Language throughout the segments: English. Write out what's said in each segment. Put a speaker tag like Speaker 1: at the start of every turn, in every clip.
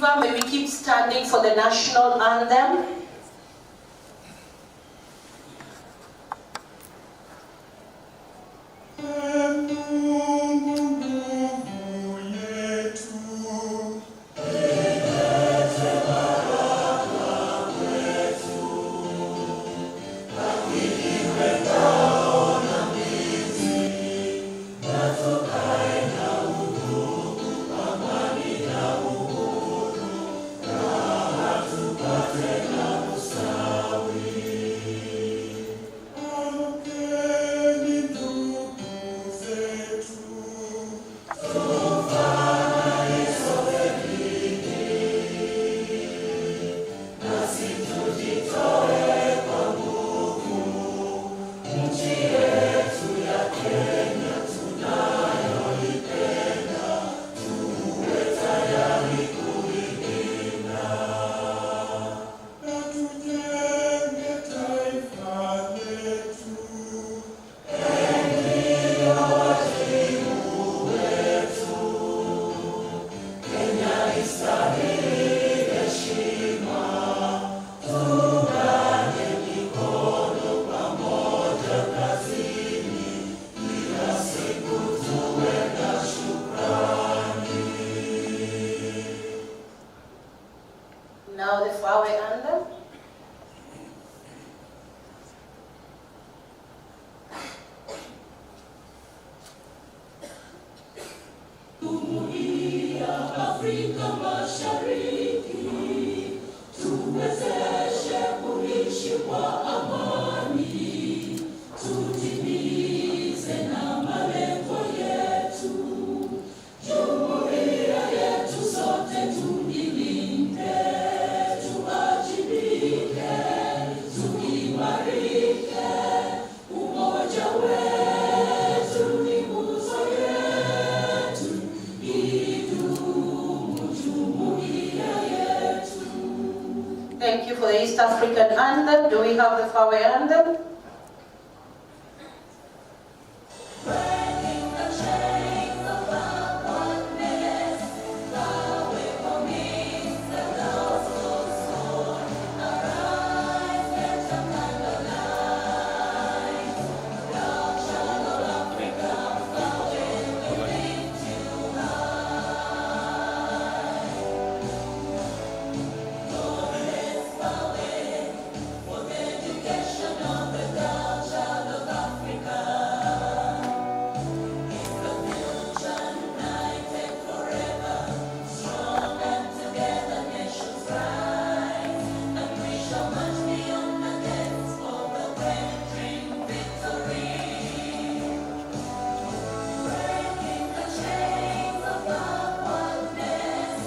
Speaker 1: Eva, may we keep standing for the national anthem. Now the flower anthem.
Speaker 2: Jumuiya Afrika Mashariki, tuwezeshe kuishi kwa amani, tutimize na malengo yetu. Jumuiya yetu sote tuilinde, tuwajibike, tuimarike, umoja wetu ni nguzo yetu, idumu jumuiya yetu.
Speaker 1: Thank you for the East African anthem. Do we have the flower anthem?
Speaker 2: Breaking the chains of backwardness, thou economist, the gospel's sword. Arise, let your candle light. Thou shalt of Africa, thou will lift you high. Lord, let's bow in for the education of the thou child of Africa. United forever, strong and together nations rise, and we shall march beyond the depths for the dream victory. Breaking the chains of backwardness,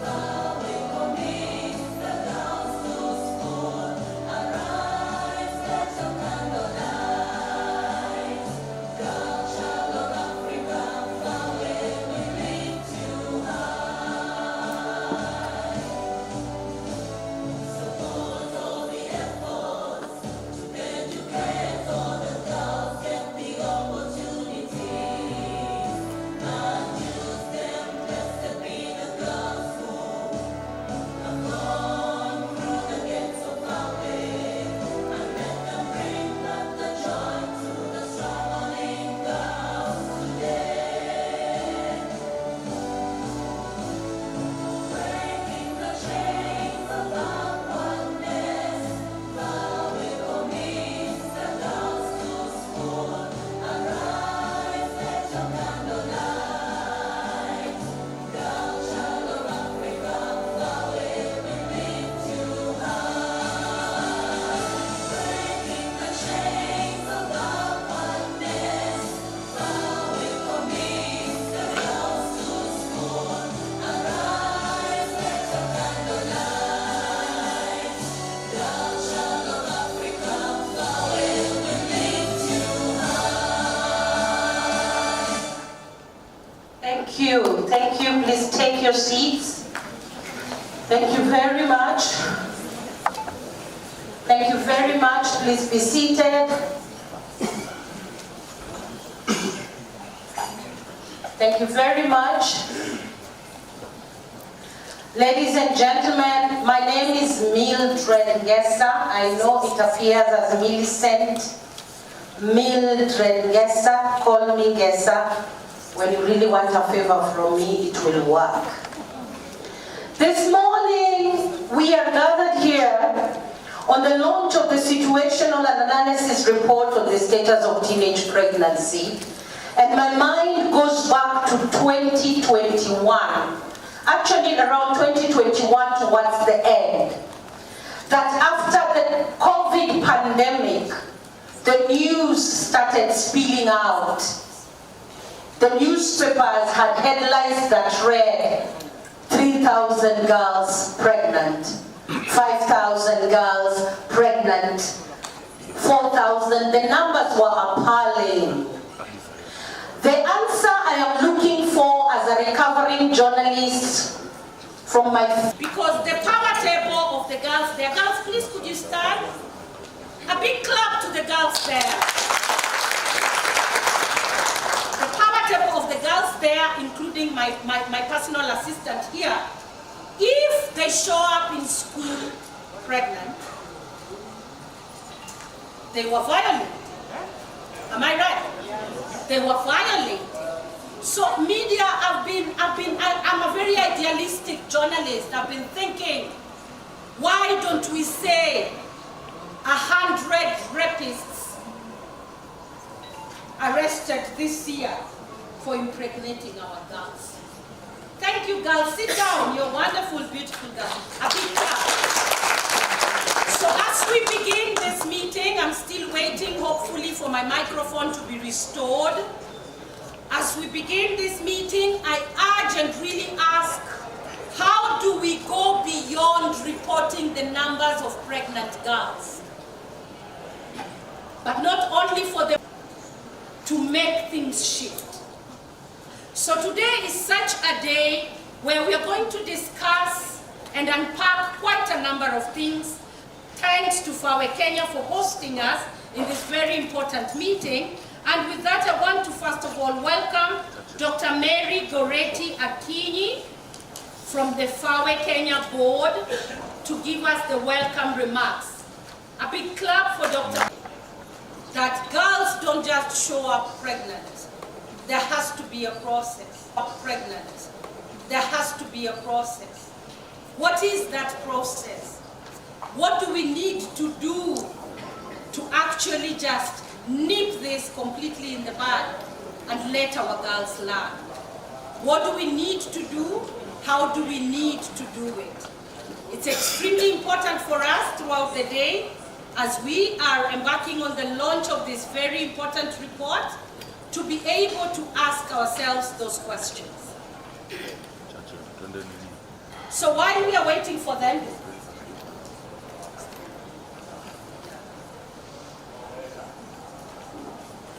Speaker 2: thou economist, the gospel's sword. Arise, let your candle light. Thou child of Africa, thou will we lift you high. Support all the efforts to educate all the girls, get the opportunities, and use them, blessed be the gospel. Have gone through the gates of our way, and let them bring back the joy to the struggling girls today. Breaking the chains of backwardness, thou economist, the gospel's sword. Arise, let your candle light. Thou child of Africa, thou will we lift you high. Breaking the chains of backwardness, thou economist, the gospel's sword. Arise, let your candle light. Thou child of Africa, thou will we lift you high.
Speaker 1: Thank you. Thank you. Please take your seats. Thank you very much. Thank you very much. Please be seated. Thank you very much. Ladies and gentlemen, my name is Mildred Gessa. I know it appears as Millicent. Mildred Gessa, call me Gessa. When you really want a favor from me, it will work. This morning, we are gathered here on the launch of the situational and analysis report on the status of teenage pregnancy. And my mind goes back to 2021. Actually, around 2021 towards the end. That after the COVID pandemic, the news started spilling out. The newspapers had headlines that read, 3,000 girls pregnant, 5,000 girls pregnant, 4,000. The numbers were appalling. The answer I am looking for as a recovering journalist from my...
Speaker 3: Because the power table of the girls there, girls, please could you stand? A big clap to the girls there. The power table of the girls there, including my personal assistant here, if they show up in school pregnant, they were violated. Am I right? They were violated. So media I'm a very idealistic journalist. I've been thinking, why don't we say 100 rapists arrested this year for impregnating our girls? Thank you, girls. Sit down. You're wonderful, beautiful girls. A big clap. So as we begin this meeting, I'm still waiting, hopefully, for my microphone to be restored. As we begin this meeting, I urge and really ask, how do we go beyond reporting the numbers of pregnant girls? But not only for them to make things shift. So today is such a day where we are going to discuss and unpack quite a number of things. Thanks to FAWE Kenya for hosting us in this very important meeting. And with that, I want to first of all welcome Dr. Mary Goretti Akinyi from the FAWE Kenya board to give us the welcome remarks. A big clap for Dr. That girls don't just show up pregnant. There has to be a process. Pregnant. There has to be a process. What is that process? What do we need to do to actually just nip this completely in the bud and let our girls learn? What do we need to do? How do we need to do it? It's extremely important for us throughout the day as we are embarking on the launch of this very important report to be able to ask ourselves those questions. So while we are waiting for them,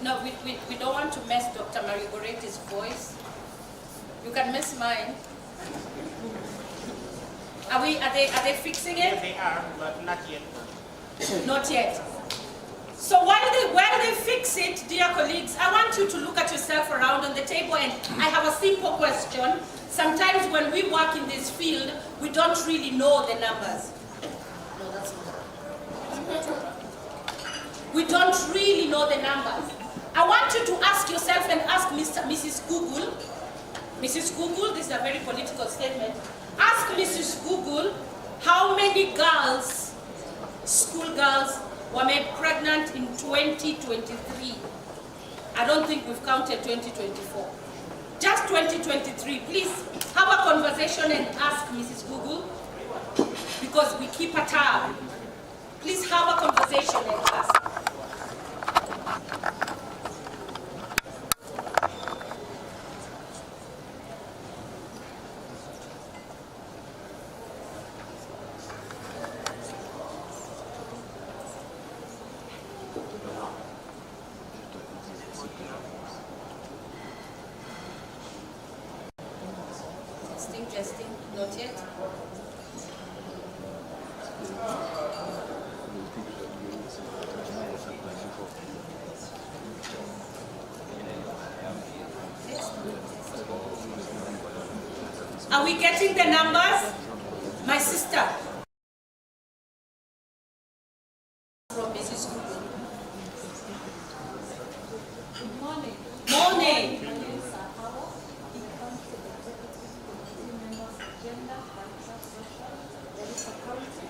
Speaker 3: no, we don't want to mess Dr. Mary Goretti's voice. You can mess mine. Are they fixing it?
Speaker 4: They are, but not yet.
Speaker 3: Not yet. So while they fix it, dear colleagues, I want you to look at yourself around on the table, and I have a simple question. Sometimes when we work in this field, we don't really know the numbers. No, that's not. We don't really know the numbers. I want you to ask yourself and ask Mrs. Google. Mrs. Google, this is a very political statement. Ask Mrs. Google how many girls, school girls, were made pregnant in 2023. I don't think we've counted 2024. Just 2023. Please have a conversation and ask Mrs. Google, because we keep a tab. Please have a conversation and ask. Testing, not yet. Are we getting the numbers?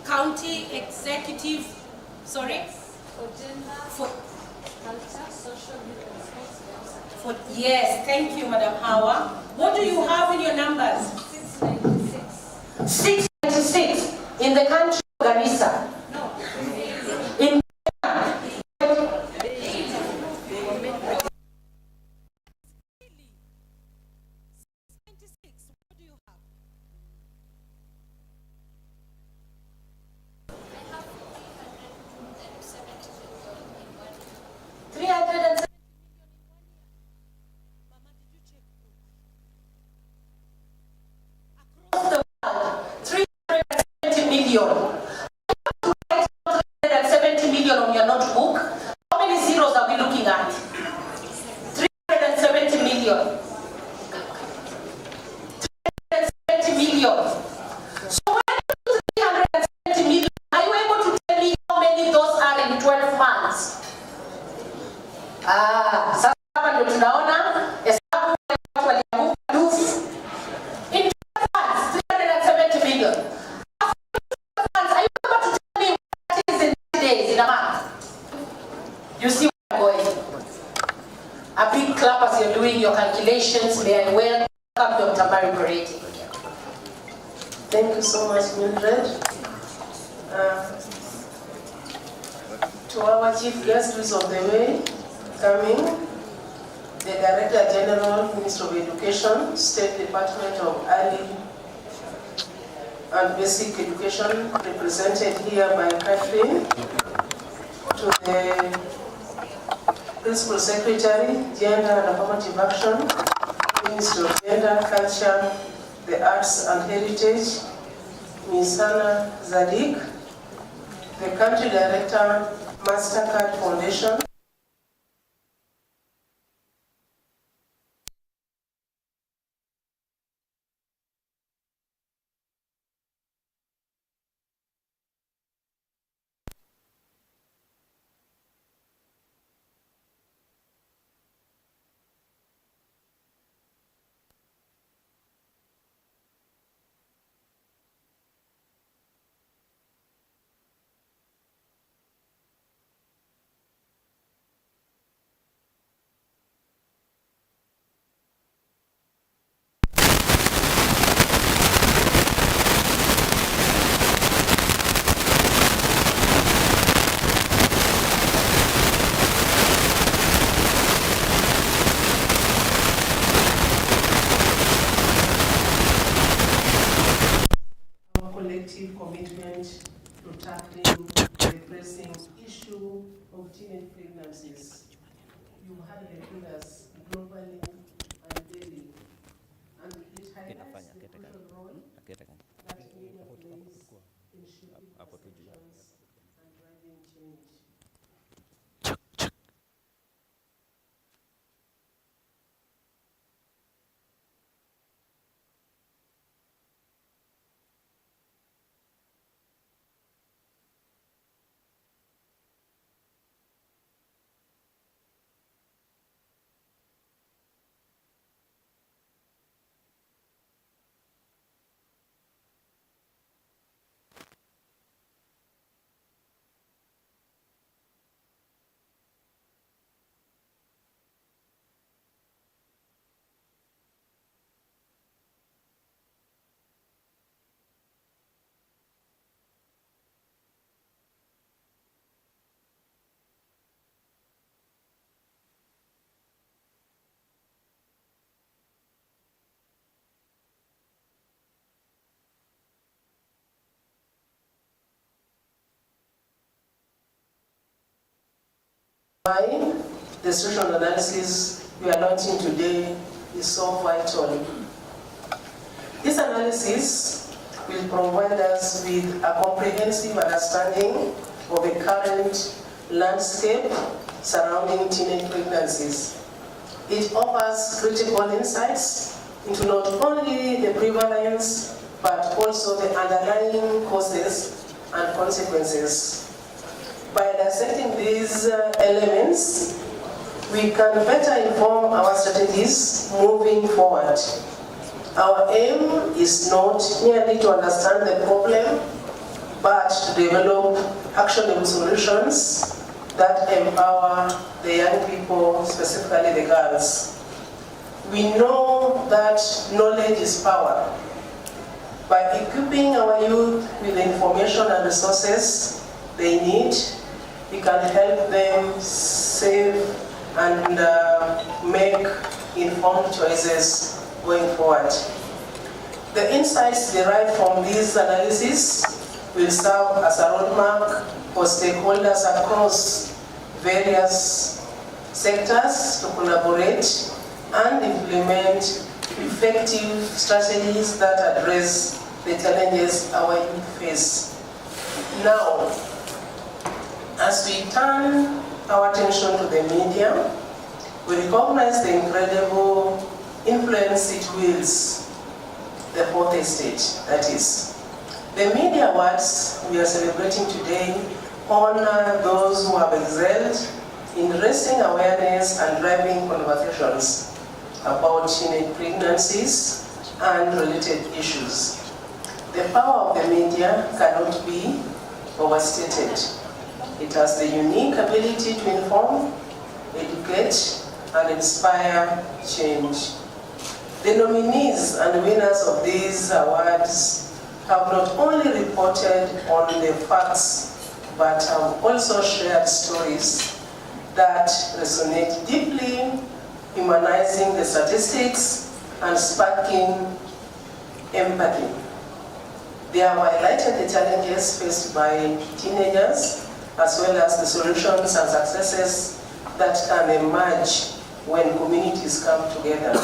Speaker 3: County Executive, sorry?
Speaker 4: For gender,
Speaker 3: For,
Speaker 4: culture, social, youth, and sports,
Speaker 3: for, yes, thank you, Madam Hawa. What do you have in your numbers?
Speaker 4: 696.
Speaker 1: 696 in the country of Garissa.
Speaker 4: No.
Speaker 1: In
Speaker 3: What do you have? Mama, did you check?
Speaker 1: across the world, 370 million. 370 million on your notebook. How many zeros are we looking at? 370 million. 370 million. So when you do 370 million, are you able to tell me how many those are in 12 months? Sasa hapa ndio tunaona hesabu watu walianguka nusu. In 12 months, 370 million. Are you able to tell me what is in 30 days in a month? You see where I'm going. A big clap as you're doing your calculations. May I welcome Dr. Mary Bereti.
Speaker 5: Thank you so much, Mildred. To our chief guest who is on the way, coming, the Director General, Ministry of Education, State Department of Early and Basic Education, represented here by Catherine, to the Principal Secretary, Gender and Affirmative Action, Ministry of Gender, Culture, the Arts and Heritage, Ms. Hannah Zadik, the Country Director, MasterCard Foundation. Commitment to tackling the pressing issue of teenage pregnancies. You had the figures globally and daily, and it highlights the crucial role that media plays in shaping perceptions and driving change. Why the social analysis we are launching today is so vital. This analysis will provide us with a comprehensive understanding of the current landscape surrounding teenage pregnancies. It offers critical insights into not only the prevalence but also the underlying causes and consequences. By dissecting these elements, we can better inform our strategies moving forward. Our aim is not merely to understand the problem, but to develop actionable solutions that empower the young people, specifically the girls. We know that knowledge is power. By equipping our youth with the information and resources they need, we can help them save and make informed choices going forward. The insights derived from these analyses will serve as a roadmap for stakeholders across various sectors to collaborate and implement effective strategies that address the challenges our youth face. Now, as we turn our attention to the media, we recognize the incredible influence it wields, the fourth estate, that is. The media awards we are celebrating today honor those who have excelled in raising awareness and driving conversations about teenage pregnancies and related issues. The power of the media cannot be overstated. It has the unique ability to inform, educate, and inspire change. The nominees and winners of these awards have not only reported on the facts, but have also shared stories that resonate deeply, humanizing the statistics and sparking empathy. They have highlighted the challenges faced by teenagers, as well as the solutions and successes that can emerge when communities come together.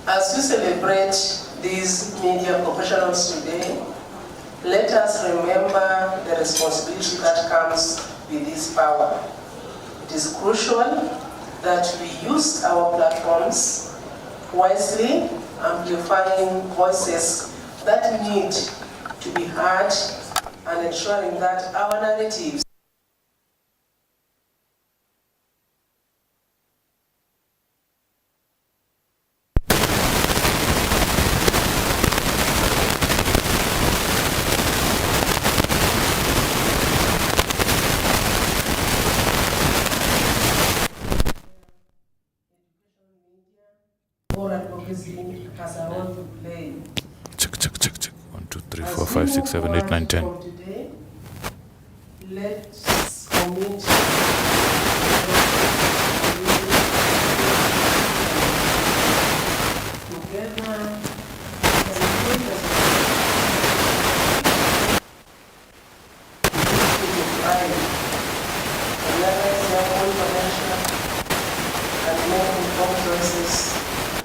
Speaker 5: As we celebrate these media professionals today, let us remember the responsibility that comes with this power. It is crucial that we use our platforms wisely, amplifying voices that need to be heard and ensuring that our narratives or advocacy has a role to play.
Speaker 6: Check. 1, 2, 3, 4, 5, 6, 7, 8, 9, 10.
Speaker 5: Today, let's commit together.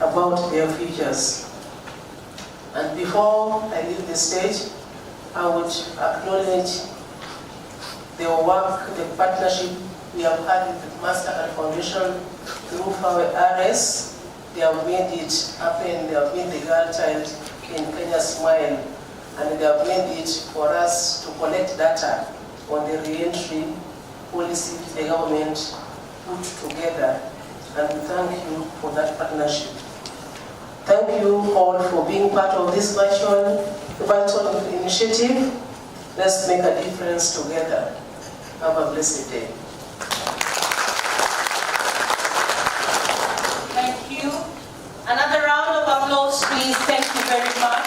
Speaker 5: About their futures. And before I leave the stage, I would acknowledge the work, the partnership we have had with the Mastercard Foundation through our RS. They have made it happen. They have made the girl child in Kenya smile, and they have made it for us to collect data on the re-entry policy the government put together. And we thank you for that partnership. Thank you all for being part of this vital initiative. Let's make a difference together. Have a blessed day.
Speaker 1: Thank you. Another round of applause, please. Thank you very much.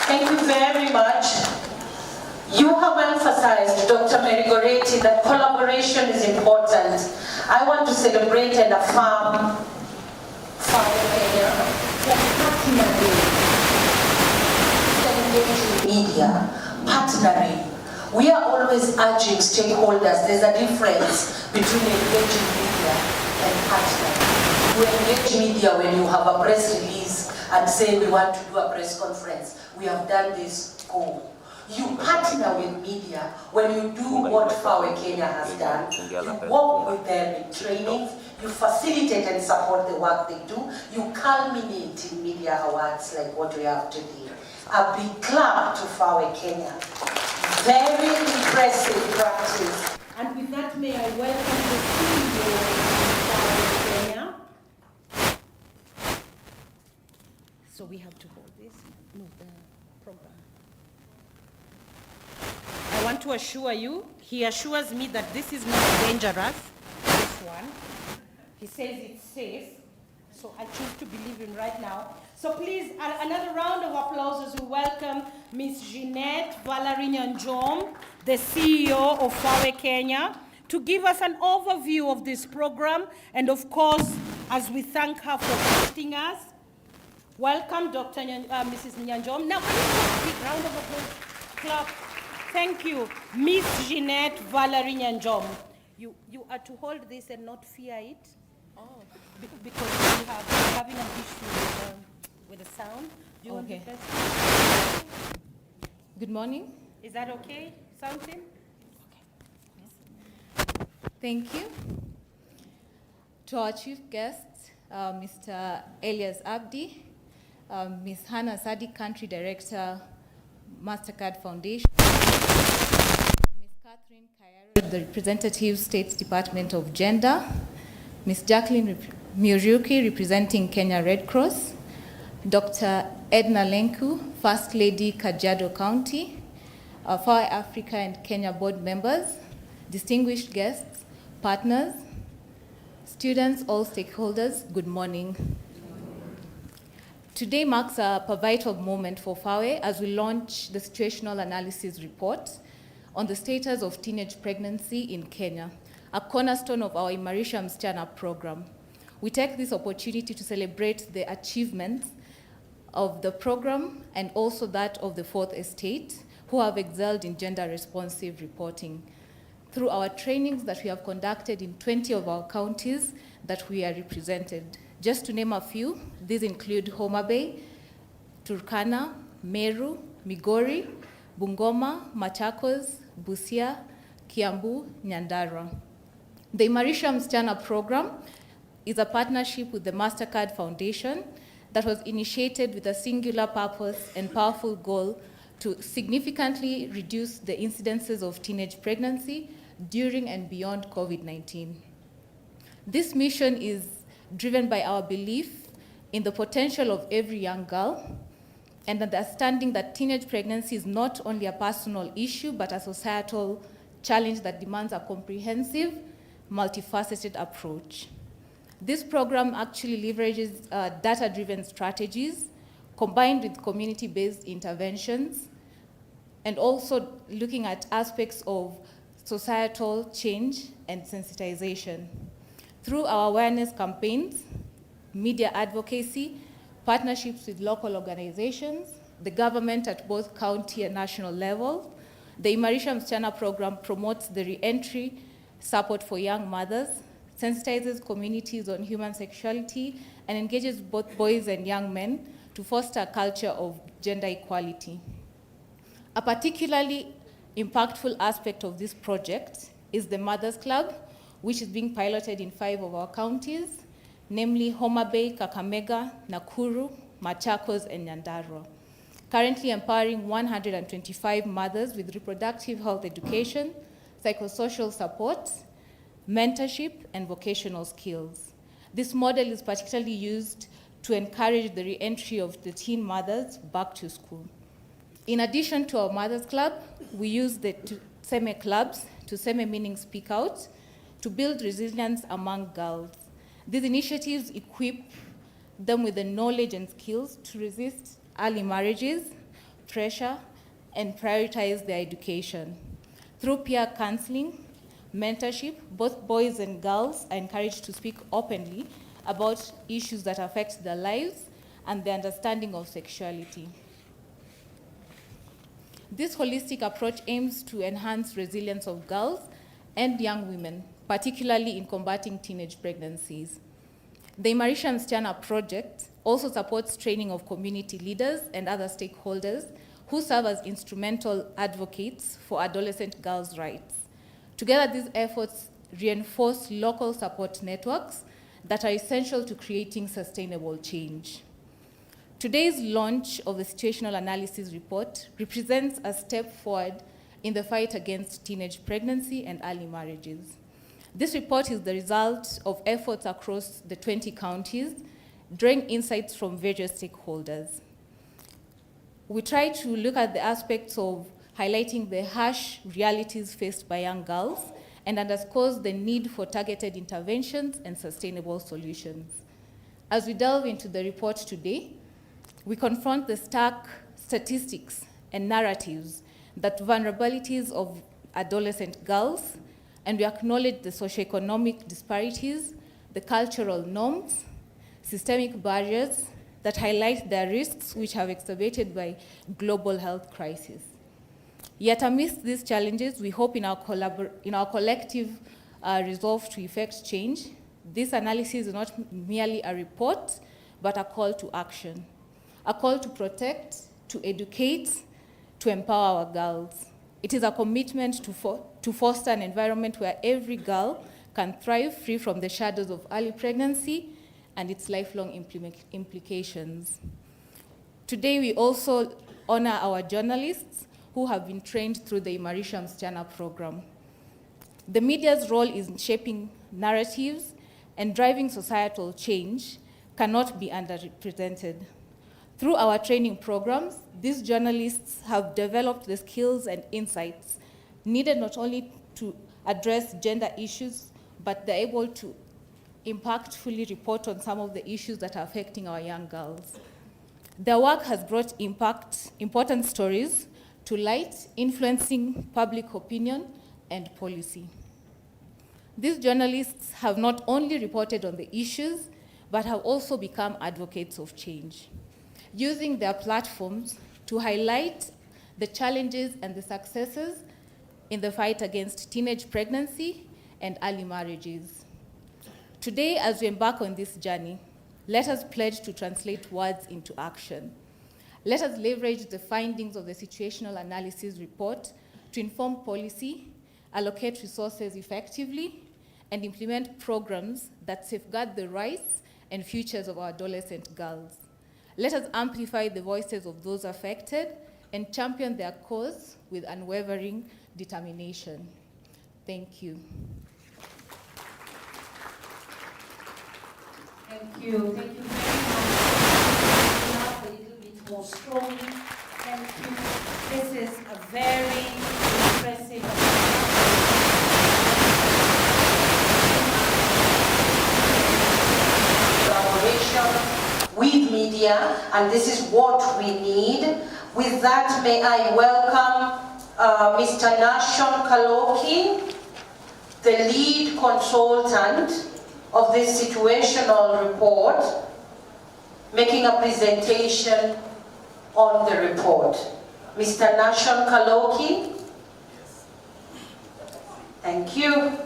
Speaker 1: Thank you very much. You have emphasized, Dr. Merigoretti, that collaboration is important. I want to celebrate and affirm media, partnering. We are always urging stakeholders. There's a difference between engaging media and partnering. You engage media when you have a press release and say we want to do a press conference. We have done this, go. You partner with media when you do what FAWE Kenya has done. You work with them in trainings, you facilitate and support the work they do, you culminate in media awards like what we have today. A big clap to FAWE Kenya. Very impressive practice. And with that, may I welcome the CEO of FAWE Kenya. So we have to hold this. No, the program. I want to assure you, he assures me that this is not dangerous, this one. He says it's safe, so I choose to believe him right now. So please, another round of applause as we welcome Ms. Jeanette Valerie Nyanjom, the CEO of FAWE Kenya, to give us an overview of this program, and of course, as we thank her for hosting us. Welcome, Mrs. Nyanjom. Now, can you give a big round of applause? Clap. Thank you, Miss Jeanette Valerie Nyanjom. You are to hold this and not fear it. Oh. Because we're having an issue with the sound. Do you want to first?
Speaker 7: Good morning.
Speaker 1: Is that okay? Something?
Speaker 7: Okay. Thank you. To our chief guests, Mr. Elias Abdi, Ms. Hannah Sadi, Country Director, MasterCard Foundation, Ms. Catherine Kayaro, the representative, State Department of Gender, Ms. Jacqueline Muriuki, representing Kenya Red Cross, Dr. Edna Lenku, First Lady, Kajiado County, FAWE Africa and Kenya board members, distinguished guests, partners, students, all stakeholders, good morning. Today marks a pivotal moment for FAWE as we launch the situational analysis report on the status of teenage pregnancy in Kenya, a cornerstone of our Imarisha Msichana program. We take this opportunity to celebrate the achievements of the program and also that of the Fourth Estate, who have excelled in gender-responsive reporting through our trainings that we have conducted in 20 of our counties that we are represented. Just to name a few, these include Homa Bay, Turkana, Meru, Migori, Bungoma, Machakos, Busia, Kiambu, Nyandarua. The Imarisha Msichana program is a partnership with the MasterCard Foundation that was initiated with a singular purpose and powerful goal to significantly reduce the incidences of teenage pregnancy during and beyond COVID-19. This mission is driven by our belief in the potential of every young girl and understanding that teenage pregnancy is not only a personal issue, but a societal challenge that demands a comprehensive, multifaceted approach. This program actually leverages data-driven strategies combined with community-based interventions and also looking at aspects of societal change and sensitization. Through our awareness campaigns, media advocacy, partnerships with local organizations, the government at both county and national level, the Imarisha Msichana program promotes the re-entry support for young mothers, sensitizes communities on human sexuality, and engages both boys and young men to foster a culture of gender equality. A particularly impactful aspect of this project is the Mothers Club, which is being piloted in 5 of our counties, namely Homa Bay, Kakamega, Nakuru, Machakos, and Nyandarua, currently empowering 125 mothers with reproductive health education, psychosocial support, mentorship, and vocational skills. This model is particularly used to encourage the re-entry of the teen mothers back to school. In addition to our Mothers Club, we use the Tuseme clubs, Tuseme meaning speak out, to build resilience among girls. These initiatives equip them with the knowledge and skills to resist early marriages, pressure, and prioritize their education. Through peer counseling, mentorship, both boys and girls are encouraged to speak openly about issues that affect their lives and their understanding of sexuality. This holistic approach aims to enhance resilience of girls and young women, particularly in combating teenage pregnancies. The Imarisha Msichana project also supports training of community leaders and other stakeholders who serve as instrumental advocates for adolescent girls' rights. Together, these efforts reinforce local support networks that are essential to creating sustainable change. Today's launch of the situational analysis report represents a step forward in the fight against teenage pregnancy and early marriages. This report is the result of efforts across the 20 counties drawing insights from various stakeholders. We try to look at the aspects of highlighting the harsh realities faced by young girls and underscores the need for targeted interventions and sustainable solutions. As we delve into the report today, we confront the stark statistics and narratives that vulnerabilities of adolescent girls, and we acknowledge the socioeconomic disparities, the cultural norms, systemic barriers that highlight the risks which have exacerbated by global health crisis. Yet amidst these challenges, we hope in our collective resolve to effect change. This analysis is not merely a report, but a call to action, a call to protect, to educate, to empower our girls. It is a commitment to foster an environment where every girl can thrive free from the shadows of early pregnancy and its lifelong implications. Today, we also honor our journalists who have been trained through the Imarisha Msichana program. The media's role in shaping narratives and driving societal change cannot be underrepresented. Through our training programs, these journalists have developed the skills and insights needed not only to address gender issues, but they're able to impactfully report on some of the issues that are affecting our young girls. Their work has brought important stories to light, influencing public opinion and policy. These journalists have not only reported on the issues, but have also become advocates of change, using their platforms to highlight the challenges and the successes in the fight against teenage pregnancy and early marriages. Today, as we embark on this journey, let us pledge to translate words into action. Let us leverage the findings of the situational analysis report to inform policy, allocate resources effectively, and implement programs that safeguard the rights and futures of our adolescent girls. Let us amplify the voices of those affected and champion their cause with unwavering determination. Thank you.
Speaker 1: Thank you. Thank you very much. A little bit more strongly. Thank you. This is a very impressive collaboration with media, and this is what we need. With that, may I welcome Mr. Nashon Kaloki, the lead consultant of this situational report, making a presentation on the report. Mr. Nashon Kaloki. Thank you.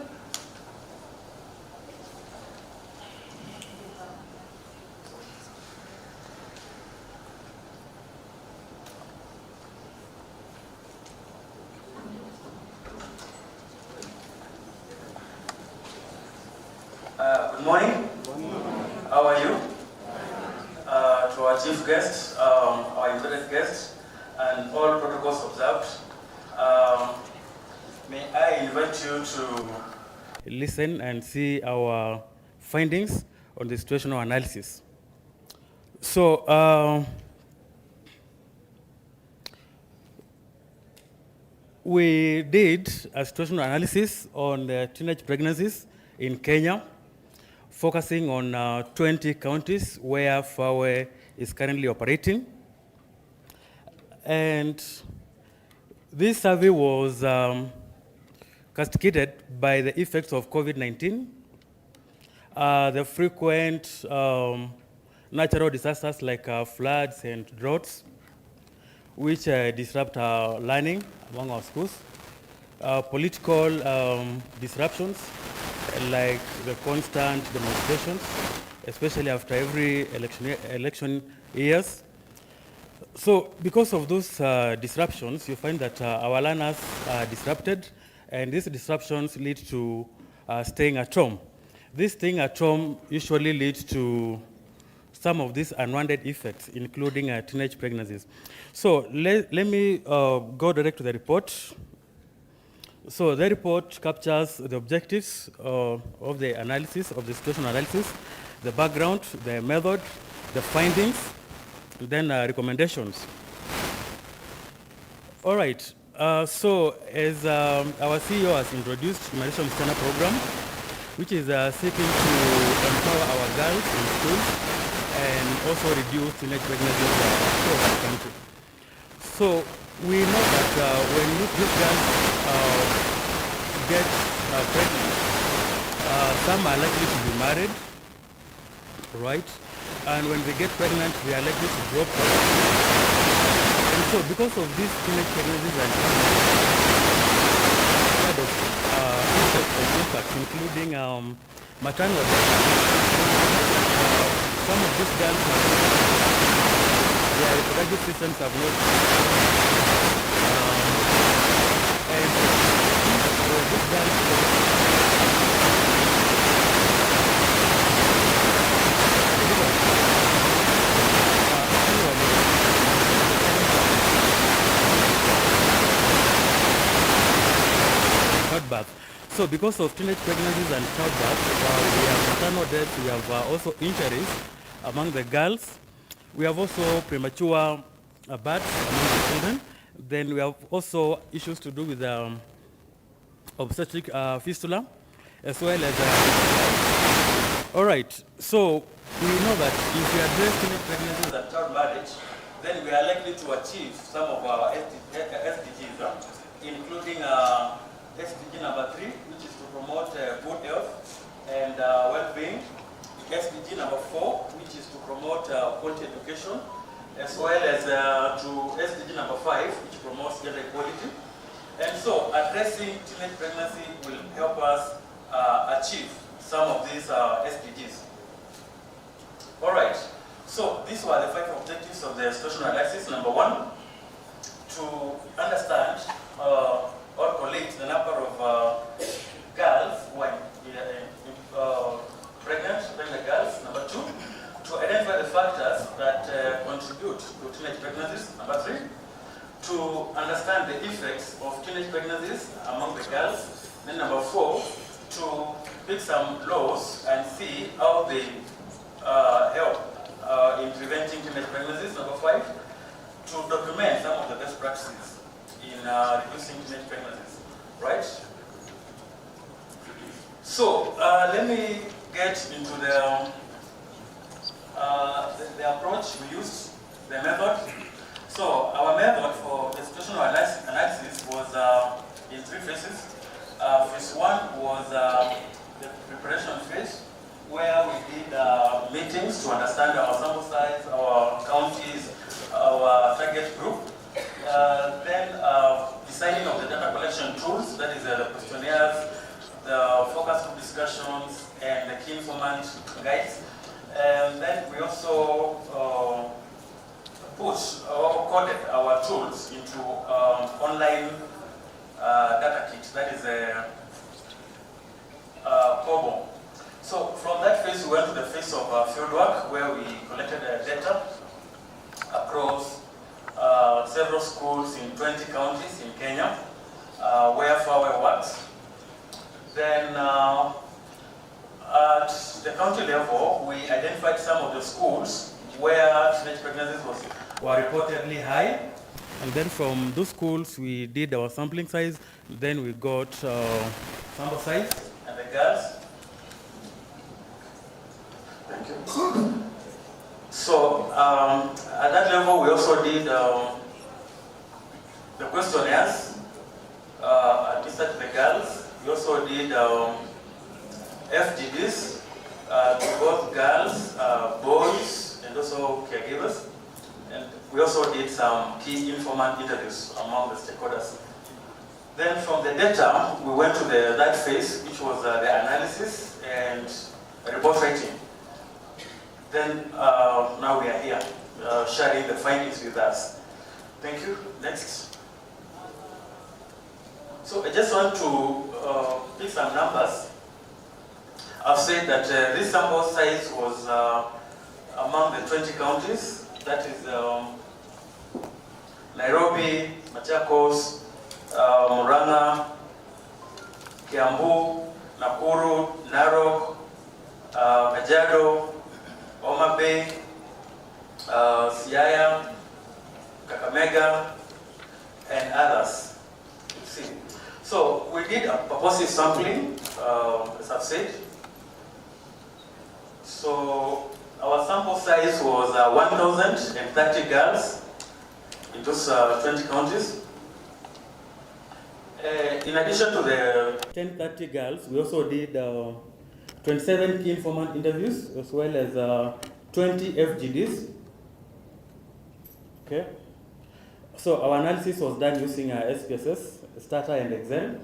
Speaker 8: Good morning. How are you? To our chief guest, our invited guest, and all protocols observed, may I invite you to listen and see our findings on the situational analysis. So, we did a situational analysis on teenage pregnancies in Kenya, focusing on 20 counties where FAWE is currently operating. And this survey was castigated by the effects of COVID-19, the frequent natural disasters like floods and droughts, which disrupt our learning among our schools, political disruptions, like the constant demonstrations, especially after every election years. So because of those disruptions, you find that our learners are disrupted, and these disruptions lead to staying at home. This staying at home usually leads to some of these unwanted effects, including teenage pregnancies. So let me go direct to the report. So the report captures the objectives of the analysis, of the situational analysis, the background, the method, the findings, and then recommendations. All right, so as our CEO has introduced Imarisha Msichana program, which is seeking to empower our girls in schools and also reduce teenage pregnancies across the country. So we know that when these girls get pregnant, some are likely to be married, right? And when they get pregnant, they are likely to drop out. And so because of these teenage pregnancies and kind of effects and impacts, including maternal death, some of these girls their reproductive systems have not and these girls childbirth. So because of teenage pregnancies and childbirth, we have maternal deaths, we have also injuries among the girls. We have also premature births among the children. Then we have also issues to do with obstetric fistula, as well as... all right, so we know that if we address teenage pregnancies and child marriage, then we are likely to achieve some of our SDGs, including SDG number 3, which is to promote good health and well-being. SDG number 4, which is to promote quality education, as well as to SDG number 5, which promotes gender equality. And so addressing teenage pregnancy will help us achieve some of these SDGs. All right, so these were the 5 objectives of the situational analysis. Number 1, to understand or collate the number of girls who are pregnant girls. Number 2, to identify the factors that contribute to teenage pregnancies. Number 3, to understand the effects of teenage pregnancies among the girls. Then number 4, to pick some laws and see how they help in preventing teenage pregnancies. Number 5, to document some of the best practices in reducing teenage pregnancies, right? So let me get into the approach we used, the method. So our method for the situational analysis was in 3 phases. Phase 1 was the preparation phase, where we did meetings to understand our sample size, our counties, our target group. Then designing of the data collection tools, that is the questionnaires, the focus group discussions, and the key informant guides. And then we also pushed or coded our tools into online data kit, that is a COBO. So from that phase, we went to the phase of fieldwork, where we collected data across several schools in 20 counties in Kenya, where FAWE works. Then at the county level, we identified some of the schools where teenage pregnancies were reportedly high. And then from those schools, we did our sampling size. Then we got sample size and the girls. Thank you. So at that level, we also did the questionnaires administered to the girls. We also did FGDs to both girls, boys, and also caregivers. And we also did some key informant interviews among the stakeholders. Then from the data, we went to the third phase, which was the analysis and report writing. Then now we are here, sharing the findings with us. Thank you. Next. So I just want to pick some numbers. I've said that this sample size was among the 20 counties. That is Nairobi, Machakos, Murang'a, Kiambu, Nakuru, Narok, Kajiado, Homa Bay, Siaya, Kakamega, and others. See. So we did a purposive sampling, as I've said. So our sample size was 1,030 girls in those 20 counties. In addition to the 1,030 girls, we also did 27 key informant interviews as well as 20 FGDs. Okay. So our analysis was done using SPSS, Stata, and Excel.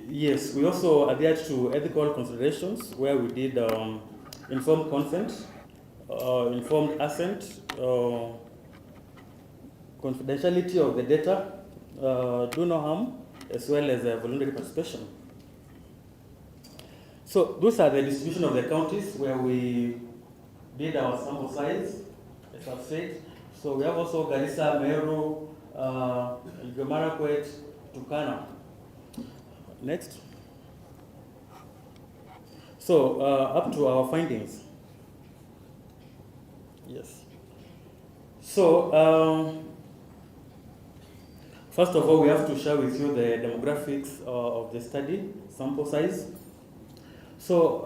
Speaker 8: Yes, we also adhered to ethical considerations where we did informed consent, informed assent, confidentiality of the data, do no harm, as well as voluntary participation. So those are the distribution of the counties where we did our sample size, as I've said. So we have also Garissa, Meru, Elgeyo Marakwet, Turkana. Next. So up to our findings. Yes. So first of all, we have to share with you the demographics of the study, sample size. So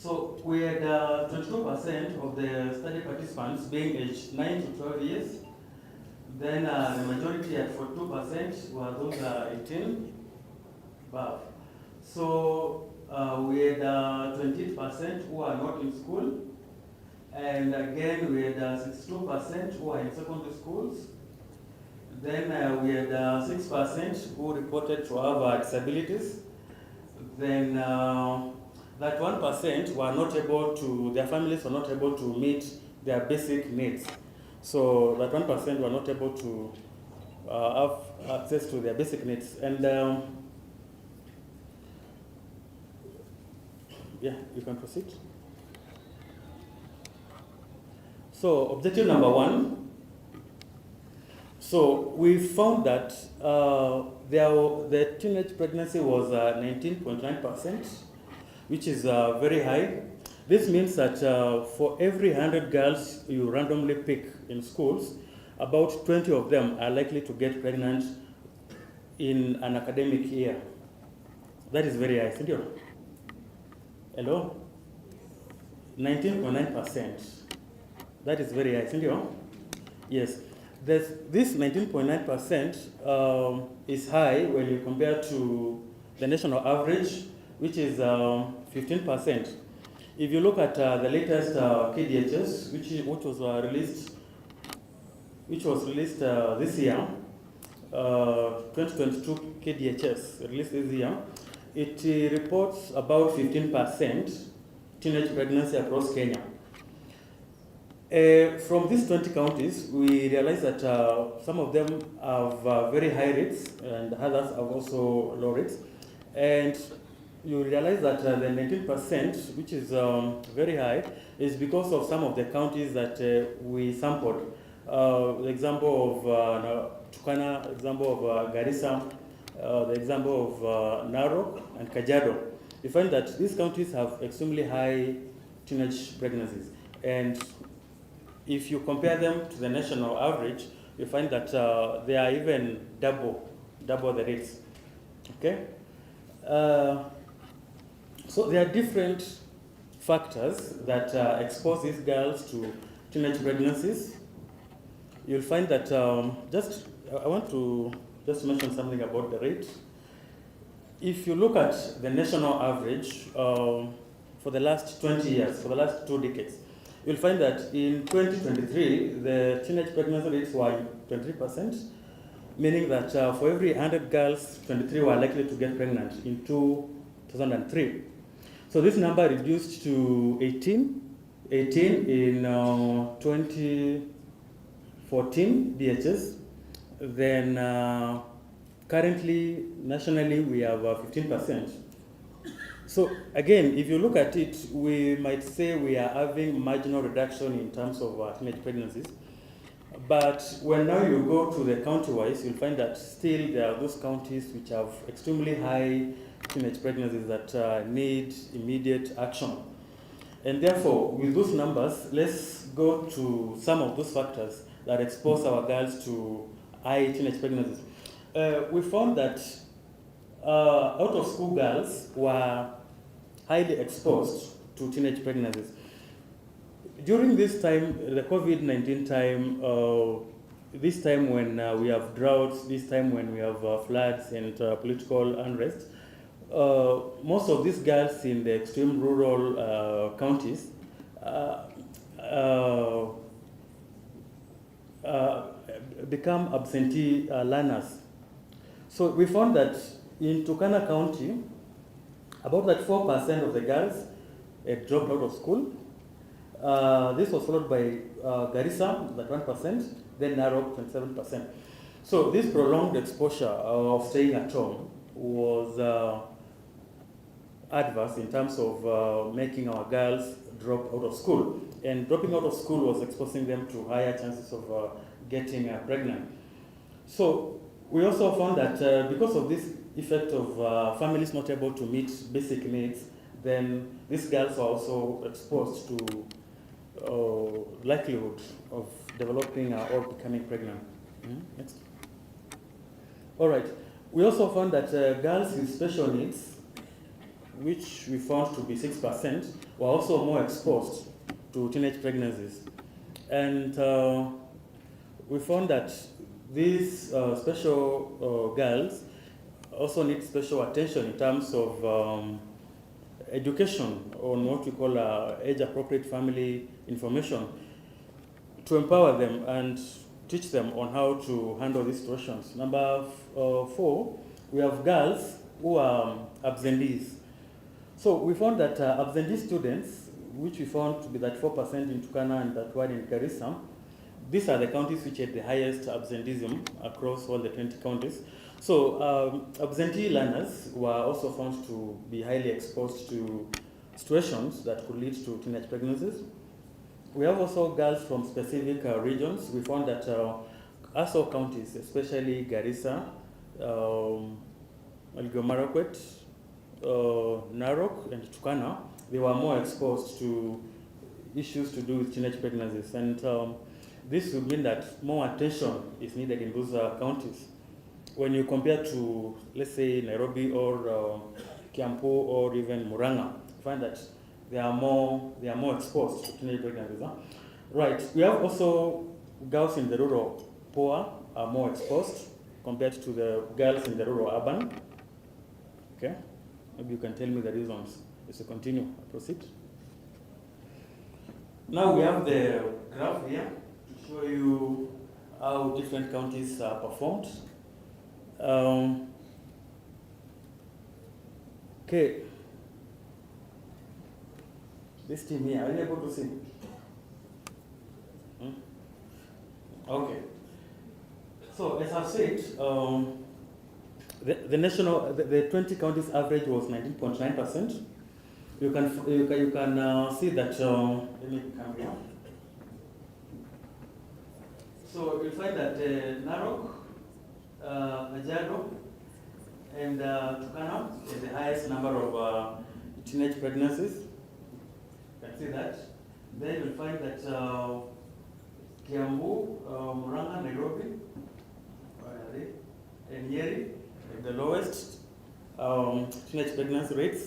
Speaker 8: So we had 22% of the study participants being aged 9 to 12 years. Then the majority at 42% were those 18 above. So we had 28% who are not in school. And again, we had 62% who are in secondary schools. Then we had 6% who reported to have disabilities. Then that 1% were not able to, their families were not able to meet their basic needs. So that 1% were not able to have access to their basic needs. And yeah, you can proceed. So objective number 1. So we found that the teenage pregnancy was 19.9%. Which is very high. This means that for every 100 girls you randomly pick in schools, about 20 of them are likely to get pregnant in an academic year. That is very high, isn't it? Hello? 19.9%. That is very high, isn't it? Yes. This 19.9% is high when you compare to the national average, which is 15%. If you look at the latest KDHS, which was released this year, 2022 KDHS released this year, it reports about 15% teenage pregnancy across Kenya. From these 20 counties, we realize that some of them have very high rates and others have also low rates. And you realize that the 19%, which is very high, is because of some of the counties that we sampled. The example of Turkana, example of Garissa, the example of Narok and Kajiado. You find that these counties have extremely high teenage pregnancies. And if you compare them to the national average, you find that they are even double the rates. Okay? So there are different factors that expose these girls to teenage pregnancies. You'll find that I want to just mention something about the rate. If you look at the national average for the last 20 years, for the last 2 decades, you'll find that in 2023, the teenage pregnancy rates were 23%, meaning that for every 100 girls, 23 were likely to get pregnant in 2003. So this number reduced to 18 in 2014 DHS. Then currently, nationally, we have 15%. So again, if you look at it, we might say we are having marginal reduction in terms of teenage pregnancies. But when now you go to the county-wise, you'll find that still there are those counties which have extremely high teenage pregnancies that need immediate action. And therefore, with those numbers, let's go to some of those factors that expose our girls to high teenage pregnancies. We found that out-of-school girls were highly exposed to teenage pregnancies. During this time, the COVID-19 time, this time when we have droughts, this time when we have floods and political unrest, most of these girls in the extreme rural counties become absentee learners. So we found that in Turkana County, about that 4% of the girls had dropped out of school. This was followed by Garissa, that 1%, then NAIROBI, 27%. So this prolonged exposure of staying at home was adverse in terms of making our girls drop out of school. And dropping out of school was exposing them to higher chances of getting pregnant. So we also found that because of this effect of families not able to meet basic needs, then these girls are also exposed to likelihood of developing or becoming pregnant. Next. All right. We also found that girls with special needs, which we found to be 6%, were also more exposed to teenage pregnancies. And we found that these special girls also need special attention in terms of education on what we call age-appropriate family information to empower them and teach them on how to handle these situations. Number 4, we have girls who are absentees. So we found that absentee students, which we found to be that 4% in Turkana and that 1 in Garissa, these are the counties which had the highest absenteeism across all the 20 counties. So absentee learners were also found to be highly exposed to situations that could lead to teenage pregnancies. We have also girls from specific regions. We found that Aso counties, especially Garissa, Elgeyo Marakwet, Narok, and Turkana, they were more exposed to issues to do with teenage pregnancies. And this would mean that more attention is needed in those counties. When you compare to, let's say, Nairobi or Kiambu or even Murang'a, you find that they are more exposed to teenage pregnancies. Right. We have also girls in the rural poor are more exposed compared to the girls in the rural urban. Okay. Maybe you can tell me the reasons. As you continue, proceed. Now we have the graph here to show you how different counties are performed. Okay. This team here, are you able to see? Okay. So as I've said, the 20 counties average was 19.9%. You can see that. Let me come here. So you find that Narok, Kajiado, and Turkana is the highest number of teenage pregnancies. You can see that. Then you'll find that Kiambu, Murang'a, Nairobi, and Nyeri have the lowest teenage pregnancy rates.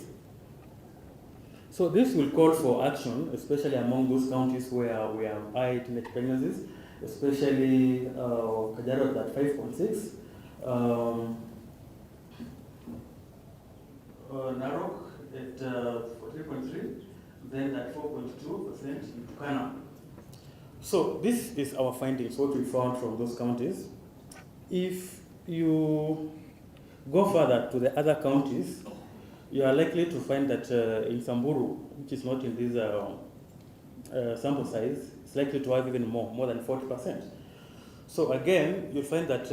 Speaker 8: So this will call for action, especially among those counties where we have high teenage pregnancies, especially Kajiado at 5.6, Narok at 3.3, then at 4.2% in Turkana. So this is our findings, what we found from those counties. If you go further to the other counties, you are likely to find that in Samburu, which is not in this sample size, it's likely to have even more than 40%. So again, you'll find that,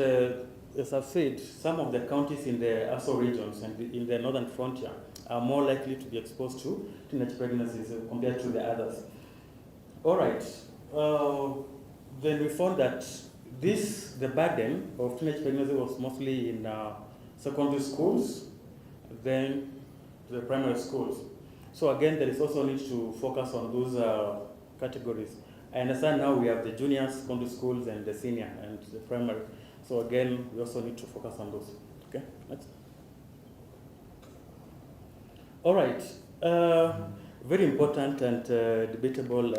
Speaker 8: as I've said, some of the counties in the Aso regions and in the northern frontier are more likely to be exposed to teenage pregnancies compared to the others. All right. then we found that the burden of teenage pregnancy was mostly in secondary schools, then the primary schools. So again, there is also need to focus on those categories. I understand now we have the junior secondary schools and the senior and the primary. So again, we also need to focus on those. Okay, next. All right, very important and debatable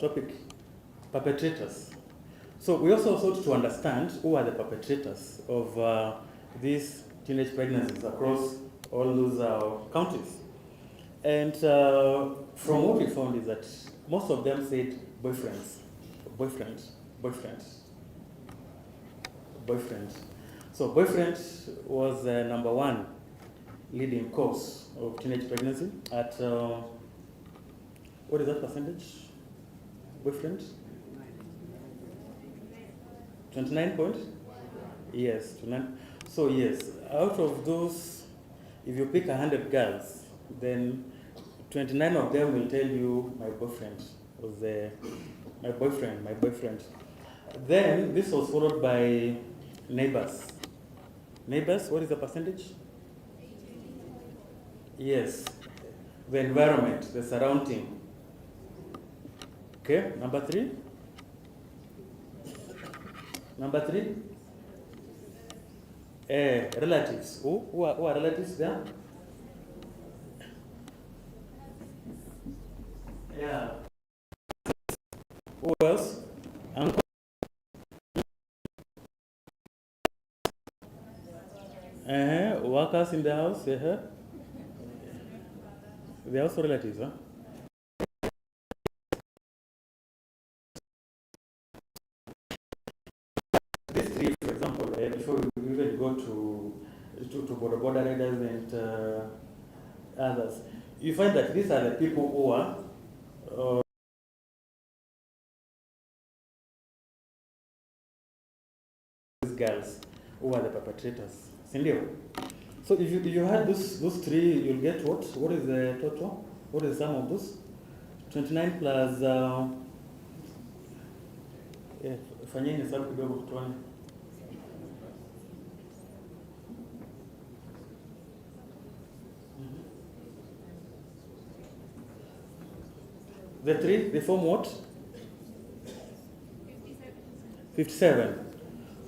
Speaker 8: topic, perpetrators. So we also sought to understand who are the perpetrators of these teenage pregnancies across all those counties. And from what we found is that most of them said boyfriends. So boyfriend was number one leading cause of teenage pregnancy at, what is that percentage? Boyfriend? 29 point? Yes, 29. So yes, out of those, if you pick 100 girls, then 29 of them will tell you my boyfriend was my boyfriend. Then this was followed by neighbors. Neighbors, what is the percentage? Yes, the environment, the surrounding. Okay, number three. Relatives. Who are relatives there? Yeah. Who else? Uncle. Workers in the house. They're also relatives, huh? These three, for example, before we even go to border riders and others, you find that these are the people who are these girls who are the perpetrators. Sindio? So if you had those three, you'll get what? What is the total? What is the sum of those? 29 plus fanyeni hesabu kidogo tuone. The three, they form what? 57.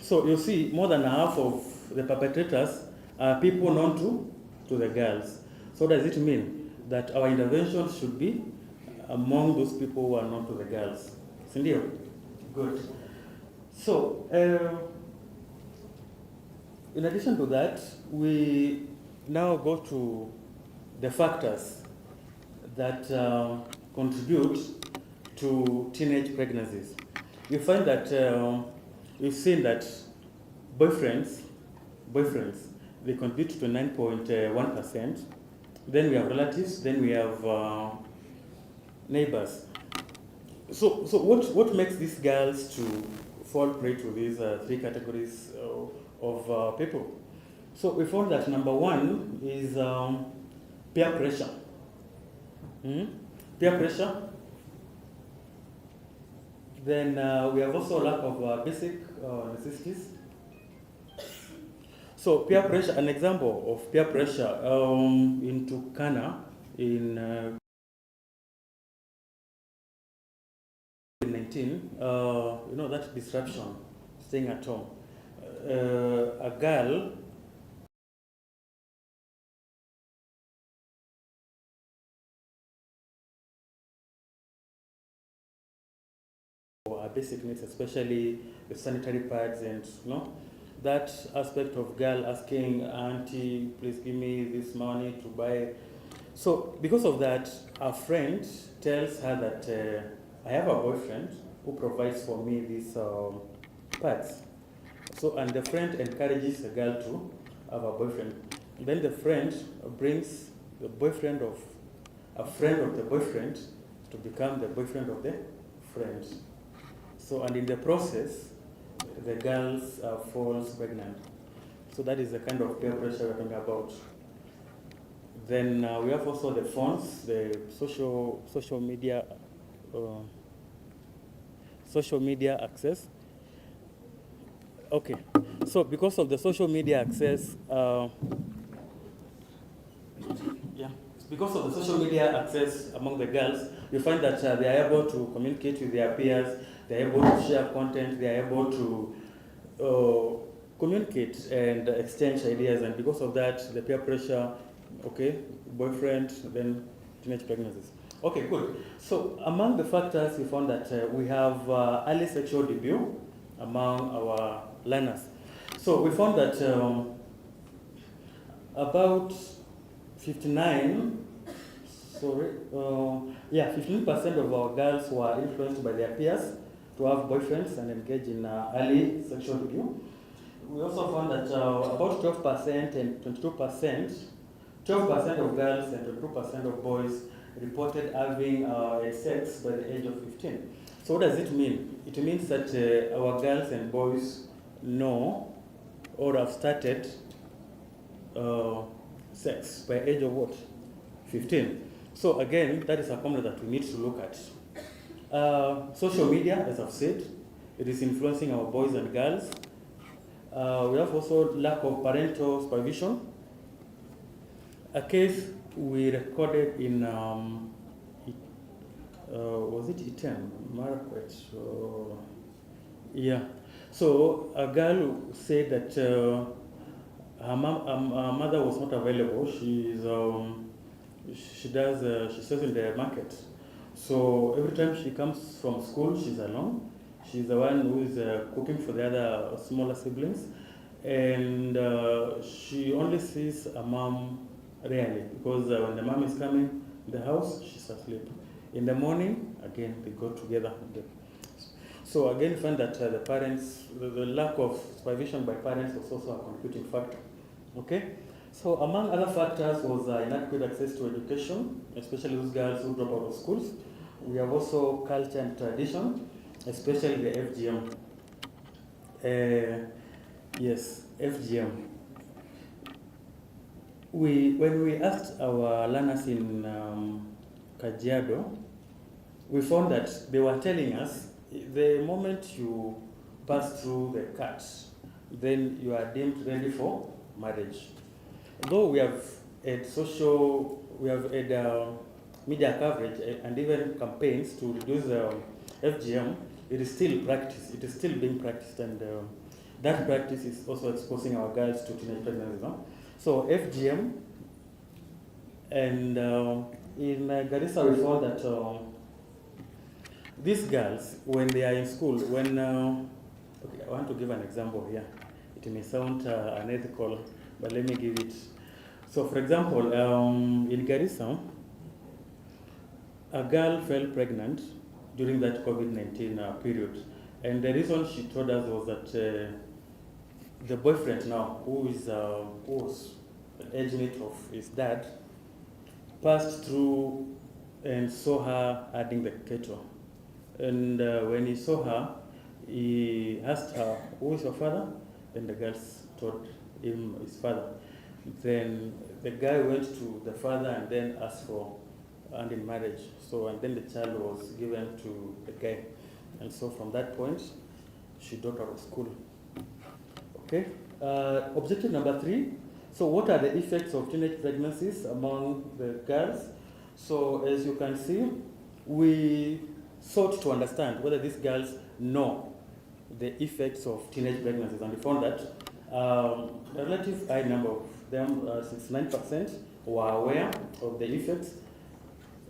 Speaker 8: So you see, more than half of the perpetrators are people known to the girls. So does it mean that our intervention should be among those people who are known to the girls? Sindio? Good. So, in addition to that, we now go to the factors that contribute to teenage pregnancies. You find that we've seen that boyfriends, they contribute to 9.1%. Then we have relatives, then we have neighbors. So what makes these girls to fall prey to these three categories of people? So we found that number one is peer pressure. Peer pressure. Then we have also lack of basic necessities. So peer pressure, an example of peer pressure in Turkana in 19, you know, that disruption, staying at home. A girl or her basic needs, especially the sanitary pads and that aspect of girl asking auntie, please give me this money to buy. So because of that, a friend tells her that I have a boyfriend who provides for me these pads. So, and the friend encourages the girl to have a boyfriend. Then the friend brings the boyfriend of a friend of the boyfriend to become the boyfriend of the friend. So, and in the process, the girl falls pregnant. So that is the kind of peer pressure we're talking about. Then we have also the phones, the social media social media access. Okay, so because of the social media access, because of the social media access among the girls, you find that they are able to communicate with their peers, they are able to share content, they are able to communicate and exchange ideas, and because of that, the peer pressure, okay, boyfriend, then teenage pregnancies. Okay, good. So among the factors, we found that we have early sexual debut among our learners. So we found that about 15% of our girls were influenced by their peers to have boyfriends and engage in early sexual debut. We also found that about 12% and 22%, 12% of girls and 22% of boys reported having sex by the age of 15. So what does it mean? It means that our girls and boys know or have started sex by age of what? 15. So again, that is a comment that we need to look at. Social media, as I've said, it is influencing our boys and girls. We have also lack of parental supervision. A case we recorded in, was it Iten? Margaret? Yeah. So a girl said that her mother was not available. She sells in the market. So every time she comes from school, she's alone. She's the one who is cooking for the other smaller siblings. And she only sees a mom rarely, because when the mom is coming in the house, she's asleep. In the morning, again, they go together. So again, find that the parents, the lack of supervision by parents was also a contributing factor. Okay? So among other factors was inadequate access to education, especially those girls who drop out of schools. We have also culture and tradition, especially the FGM. Yes, FGM. When we asked our learners in Kajiado, we found that they were telling us the moment you pass through the cut, then you are deemed ready for marriage. Though we have had media coverage and even campaigns to reduce FGM, it is still practiced. It is still being practiced, and that practice is also exposing our girls to teenage pregnancies. No? So FGM, and in Garissa we found that these girls, when they are in school, when okay, I want to give an example here. It may sound unethical, but let me give it. So, for example, in Garissa, a girl fell pregnant during that COVID-19 period, and the reason she told us was that the boyfriend now, who was an age mate of his dad, passed through and saw her adding the kettle. And when he saw her, he asked her, "Who is your father?" Then the girl told him his father. Then the guy went to the father and then asked for hand in marriage. So, and then the child was given to the guy. And so from that point, she dropped out of school. Okay. Objective number 3. So what are the effects of teenage pregnancies among the girls? So as you can see, we sought to understand whether these girls know the effects of teenage pregnancies, and we found that a relative high number of them, 69%, were aware of the effects,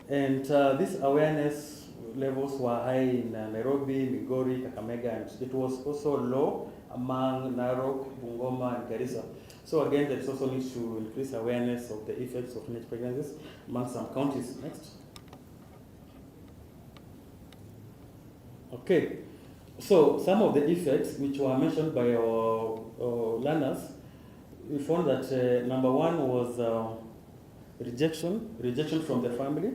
Speaker 8: and these awareness levels were high in Nairobi, Migori, Kakamega, and it was also low among Narok, Bungoma, and Garissa. So again, there also needs to increase awareness of the effects of teenage pregnancies among some counties. Next. Okay, so some of the effects which were mentioned by our learners, we found that number 1 was rejection from the family,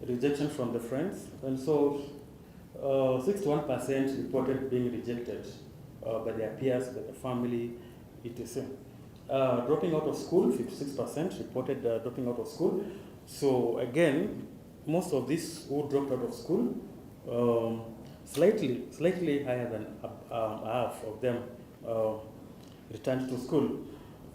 Speaker 8: rejection from the friends, and so 61% reported being rejected by their peers, by the family, etc. Dropping out of school, 56% reported dropping out of school. So again, most of these who dropped out of school slightly higher than half of them returned to school.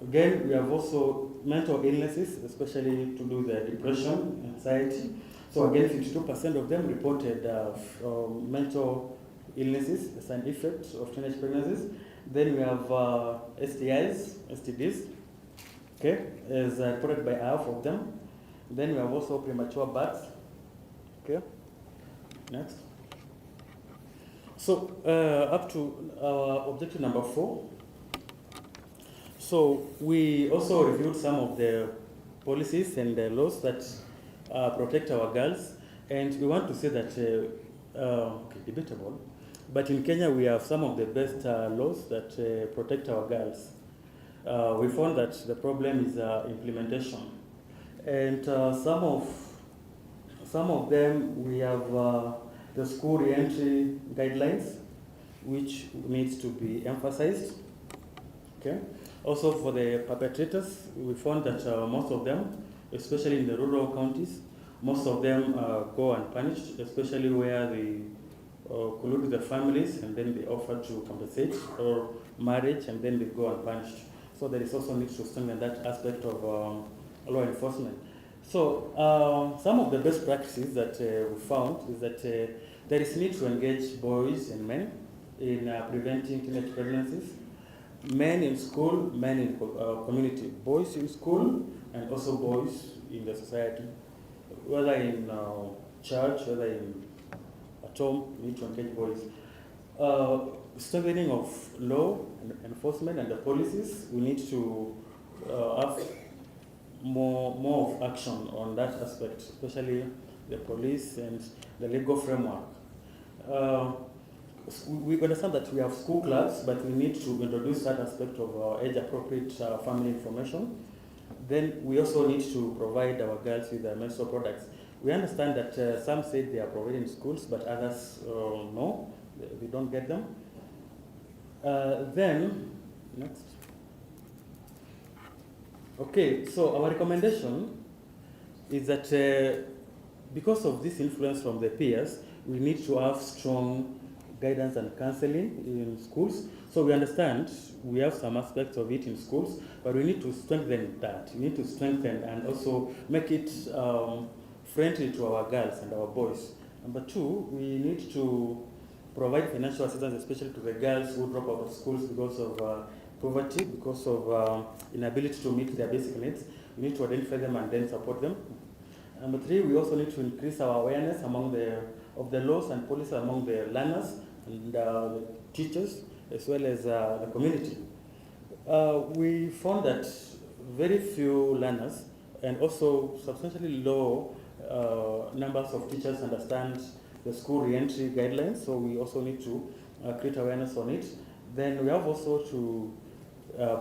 Speaker 8: Again, we have also mental illnesses, especially to do with depression, anxiety. So again, 52% of them reported mental illnesses as an effect of teenage pregnancies. Then we have STDs, okay, as reported by half of them. Then we have also premature births, okay. Next. So up to our objective number 4. So we also reviewed some of the policies and the laws that protect our girls, and we want to say that, okay, debatable, but in Kenya we have some of the best laws that protect our girls. We found that the problem is implementation, and some of them we have the school reentry guidelines, which needs to be emphasized. Okay. Also for the perpetrators, we found that most of them, especially in the rural counties, most of them go unpunished, especially where they collude with the families and then they offer to compensate, or marriage and then they go unpunished. So there is also need to strengthen that aspect of law enforcement. So some of the best practices that we found is that there is need to engage boys and men in preventing teenage pregnancies. Men in school, men in community, boys in school, and also boys in the society, whether in church, whether in at home, we need to engage boys. Strengthening of law and enforcement and the policies, we need to have more of action on that aspect, especially the police and the legal framework. We understand that we have school clubs, but we need to introduce that aspect of age-appropriate family information. Then we also need to provide our girls with menstrual products. We understand that some say they are provided in schools, but others no, they don't get them. Then, next. Okay, so our recommendation is that because of this influence from the peers, we need to have strong guidance and counseling in schools. So we understand we have some aspects of it in schools, but we need to strengthen that. We need to strengthen and also make it friendly to our girls and our boys. Number 2, we need to provide financial assistance, especially to the girls who drop out of schools because of poverty, because of inability to meet their basic needs. We need to identify them and then support them. Number 3, we also need to increase our awareness among of the laws and policies among the learners and the teachers, as well as the community. We found that very few learners and also substantially low numbers of teachers understand the school reentry guidelines, so we also need to create awareness on it. Then we have also to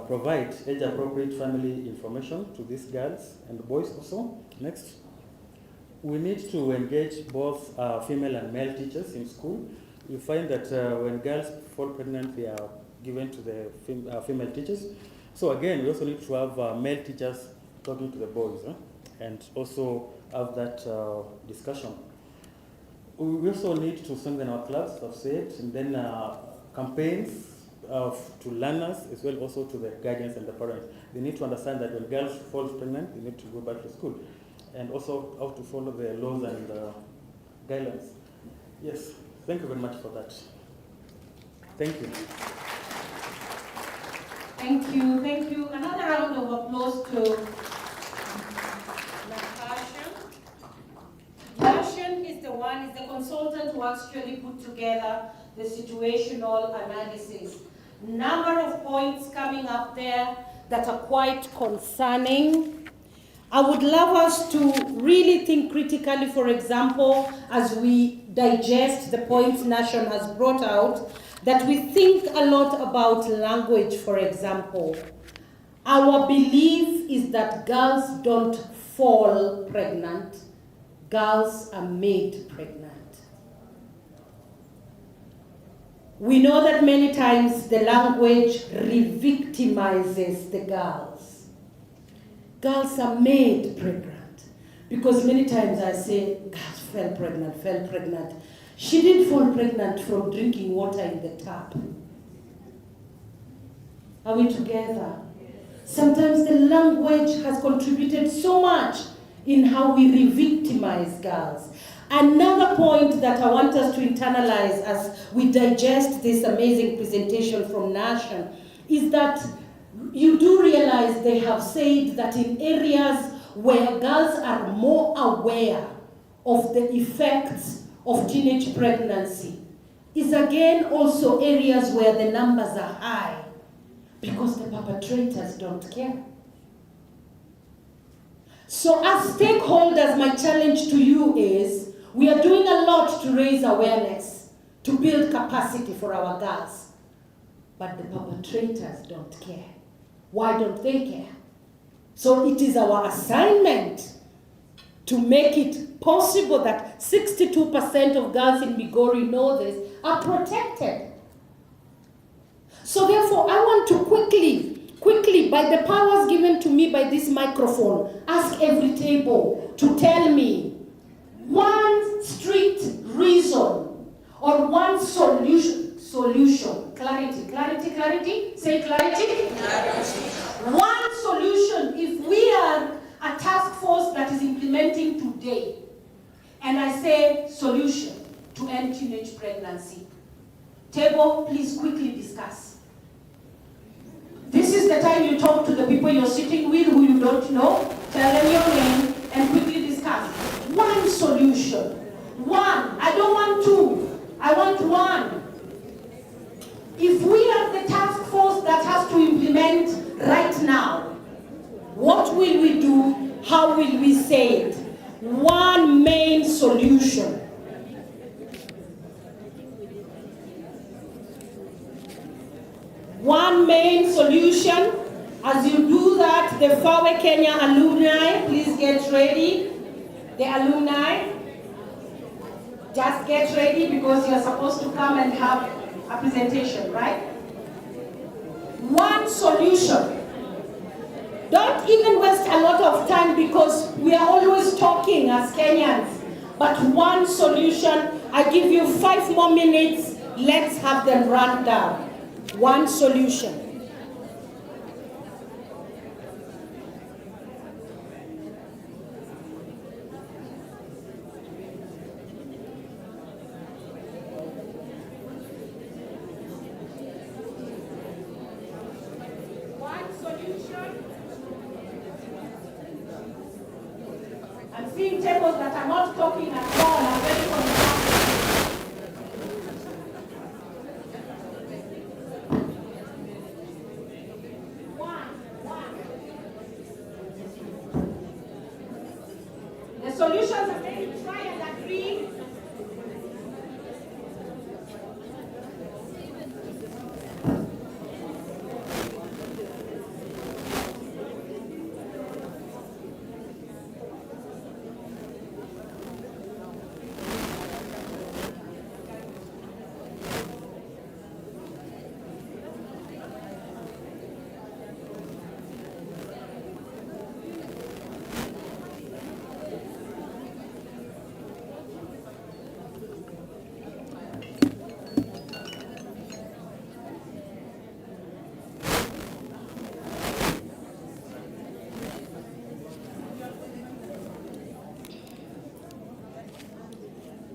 Speaker 8: provide age-appropriate family information to these girls and boys also. Next. We need to engage both female and male teachers in school. We find that when girls fall pregnant, they are given to the female teachers. So again, we also need to have male teachers talking to the boys, and also have that discussion. We also need to strengthen our clubs, as I've said, and then campaigns to learners, as well also to the guardians and the parents. They need to understand that when girls fall pregnant, they need to go back to school, and also how to follow the laws and guidelines. Yes, thank you very much for that. Thank you.
Speaker 1: Thank you, thank you. Another round of applause to Natasha is the consultant who actually put together the situational analysis. Number of points coming up there that are quite concerning. I would love us to really think critically, for example, as we digest the points Nation has brought out, that we think a lot about language, for example. Our belief is that girls don't fall pregnant, girls are made pregnant. We know that many times the language re-victimizes the girls. Girls are made pregnant because many times I say, girls fell pregnant. She didn't fall pregnant from drinking water in the tap. Are we together? Sometimes the language has contributed so much in how we re-victimize girls. Another point that I want us to internalize as we digest this amazing presentation from Nation is that you do realize they have said that in areas where girls are more aware of the effects of teenage pregnancy is again also areas where the numbers are high because the perpetrators don't care. So as stakeholders, my challenge to you is we are doing a lot to raise awareness, to build capacity for our girls, but the perpetrators don't care. Why don't they care? So it is our assignment to make it possible that 62% of girls in Migori know this are protected. So therefore, I want to quickly, by the powers given to me by this microphone, ask every table to tell me one strict reason or one solution. Clarity. Say clarity. One solution if we are a task force that is implementing today, and I say solution to end teenage pregnancy. Table, please quickly discuss. This is the time you talk to the people you're sitting with who you don't know, tell them your name, and quickly discuss. One solution. One. I don't want two. I want one. If we are the task force that has to implement right now, what will we do? How will we say it? One main solution. One main solution. As you do that, the FAWE Kenya alumni, please get ready. The alumni, just get ready because you're supposed to come and have a presentation, right? One solution. Don't even waste a lot of time because we are always talking as Kenyans. But one solution, I give you 5 more minutes, let's have them run down. One solution. I'm seeing tables that are not talking at all. I'm very concerned. The solutions are very try and agree.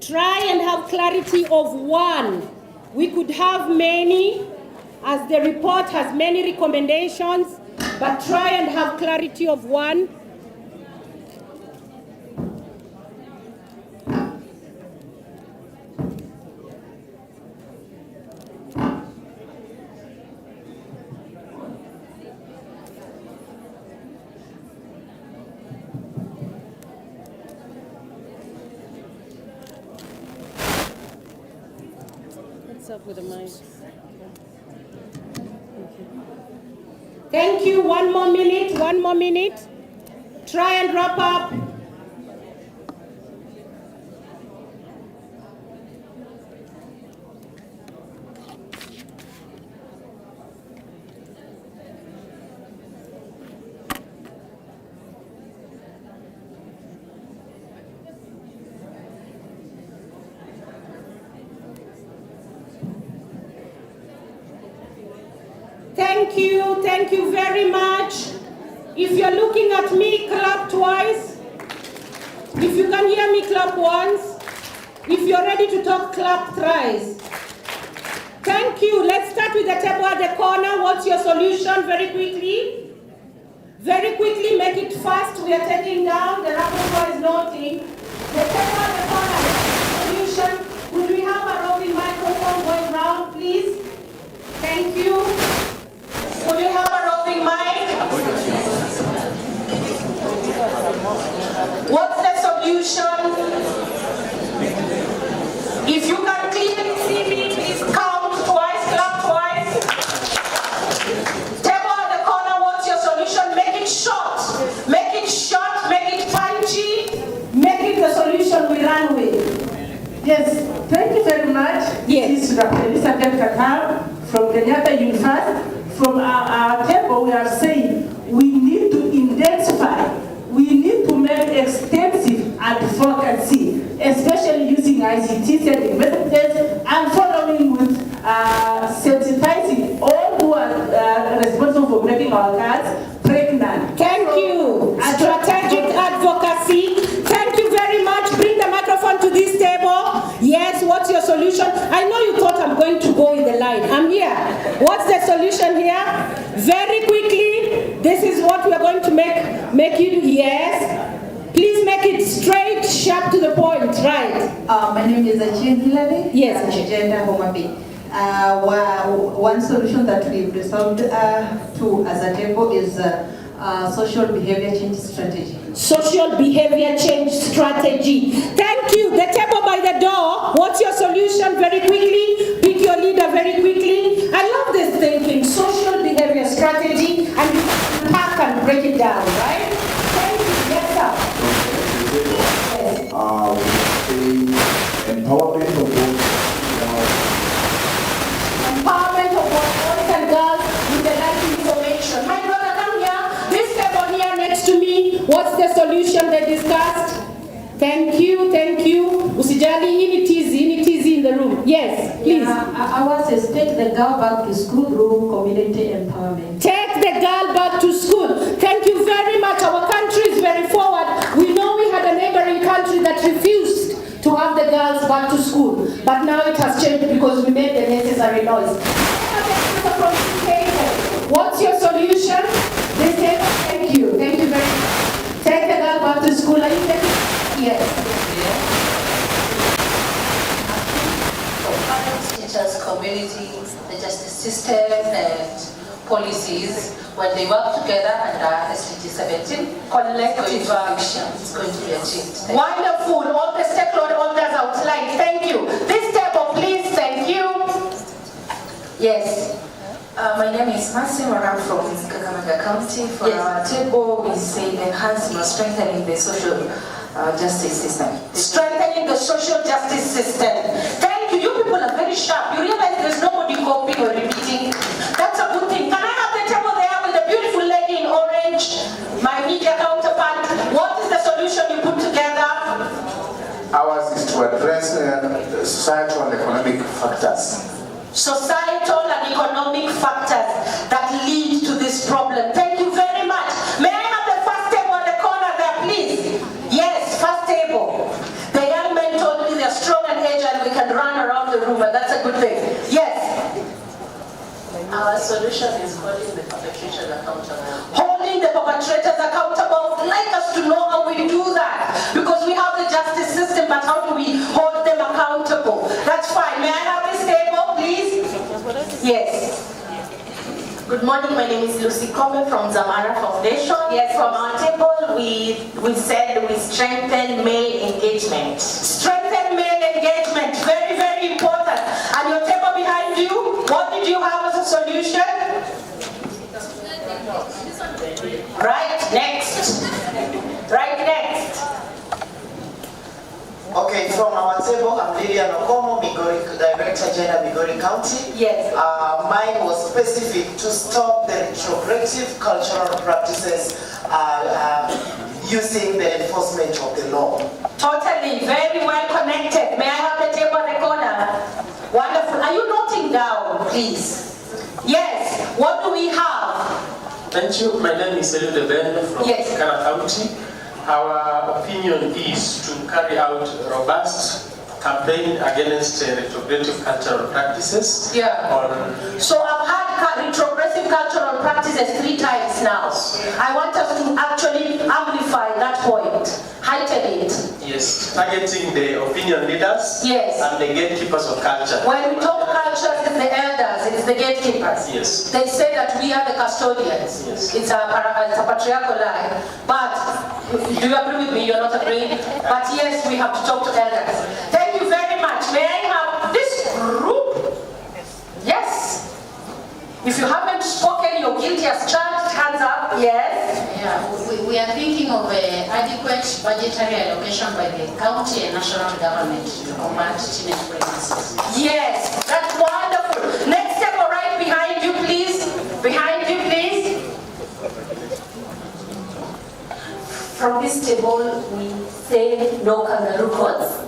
Speaker 1: Try and have clarity of one. We could have many, as the report has many recommendations, but try and have clarity of one.
Speaker 9: Up with a mic.
Speaker 1: Thank you. 1 more minute. 1 more minute. Try and wrap up.
Speaker 3: Thank you very much. If you're looking at me, clap twice. If you can hear me, clap once. If you're ready to talk, clap thrice. Thank you. Let's start with the table at the corner. What's your solution? Very quickly. Very quickly, make it fast. We are taking down. The rapporteur is noting. The table at the corner. Solution. Could we have a roving microphone going round, please? Thank you. Could we have a roving mic? What's the solution? If you can clearly see me, please count twice, clap twice. Table at the corner, what's your solution? Make it short. Make it short, make it punchy. Make it the solution we run with.
Speaker 9: Yes, thank you very much.
Speaker 3: Yes.
Speaker 9: This is Dr. Elizabeth Kakar from Kenyatta University. From our table, we are saying we need to intensify, we need to make extensive advocacy, especially using ICT setting methods and following with sensitizing all who are responsible for making our girls pregnant.
Speaker 3: Thank you. Strategic advocacy. Thank you very much. Bring the microphone to this table. Yes, what's your solution? I know you thought I'm going to go in the line. I'm here. What's the solution here? Very quickly, this is what we are going to make you do. Yes. Please make it straight, sharp to the point, right?
Speaker 10: My name is Achien Hilary.
Speaker 3: Yes,
Speaker 10: Gender Homa Bay. One solution that we've resolved to as a table is social behavior change strategy.
Speaker 3: Social behavior change strategy. Thank you. The table by the door. What's your solution? Very quickly. Pick your leader very quickly. I love this thinking. Social behavior strategy, and you pack and break it down, right? Thank you. Yes, sir.
Speaker 11: Empowerment of both.
Speaker 3: Empowerment of boys and girls with the right information. My brother, come here. This table here next to me. What's the solution they discussed? Thank you, thank you. Usijali, ini tizi in the room. Yes, please.
Speaker 10: Ours is take the girl back to school through community empowerment.
Speaker 3: Take the girl back to school. Thank you very much. Our country is very forward. We know we had a neighboring country that refused to have the girls back to school. But now it has changed because we made the necessary noise. What's your solution? This table, thank you. Thank you very much. Take the girl back to school. Are you taking? Yes.
Speaker 1: Parents, teachers, community, the justice system, and policies, when they work together under SDG 17, collective action is going to be achieved.
Speaker 3: Wonderful. All the stakeholders outlined. Thank you. This table, please. Thank you. Yes.
Speaker 12: My name is Mercy Moran from Kakamega County. For our table, we say enhancing or strengthening the social justice system.
Speaker 3: Strengthening the social justice system. Thank you. You people are very sharp. You realize there's nobody copying or repeating. That's a good thing. Can I have the table there with the beautiful lady in orange, my media counterpart? What is the solution you put together?
Speaker 11: Ours is to address societal and economic factors.
Speaker 3: Societal and economic factors that lead to this problem. Thank you very much. May I have the first table at the corner there, please? Yes, first table. The young men told me they're strong and agile, we can run around the room, and that's a good thing. Yes?
Speaker 5: Our solution is holding the perpetrators accountable.
Speaker 3: Holding the perpetrators accountable. I'd like us to know how we do that. Because we have the justice system, but how do we hold them accountable? That's fine. May I have this table, please? Yes.
Speaker 12: Good morning, my name is Lucy Combe from Zamara Foundation.
Speaker 3: Yes.
Speaker 12: From our table, we said we strengthen male engagement.
Speaker 3: Strengthen male engagement. Very, very important. And your table behind you, what did you have as a solution? Right next. Right next.
Speaker 13: Okay, from our table, I'm Lilian Okomo, Migori, Director Gender, Migori County.
Speaker 3: Yes.
Speaker 13: Mine was specific to stop the retrogressive cultural practices using the enforcement of the law.
Speaker 3: Totally, very well connected. May I have the table at the corner? Wonderful. Are you noting down, please? Yes.
Speaker 1: What do we have?
Speaker 14: Thank you. My name is Eliud Ben from Turkana County. Our opinion is to carry out a robust campaign against retrogressive cultural practices.
Speaker 1: So I've had retrogressive cultural practices 3 times now. I want us to actually amplify that point, heighten it.
Speaker 14: Yes, targeting the opinion leaders and the gatekeepers of culture.
Speaker 1: When we talk culture, it's the elders, it's the gatekeepers.
Speaker 14: Yes.
Speaker 1: They say that we are the custodians.
Speaker 14: Yes.
Speaker 1: It's a patriarchal lie. But do you agree with me? You're not agreeing? But yes, we have to talk to elders. Thank you very much. May I have this group? Yes. If you haven't spoken, you're guilty as charged. Hands up. Yes.
Speaker 15: Yeah, we are thinking of adequate budgetary allocation by the county and national government to combat teenage pregnancies.
Speaker 1: Yes, that's wonderful. Next table right behind you, please. Behind you, please.
Speaker 16: From this table, we say no kangaroo courts.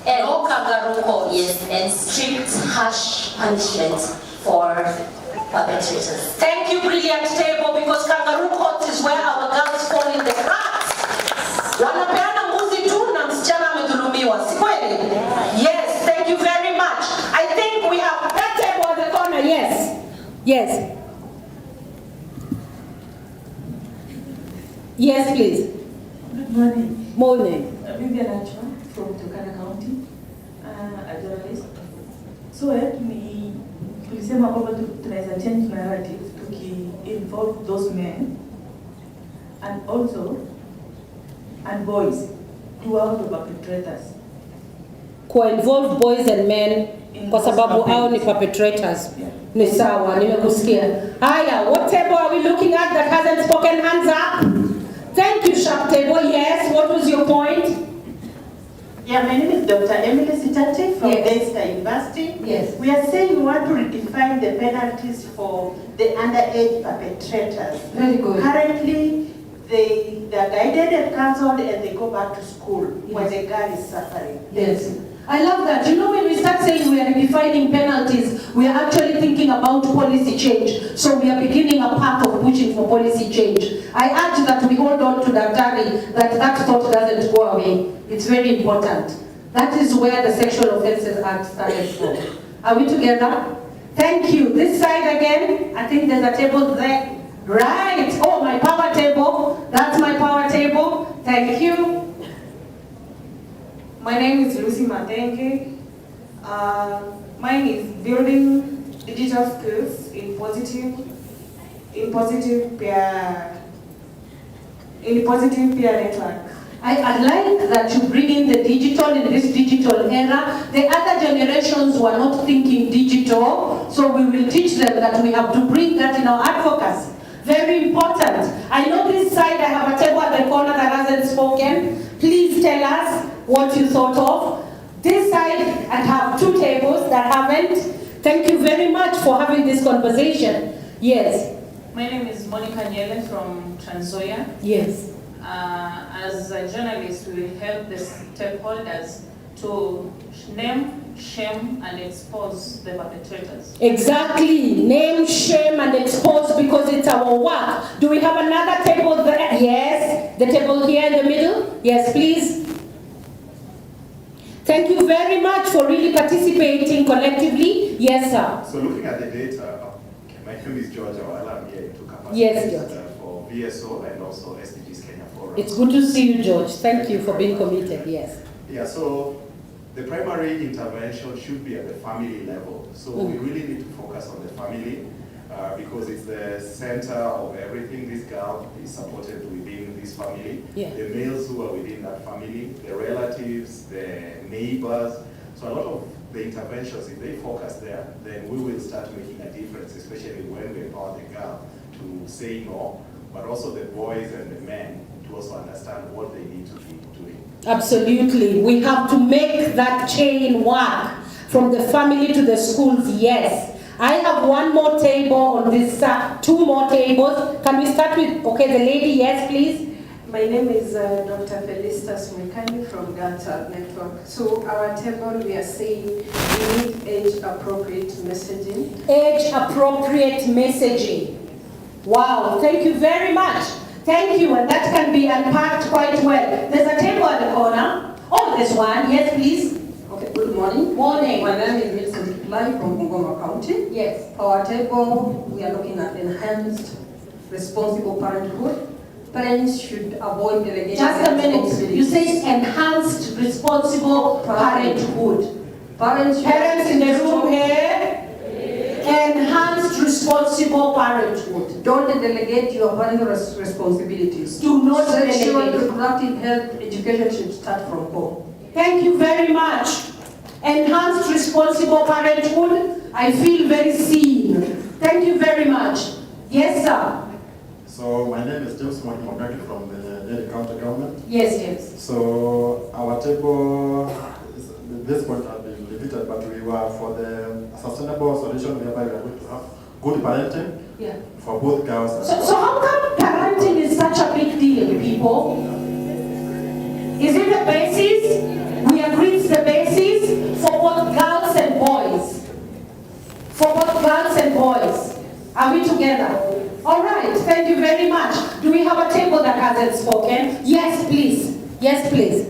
Speaker 1: No kangaroo courts.
Speaker 16: Yes, and strict, harsh punishment for perpetrators.
Speaker 1: Thank you, brilliant table, because kangaroo courts is where our girls fall in the cracks. Wanapeana mbuzi tu na msichana amedhulumiwa, si kweli? Yes, thank you very much. I think we have that table at the corner. Yes. Yes. Yes, please.
Speaker 17: Good morning.
Speaker 1: Morning.
Speaker 17: Vivian Achwa from Turkana County, a journalist. So tulisema kwamba tunaweza change narrative involve those men and also and boys throughout the perpetrators.
Speaker 1: Involve boys and men kwa sababu hao ni perpetrators. Ni sawa, nimekusikia. Haya, what table are we looking at that hasn't spoken? Hands up. Thank you, sharp table. Yes, what was your point?
Speaker 17: Yeah, my name is Dr. Emily Sitate from Dexter University.
Speaker 1: Yes.
Speaker 17: We are saying we want to redefine the penalties for the underage perpetrators.
Speaker 1: Very good.
Speaker 17: Currently, they are guided and counseled and they go back to school when the girl is suffering.
Speaker 1: Yes. I love that. You know, when we start saying we are redefining penalties, we are actually thinking about policy change. So we are beginning a path of pushing for policy change. I urge that we hold on to that that thought doesn't go away. It's very important. That is where the Sexual Offences Act started from. Are we together? Thank you. This side again, I think there's a table there. Right. Oh, my power table. That's my power table. Thank you.
Speaker 18: My name is Lucy Matenge. Mine is building digital skills in positive peer network.
Speaker 1: I like that you bring in the digital in this digital era. The other generations were not thinking digital, so we will teach them that we have to bring that in our advocacy. Very important. I know this side, I have a table at the corner that hasn't spoken. Please tell us what you thought of. This side, I have 2 tables that haven't. Thank you very much for having this conversation. Yes.
Speaker 18: My name is Monica Nyele from Transoya.
Speaker 1: Yes.
Speaker 18: As a journalist, we will help the stakeholders to name, shame, and expose the perpetrators.
Speaker 1: Exactly. Name, shame, and expose, because it's our work. Do we have another table there? Yes. The table here in the middle? Yes, please. Thank you very much for really participating collectively. Yes, sir.
Speaker 19: So looking at the data, my name is George Awala. I'm here to capacity
Speaker 1: Yes, George.
Speaker 19: for VSO and also SDGs Kenya Forum.
Speaker 1: It's good to see you, George. Thank you for being committed. Yes.
Speaker 19: Yeah, so the primary intervention should be at the family level. So we really need to focus on the family because it's the center of everything. This girl is supported within this family.
Speaker 1: Yeah.
Speaker 19: The males who are within that family, the relatives, the neighbors. So a lot of the interventions, if they focus there, then we will start making a difference, especially when we empower the girl to say no, but also the boys and the men to also understand what they need to be doing.
Speaker 1: Absolutely. We have to make that chain work from the family to the schools. Yes. I have 1 more table on this, 2 more tables. Can we start with, okay, the lady? Yes, please.
Speaker 20: My name is Dr. Felicitas Mwikani from Gata Network. So our table, we are saying we need age-appropriate messaging.
Speaker 3: Age-appropriate messaging. Wow, thank you very much. Thank you, and that can be unpacked quite well. There's a table at the corner. Oh, there's one. Yes, please.
Speaker 21: Okay, good morning.
Speaker 3: Morning.
Speaker 21: My name is Milton Kiplai from Bungoma County.
Speaker 3: Yes.
Speaker 21: Our table, we are looking at enhanced responsible parenthood. Parents should avoid delegating.
Speaker 3: Just a minute. You say enhanced responsible parenthood. Parents in the room here. Enhanced responsible parenthood.
Speaker 21: Don't delegate your parental responsibilities.
Speaker 3: Do not
Speaker 21: Sexual
Speaker 3: delegate.
Speaker 21: reproductive health education should start from home.
Speaker 3: Thank you very much. Enhanced responsible parenthood. I feel very seen. Thank you very much. Yes, sir.
Speaker 22: So my name is James Mwaki from the Delhi County Government.
Speaker 3: Yes, yes.
Speaker 22: So our table, this point has been repeated, but we were for the sustainable solution whereby we are going to have good parenting for both girls and boys.
Speaker 3: So how come parenting is such a big deal, people? Is it the basis? We agree it's the basis for both girls and boys. For both girls and boys. Are we together? All right, thank you very much. Do we have a table that hasn't spoken? Yes, please. Yes, please.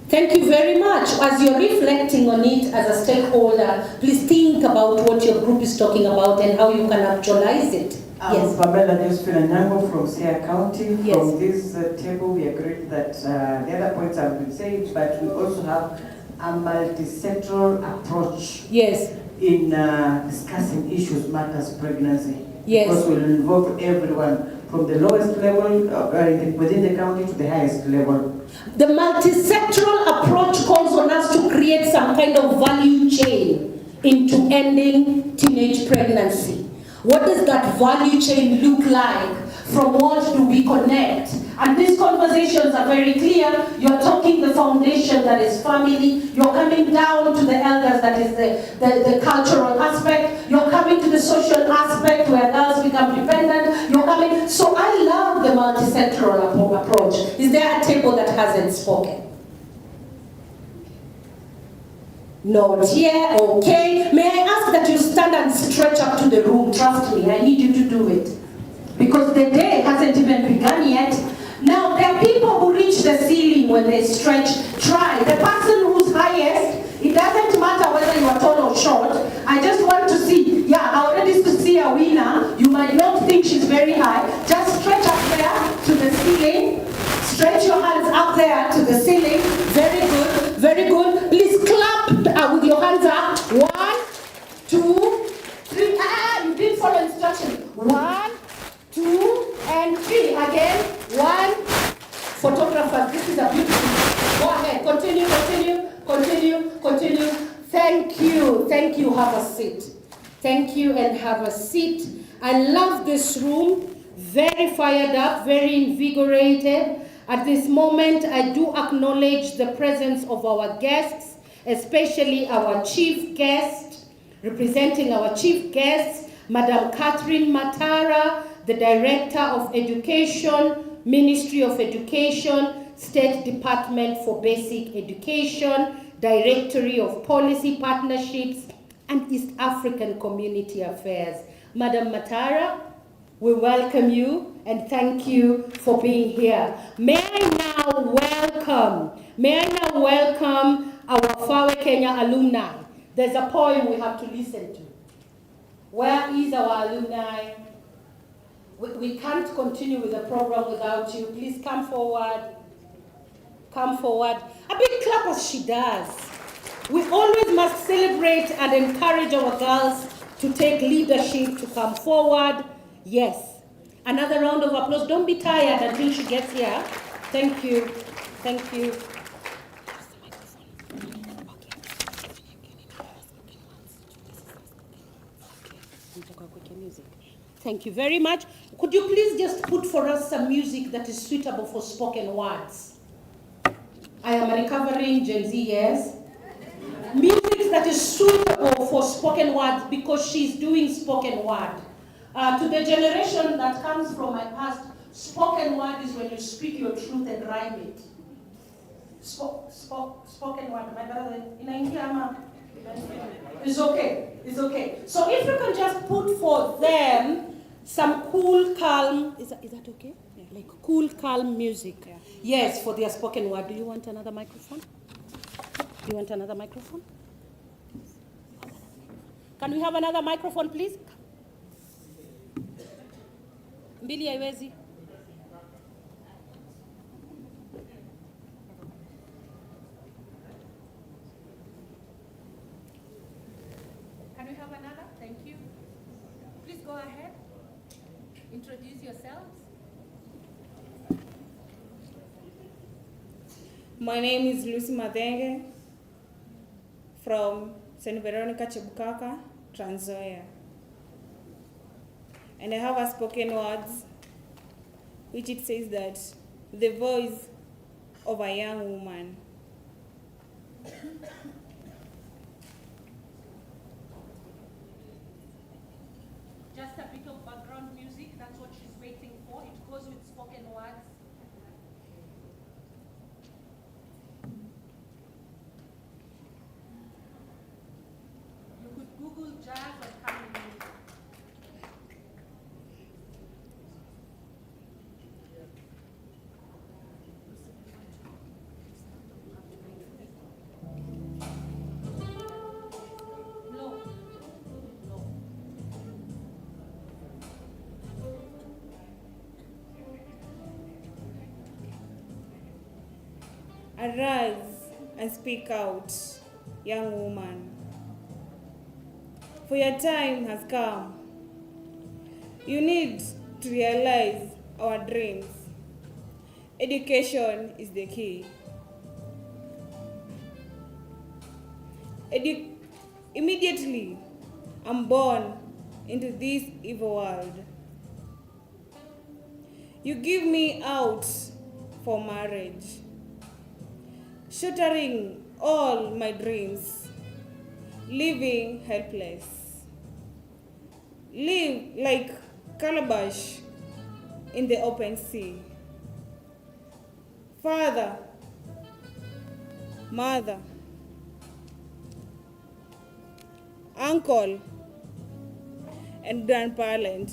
Speaker 3: Thank you very much. As you're reflecting on it as a stakeholder, please think about what your group is talking about and how you can actualize it.
Speaker 23: Yes. Pamela Nyango from Sia County.
Speaker 3: Yes.
Speaker 23: From this table, we agreed that the other points have been said, but we also have a multi-sectoral approach.
Speaker 3: Yes.
Speaker 23: In discussing issues, matters, pregnancy.
Speaker 3: Yes.
Speaker 23: Because we'll involve everyone from the lowest level within the county to the highest level.
Speaker 3: The multi-sectoral approach calls on us to create some kind of value chain into ending teenage pregnancy. What does that value chain look like? From what do we connect? And these conversations are very clear. You're talking the foundation that is family. You're coming down to the elders, that is the cultural aspect. You're coming to the social aspect where girls become dependent. You're coming. So I love the multi-sectoral approach. Is there a table that hasn't spoken? Not here, okay. May I ask that you stand and stretch up to the room? Trust me, I need you to do it. Because the day hasn't even begun yet. Now, there are people who reach the ceiling when they stretch. Try. The person who's highest, it doesn't matter whether you are tall or short. I just want to see. Yeah, I already used to see a winner. You might not think she's very high. Just stretch up there to the ceiling. Stretch your hands up there to the ceiling. Very good. Very good. Please clap with your hands up. 1, 2, 3. You didn't follow instructions. 1, 2, and 3. Again. 1. Photographers, this is a beautiful. Go ahead. Continue, continue, continue, continue. Thank you. Thank you. Have a seat. Thank you and have a seat. I love this room. Very fired up, very invigorated. At this moment, I do acknowledge the presence of our guests, especially our chief guest, representing our chief guest, Madam Catherine Matara, the Director of Education, Ministry of Education, State Department for Basic Education, Directory of Policy Partnerships, and East African Community Affairs. Madam Matara, we welcome you and thank you for being here. May I now welcome our FAWE Kenya alumni. There's a poem we have to listen to. Where is our alumni? We can't continue with the program without you. Please come forward. Come forward. A big clap as she does. We always must celebrate and encourage our girls to take leadership, to come forward. Yes. Another round of applause. Don't be tired until she gets here. Thank you. Thank you. Thank you very much. Could you please just put for us some music that is suitable for spoken words? I am a recovering Gen Z, yes? Music that is suitable for spoken words because she's doing spoken word. To the generation that comes from my past,
Speaker 9: Spoken word is when you speak your truth and rhyme it. Spoken word, my brother, it's okay, it's okay. So if you can just put for them some cool, calm, is that okay? Yeah. Like cool, calm music. Yeah. Yes, for their spoken word. Do you want another microphone? Do you want another microphone? Can we have another microphone, please? Mbili haiwezi. Can we have another? Thank you. Please go ahead. Introduce yourselves.
Speaker 2: My name is Lucy Madenge from St. Veronica Chebukaka, Trans Nzoia. And I have a spoken words which it says that the voice of a young woman.
Speaker 9: Just a bit of background music, that's what she's waiting for. It goes with spoken words. You could Google jazz or curry music.
Speaker 2: Arise and speak out, young woman, for your time has come. You need to realize our dreams. Education is the key. Immediately, I'm born into this evil world. You give me out for marriage, shattering all my dreams, living helpless. Live like calabash in the open sea. Father, mother, uncle, and grandparent,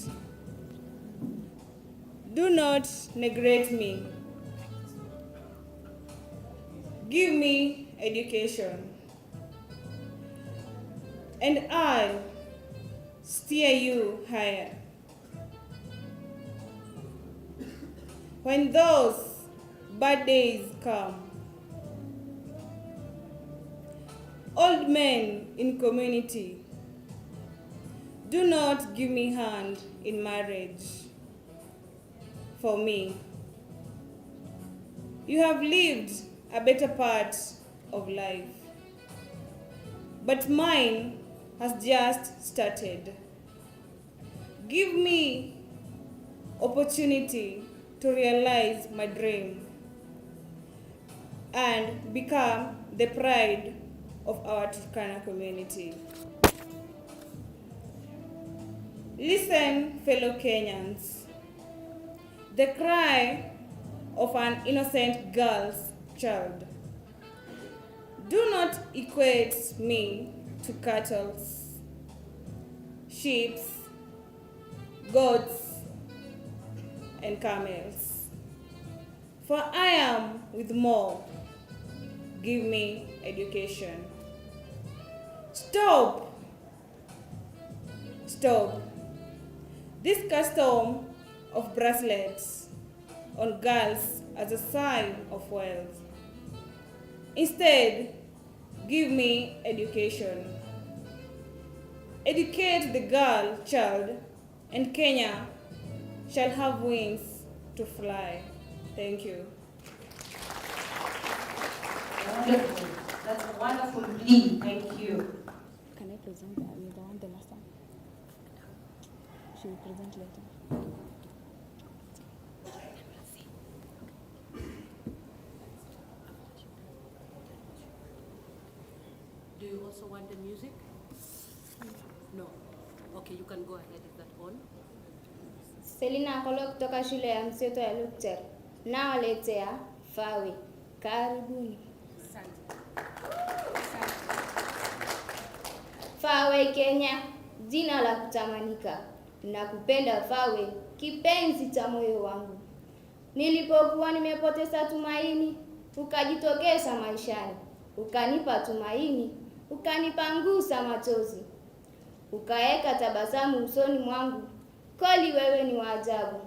Speaker 2: do not neglect me. Give me education, and I'll steer you higher. When those bad days come, old men in community, do not give me hand in marriage for me. You have lived a better part of life, but mine has just started. Give me opportunity to realize my dream and become the pride of our Turkana community. Listen, fellow Kenyans, the cry of an innocent girl's child. Do not equate me to cattle, sheep, goats, and camels. For I am with more. Give me education. Stop. Stop. This custom of bracelets on girls as a sign of wealth. Instead, give me education. Educate the girl child, and Kenya shall have wings to fly. Thank you.
Speaker 1: Wonderful. That's a wonderful plea. Thank you.
Speaker 2: Can I present the one the last time? She will present later.
Speaker 9: Do you also want the music? No. Okay, you can go ahead. Is that on?
Speaker 4: Selina Kolo kutoka shule ya mseto ya Lukter. Nawaletea Fawe. Karibuni. Fawe Kenya, jina la kutamanika. Nakupenda Fawe, kipenzi cha moyo wangu. Nilipokuwa nimepoteza tumaini, ukajitokeza maishani. Ukanipa tumaini, ukanipangusa machozi. Ukaeka tabasamu usoni mwangu, kweli wewe ni wa ajabu.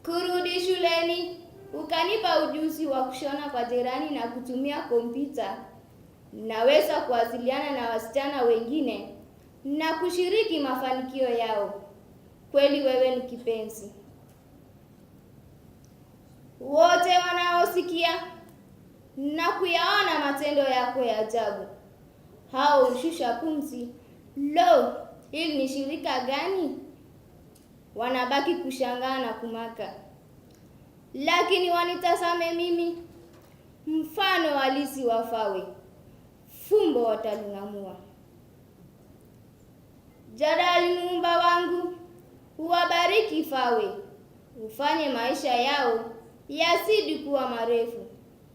Speaker 4: Kurudi shuleni, ukanipa ujuzi wa kushona kwa jirani na kutumia kompyuta. Naweza kuwasiliana na wasichana wengine na kushiriki mafanikio yao. Kweli wewe ni kipenzi. Wote wanaosikia na kuyaona matendo yako ya ajabu, hao ushusha pumzi. Lo, hili ni shirika gani? Wanabaki kushangaa na kumaka. Lakini wanitazame mimi, mfano halisi wa Fawe. Fumbo wataling'amua. Jadali Muumba wangu, uwabariki Fawe. Ufanye maisha yao yazidi kuwa marefu.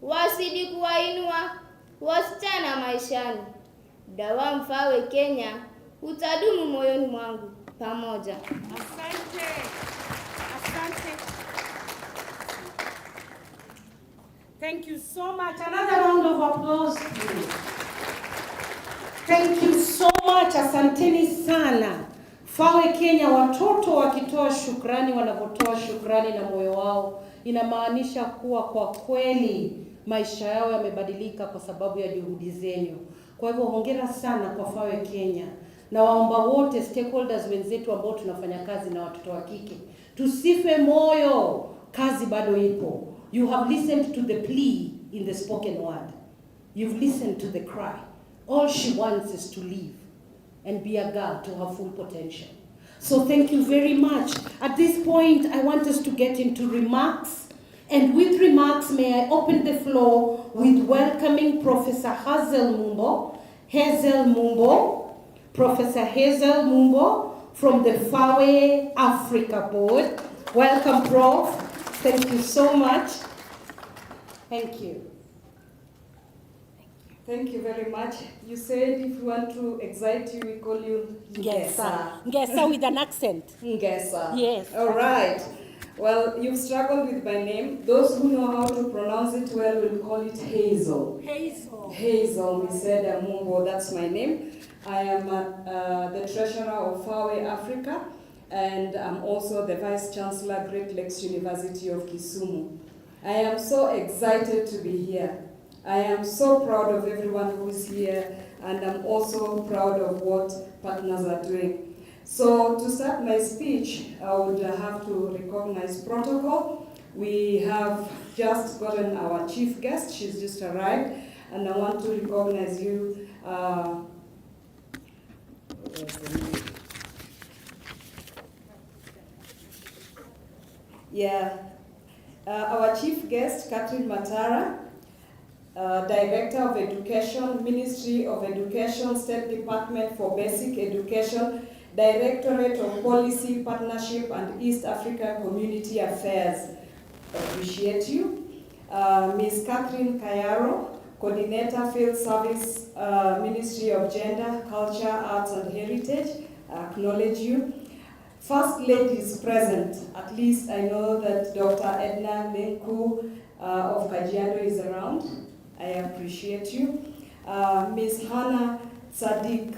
Speaker 4: Wasidi kuwainua wasichana maishani. Dawamu Fawe Kenya, utadumu moyoni mwangu pamoja.
Speaker 3: Asante. Asante. Thank you so much. Another round of applause, please. Thank you so much. Asanteni sana. Fawe Kenya, watoto wakitoa shukrani, wanapotoa shukrani na moyo wao, inamaanisha kuwa kwa kweli maisha yao yamebadilika kwa sababu ya juhudi zenu. Kwa hivyo hongera sana kwa Fawe Kenya. Na waomba wote stakeholders wenzetu ambao tunafanya kazi na watoto wa kike, tusife moyo, kazi bado ipo. You have listened to the plea in the spoken word. You've listened to the cry. All she wants is to live and be a girl to her full potential. So thank you very much. At this point, I want us to get into remarks. And with remarks, may I open the floor with welcoming Professor Hazel Mumbo. Professor Hazel Mumbo from the Fawe Africa Board. Welcome, Prof. Thank you so much. Thank you.
Speaker 6: Thank you very much. You said if we want to excite you, we call you Ngesa.
Speaker 3: Ngesa with an accent.
Speaker 6: Ngesa.
Speaker 3: Yes.
Speaker 6: All right. Well, you've struggled with my name. Those who know how to pronounce it well will call it Hazel.
Speaker 3: Hazel.
Speaker 6: Hazel, we said Mumbo, that's my name. I am the treasurer of Fawe Africa, and I'm also the Vice Chancellor, Great Lakes University of Kisumu. I am so excited to be here. I am so proud of everyone who is here, and I'm also proud of what partners are doing. So to start my speech, I would have to recognize protocol. We have just gotten our chief guest, she's just arrived, and I want to recognize you. Our chief guest, Catherine Matara, Director of Education, Ministry of Education, State Department for Basic Education, Directorate of Policy, Partnership and East African Community Affairs. Appreciate you. Ms. Catherine Kayaro, Coordinator, Field Service, Ministry of Gender, Culture, Arts and Heritage. Acknowledge you. First ladies present, at least I know that Dr. Edna Lenku of Kajiado is around. I appreciate you. Ms. Hannah Sadiq,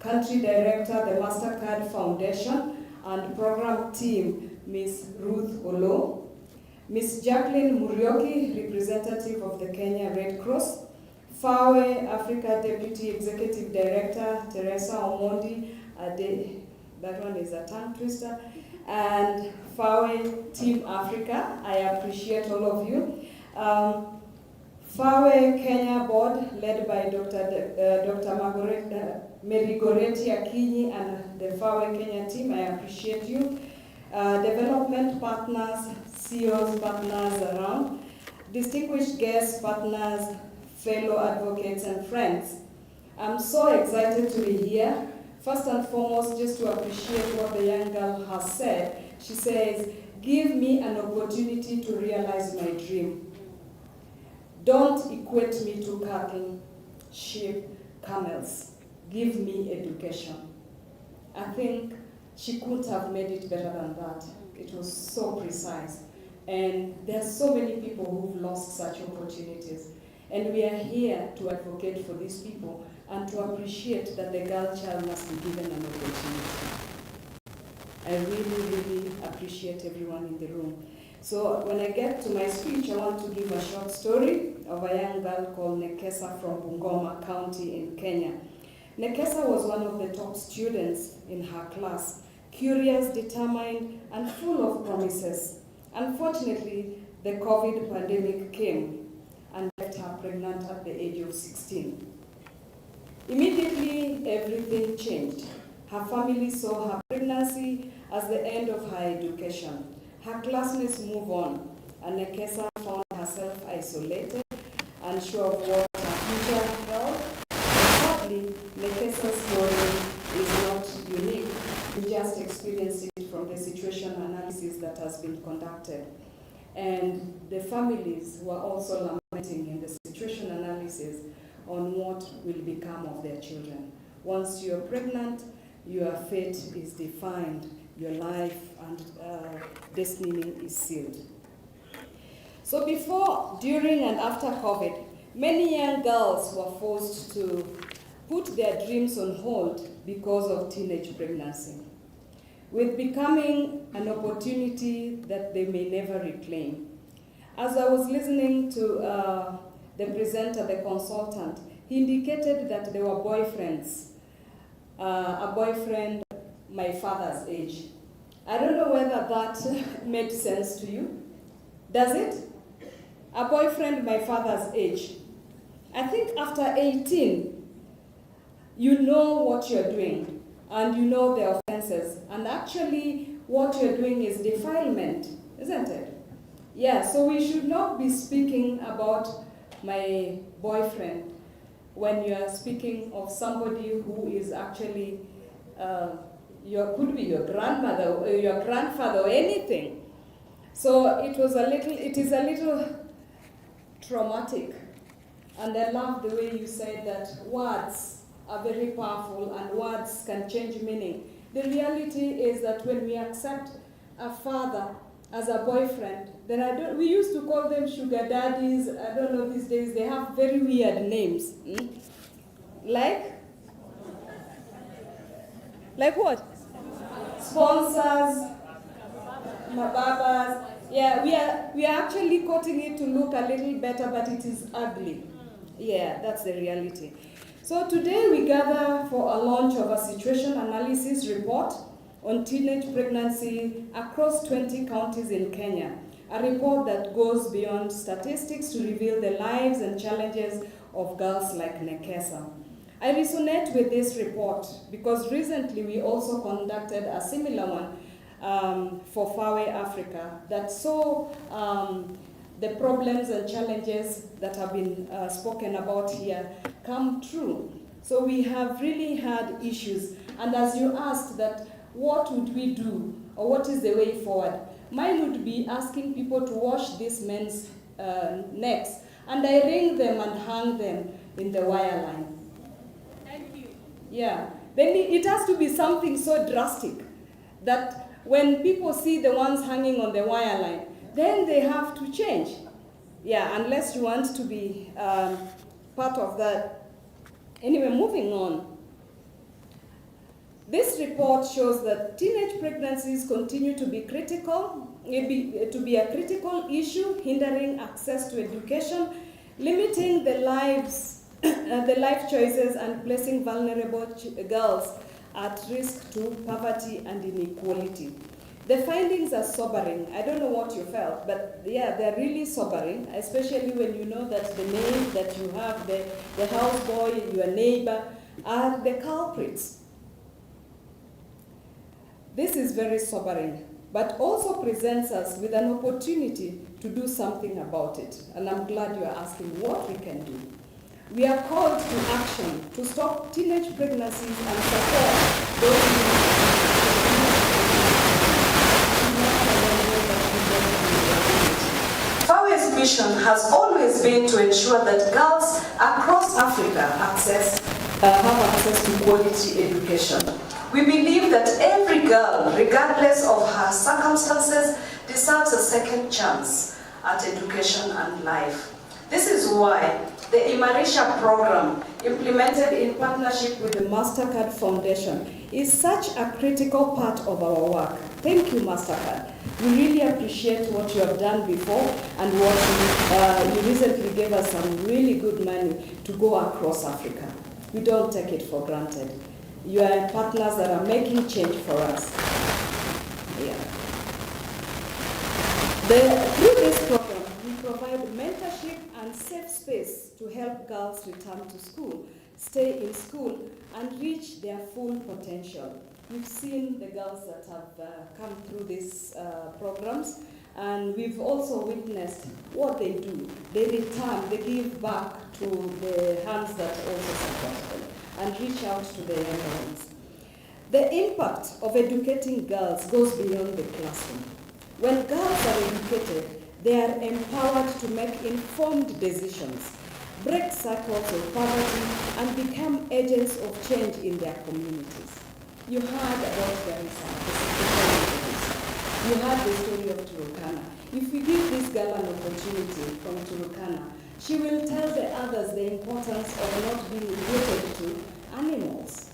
Speaker 6: Country Director, the MasterCard Foundation, and Program Team, Ms. Ruth Olo. Ms. Jacqueline Murioki, Representative of the Kenya Red Cross. Fawe Africa Deputy Executive Director, Teresa Omondi, that one is a tongue twister. And Fawe Team Africa, I appreciate all of you. Fawe Kenya Board, led by Dr. Mary Goreti Akinyi and the Fawe Kenya team, I appreciate you. Development partners, CEOs, partners around, distinguished guests, partners, fellow advocates and friends. I'm so excited to be here. First and foremost, just to appreciate what the young girl has said, she says, give me an opportunity to realize my dream. Don't equate me to cattle, sheep, camels. Give me education. I think she couldn't have made it better than that. It was so precise. And there are so many people who've lost such opportunities. And we are here to advocate for these people and to appreciate that the girl child must be given an opportunity. I really, really appreciate everyone in the room. So when I get to my speech, I want to give a short story of a young girl called Nekesa from Bungoma County in Kenya. Nekesa was one of the top students in her class, curious, determined, and full of promises. Unfortunately, the COVID pandemic came and left her pregnant at the age of 16. Immediately, everything changed. Her family saw her pregnancy as the end of her education. Her classmates moved on, and Nekesa found herself isolated, unsure of what her future held. Sadly, Nekesa's story is not unique. We just experienced it from the situation analysis that has been conducted. And the families were also lamenting in the situation analysis on what will become of their children. Once you're pregnant, your fate is defined, your life and destiny is sealed. So before, during, and after COVID, many young girls were forced to put their dreams on hold because of teenage pregnancy, with becoming an opportunity that they may never reclaim. As I was listening to the presenter, the consultant, he indicated that there were boyfriends, a boyfriend my father's age. I don't know whether that made sense to you. Does it? A boyfriend my father's age. I think after 18, you know what you're doing and you know the offenses. And actually, what you're doing is defilement, isn't it? Yeah, so we should not be speaking about my boyfriend when you are speaking of somebody who is actually, could be your grandmother or your grandfather or anything. So it is a little traumatic. And I love the way you said that words are very powerful and words can change meaning. The reality is that when we accept a father as a boyfriend, then we used to call them sugar daddies. I don't know these days, they have very weird names. Like what? Sponsors, mababas. Yeah, we are actually quoting it to look a little better, but it is ugly. Yeah, that's the reality. So today we gather for a launch of a situation analysis report on teenage pregnancy across 20 counties in Kenya. A report that goes beyond statistics to reveal the lives and challenges of girls like Nekesa. I resonate with this report because recently we also conducted a similar one for Faraway Africa that saw the problems and challenges that have been spoken about here come true. So we have really had issues. And as you asked that, what would we do, or what is the way forward? Mine would be asking people to wash these men's necks, and I ring them and hang them in the wire line.
Speaker 2: Thank you.
Speaker 6: Yeah, then it has to be something so drastic that when people see the ones hanging on the wire line, then they have to change. Yeah, unless you want to be part of that. Anyway, moving on. This report shows that teenage pregnancies continue to be critical, to be a critical issue, hindering access to education, limiting the life choices, and placing vulnerable girls at risk to poverty and inequality. The findings are sobering. I don't know what you felt, but yeah, they're really sobering, especially when you know that the name that you have, the houseboy, your neighbor, are the culprits. This is very sobering, but also presents us with an opportunity to do something about it. And I'm glad you're asking what we can do. We are called to action to stop teenage pregnancies and support those
Speaker 7: FAWE's mission has always been to ensure that girls across Africa have access to quality education. We believe that every girl, regardless of her circumstances, deserves a second chance at education and life. This is why the Imarisha program, implemented in partnership with the MasterCard Foundation, is such a critical part of our work. Thank you, MasterCard. We really appreciate what you have done before and what you recently gave us some really good money to go across Africa. We don't take it for granted. You are partners that are making change for us. Yeah. Through this program, we provide mentorship and safe space to help girls return to school, stay in school, and reach their full potential. We've seen the girls that have come through these programs, and we've also witnessed what they do. They return, they give back to the hands that also support them and reach out to the younger ones. The impact of educating girls goes beyond the classroom. When girls are educated, they are empowered to make informed decisions, break cycles of poverty, and become agents of change in their communities. You heard about Garissa, you heard the story of Turkana. If we give this girl an opportunity from Turkana, she will tell the others the importance of not being rooted to animals.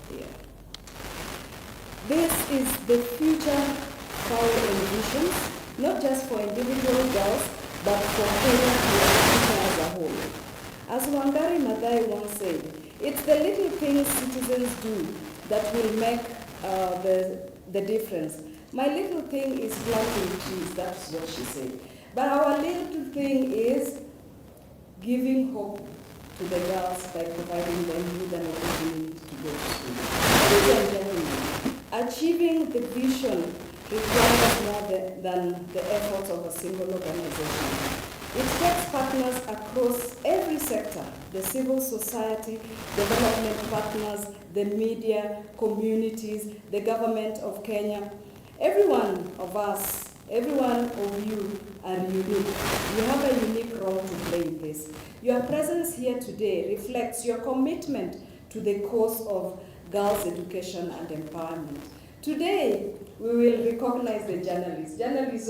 Speaker 7: Yeah. This is the future FAWE envisions, not just for individual girls, but for Kenya and Africa as a whole. As Wangari Maathai once said, it's the little things citizens do that will make the difference. My little thing is planting trees, that's what she said. But our little thing is giving hope to the girls by providing them with an opportunity to go to school. Ladies and gentlemen, achieving the vision requires more than the efforts of a single organization. It takes partners across every sector, the civil society, development partners, the media, communities, the government of Kenya. Every one of us, every one of you are unique. You have a unique role to play in this. Your presence here today reflects your commitment to the cause of girls' education and empowerment. Today, we will recognize the journalists. Journalists,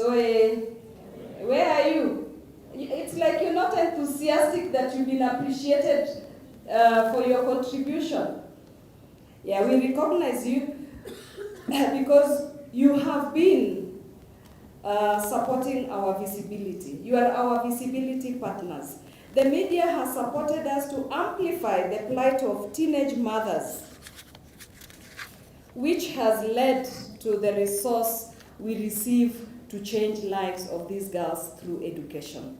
Speaker 7: where are you? It's like you're not enthusiastic that you've been appreciated for your contribution. Yeah, we recognize you because you have been supporting our visibility. You are our visibility partners. The media has supported us to amplify the plight of teenage mothers, which has led to the resource we receive to change lives of these girls through education.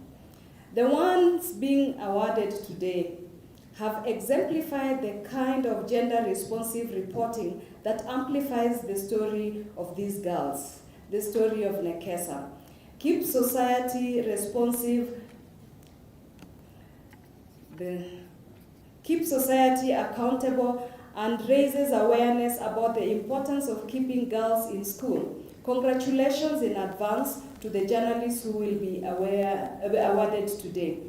Speaker 7: The ones being awarded today have exemplified the kind of gender-responsive reporting that amplifies the story of these girls, the story of Nekesa. Keep society responsive, keep society accountable, and raises awareness about the importance of keeping girls in school. Congratulations in advance to the journalists who will be awarded today.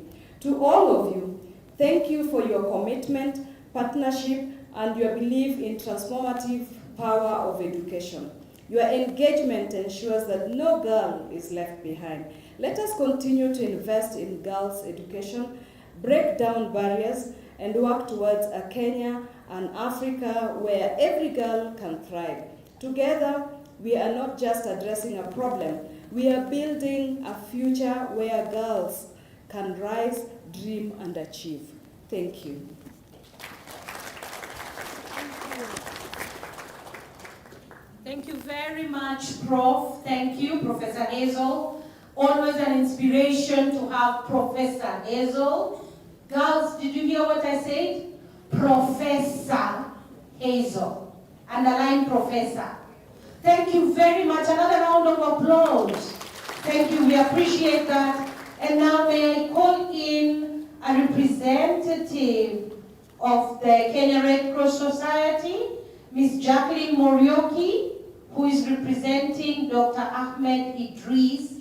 Speaker 7: To all of you, thank you for your commitment, partnership, and your belief in transformative power of education. Your engagement ensures that no girl is left behind. Let us continue to invest in girls' education, break down barriers, and work towards a Kenya and Africa where every girl can thrive. Together, we are not just addressing a problem, we are building a future where girls can rise, dream, and achieve. Thank you.
Speaker 1: Thank you very much, Prof. Thank you, Professor Hazel. Always an inspiration to have Professor Hazel. Girls, did you hear what I said? Professor Hazel. Underline Professor. Thank you very much. Another round of applause. Thank you. We appreciate that. And now may I call in a representative of the Kenya Red Cross Society, Ms. Jacqueline Morioki, who is representing Dr. Ahmed Idris,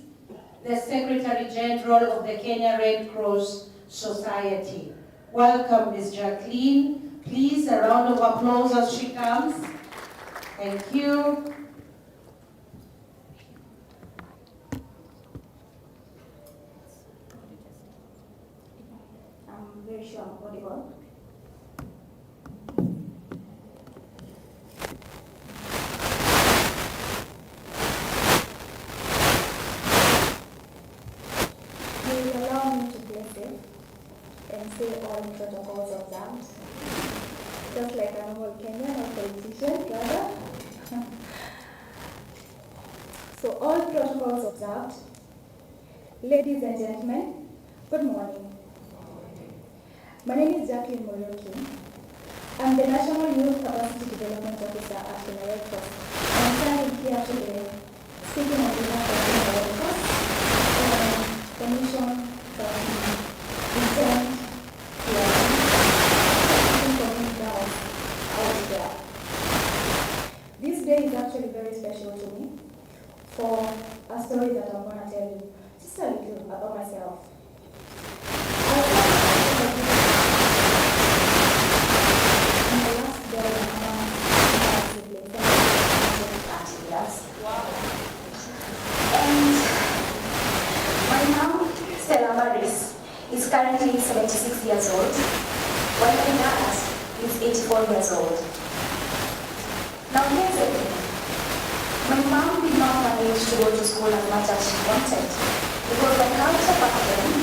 Speaker 1: the Secretary General of the Kenya Red Cross Society. Welcome, Ms. Jacqueline. Please, a round of applause as she comes. Thank you.
Speaker 4: I'm very sure I'm audible. Will you allow me to bless it and say all the protocols observed? Just like a normal Kenyan or politician, rather. So all protocols observed. Ladies and gentlemen, good morning. My name is Jacqueline Morioki. I'm the National Youth Capacity Development Officer at the NAIROBI. I'm standing here today speaking on behalf of the NAIROBI and the mission that we intend to achieve girls out there. This day is actually very special to me for a story that I'm going to tell you just a little about myself.
Speaker 8: Is currently 76 years old, while my dad is 84 years old. Now here's the thing. My mom did not manage to go to school as much as she wanted because the culture back then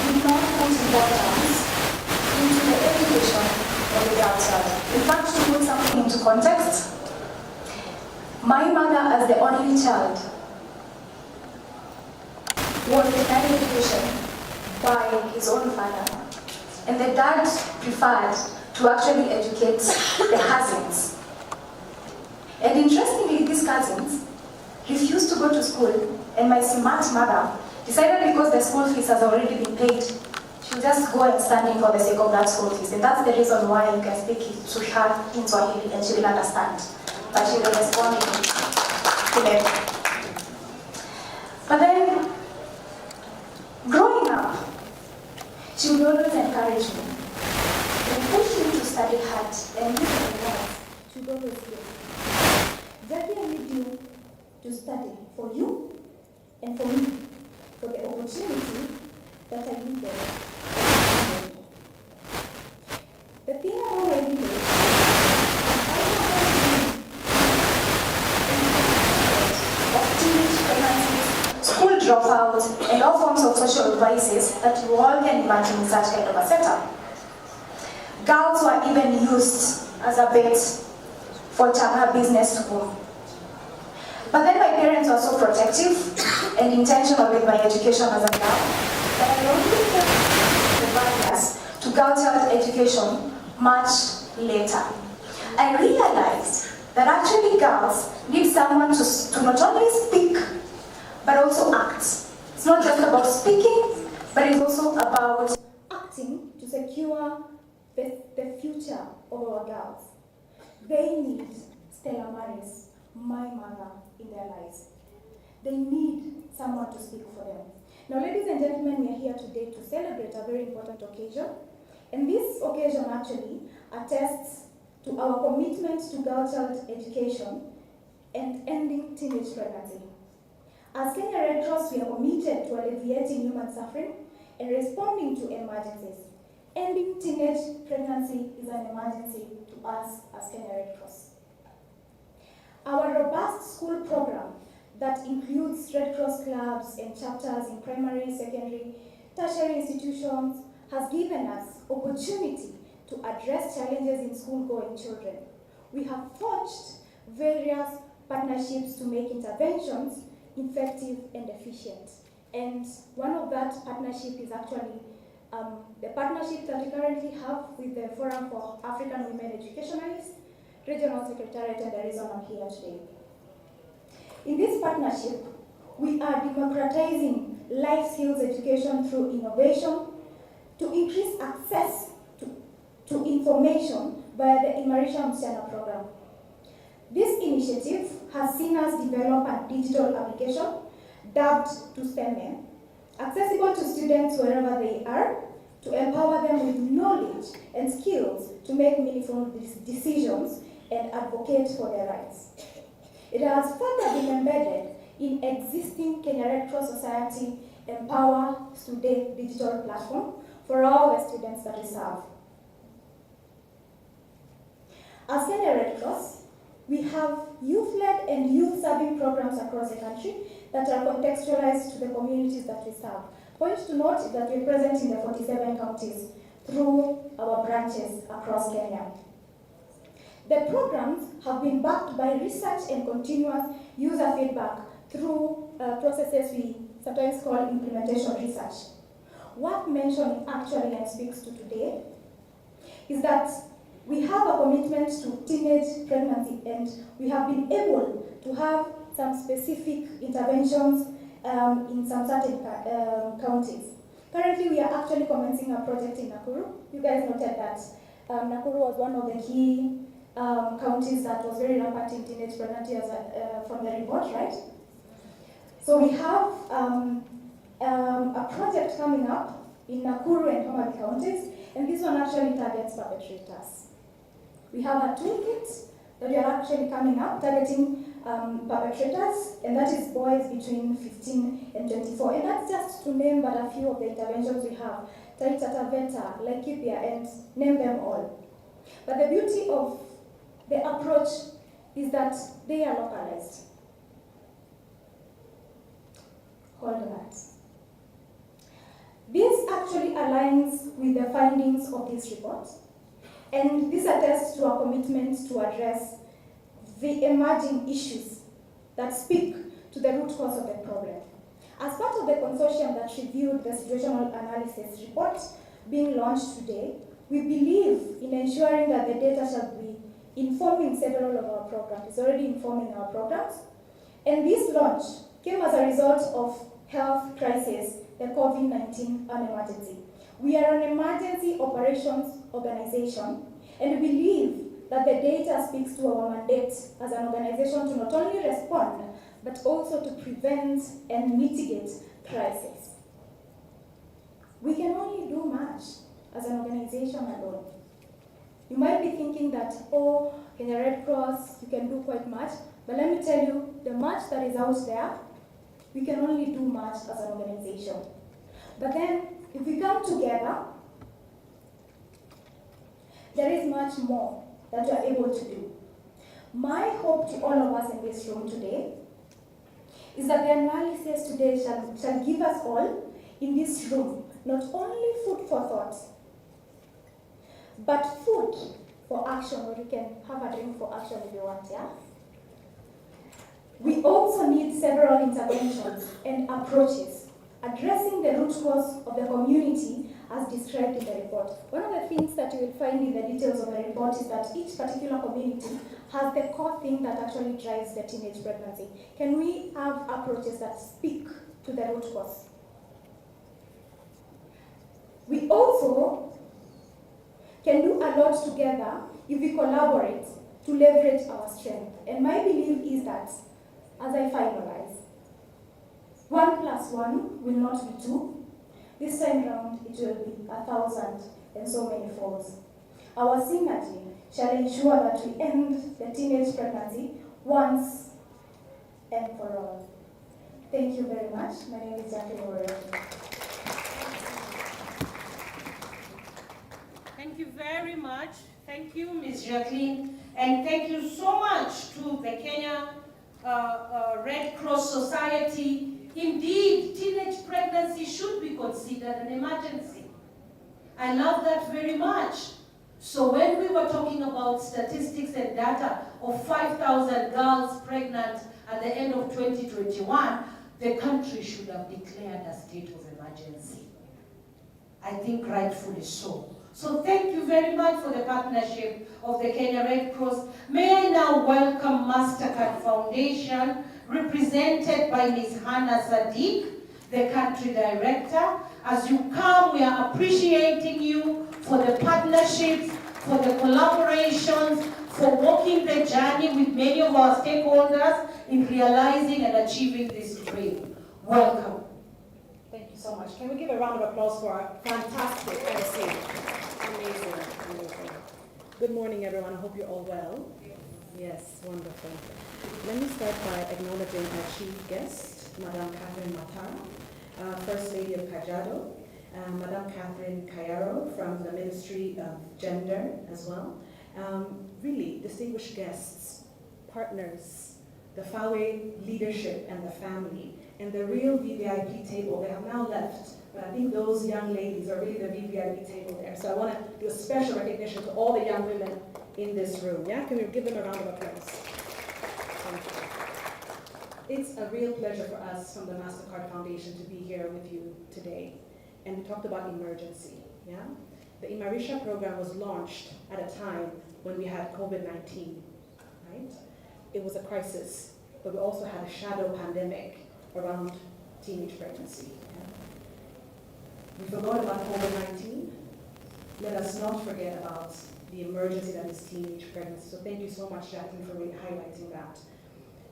Speaker 8: did not put importance into the education of the girl child. In fact, to put something into context, my mother as the only child was denied education by his own father, and the dad preferred to actually educate the cousins. And interestingly, these cousins refused to go to school, and my smart mother decided because the school fees has already been paid, she'll just go and stand in for the sake of that school fees. And that's the reason why you can speak to her in Swahili and she will understand, but she will respond to them. But then, growing up, she would always encourage me and push me to study hard and use my words.
Speaker 4: She would always say, Jackie, I need you to study for you and for me, for the opportunity that I need there. The thing about my village,
Speaker 8: of teenage pregnancies, school dropouts, and all forms of social vices that you all can imagine in such kind of a setup. Girls were even used as a bait for Chama business to boom. But then my parents were so protective and intentional with my education as a girl that I only kept the barriers to girl child education much later. I realized that actually girls need someone to not only speak, but also act. It's not just about speaking, but it's also about
Speaker 4: acting to secure the future of our girls. They need Stella Maris, my mother, in their lives. They need someone to speak for them. Now, ladies and gentlemen, we are here today to celebrate a very important occasion. And this occasion actually attests to our commitment to girl child education and ending teenage pregnancy. As Kenya Red Cross, we are committed to alleviating human suffering and responding to emergencies. Ending teenage pregnancy is an emergency to us as Kenya Red Cross. Our robust school program that includes Red Cross clubs and chapters in primary, secondary, tertiary institutions has given us opportunity to address challenges in school-going children. We have forged various partnerships to make interventions effective and efficient. And one of that partnership is actually the partnership that we currently have with the Forum for African Women Educationalists, Regional Secretariat, and the reason I'm here today. In this partnership, we are democratizing life skills education through innovation,
Speaker 5: increase access to information via the Imarisha Msichana program. This initiative has seen us develop a digital application dubbed to STEM, accessible to students wherever they are, to empower them with knowledge and skills to make meaningful decisions and advocate for their rights. It has further been embedded in existing Kenya Red Cross Society Empower Today digital platform for all the students that we serve. As Kenya Red Cross, we have youth-led and youth-serving programs across the country that are contextualized to the communities that we serve. Point to note is that we're present in the 47 counties through our branches across Kenya. The programs have been backed by research and continuous user feedback through processes we sometimes call implementation research. What mentioning actually and speaks to today is that we have a commitment to teenage pregnancy, and we have been able to have some specific interventions in some certain counties. Currently, we are actually commencing a project in Nakuru. You guys noted that Nakuru was one of the key counties that was very rampant in teenage pregnancy from the report, right? So we have a project coming up in Nakuru and Homabay counties, and this one actually targets perpetrators. We have a toolkit that we are actually coming up targeting perpetrators, and that is boys between 15 and 24. And that's just to name but a few of the interventions we have. Taita Taveta, Laikipia, and name them all. But the beauty of the approach is that they are localized. Hold that. This actually aligns with the findings of this report, and this attests to our commitment to address the emerging issues that speak to the root cause of the problem. As part of the consortium that reviewed the situational analysis report being launched today, we believe in ensuring that the data shall be informing several of our programs. It's already informing our programs. And this launch came as a result of health crisis, the COVID-19 emergency. We are an emergency operations organization, and we believe that the data speaks to our mandate as an organization to not only respond, but also to prevent and mitigate crises. We can only do much as an organization alone. You might be thinking that, oh, Kenya Red Cross, you can do quite much, but let me tell you, the much that is out there, we can only do much as an organization. But then, if we come together, there is much more that we are able to do. My hope to all of us in this room today is that the analysis today shall give us all in this room not only food for thought, but food for action, or you can have a drink for action if you want, yeah? We also need several interventions and approaches addressing the root cause of the community as described in the report. One of the things that you will find in the details of the report is that each particular community has the core thing that actually drives the teenage pregnancy. Can we have approaches that speak to the root cause? We also can do a lot together if we collaborate to leverage our strength. And my belief is that, as I finalize, 1 + 1 will not be 2. This time round, it will be 1,000 and so many folds. Our synergy shall ensure that we end the teenage pregnancy once and for all. Thank you very much. My name is Jacqueline.
Speaker 1: Thank you very much. Thank you, Ms. Jacqueline. And thank you so much to the Kenya Red Cross Society. Indeed, teenage pregnancy should be considered an emergency. I love that very much. So when we were talking about statistics and data of 5,000 girls pregnant at the end of 2021, the country should have declared a state of emergency. I think rightfully so. So thank you very much for the partnership of the Kenya Red Cross. May I now welcome Mastercard Foundation, represented by Ms. Hannah Sadiq, the country director. As you come, we are appreciating you. for the collaborations, for walking the journey with many of our stakeholders in realizing and achieving this dream. Welcome.
Speaker 10: Thank you so much. Can we give a round of applause for our fantastic MC? Amazing, amazing. Good morning, everyone. I hope you're all well. Yes, wonderful. Let me start by acknowledging our chief guest, Madam Catherine Matara, First Lady of Kajiado, Madam Catherine Kayaro from the Ministry of Gender as well. Really distinguished guests, partners, the FAWE leadership and the family, and the real VVIP table. They have now left, but I think those young ladies are really the VVIP table there. So I want to do a special recognition to all the young women in this room. Yeah, can we give them a round of applause? Thank you. It's a real pleasure for us from the MasterCard Foundation to be here with you today. And we talked about emergency. Yeah, the Imarisha program was launched at a time when we had COVID-19. Right, it was a crisis, but we also had a shadow pandemic around teenage pregnancy. Yeah? We forgot about COVID-19. Let us not forget about the emergency that is teenage pregnancy. So thank you so much, Jacqueline, for really highlighting that.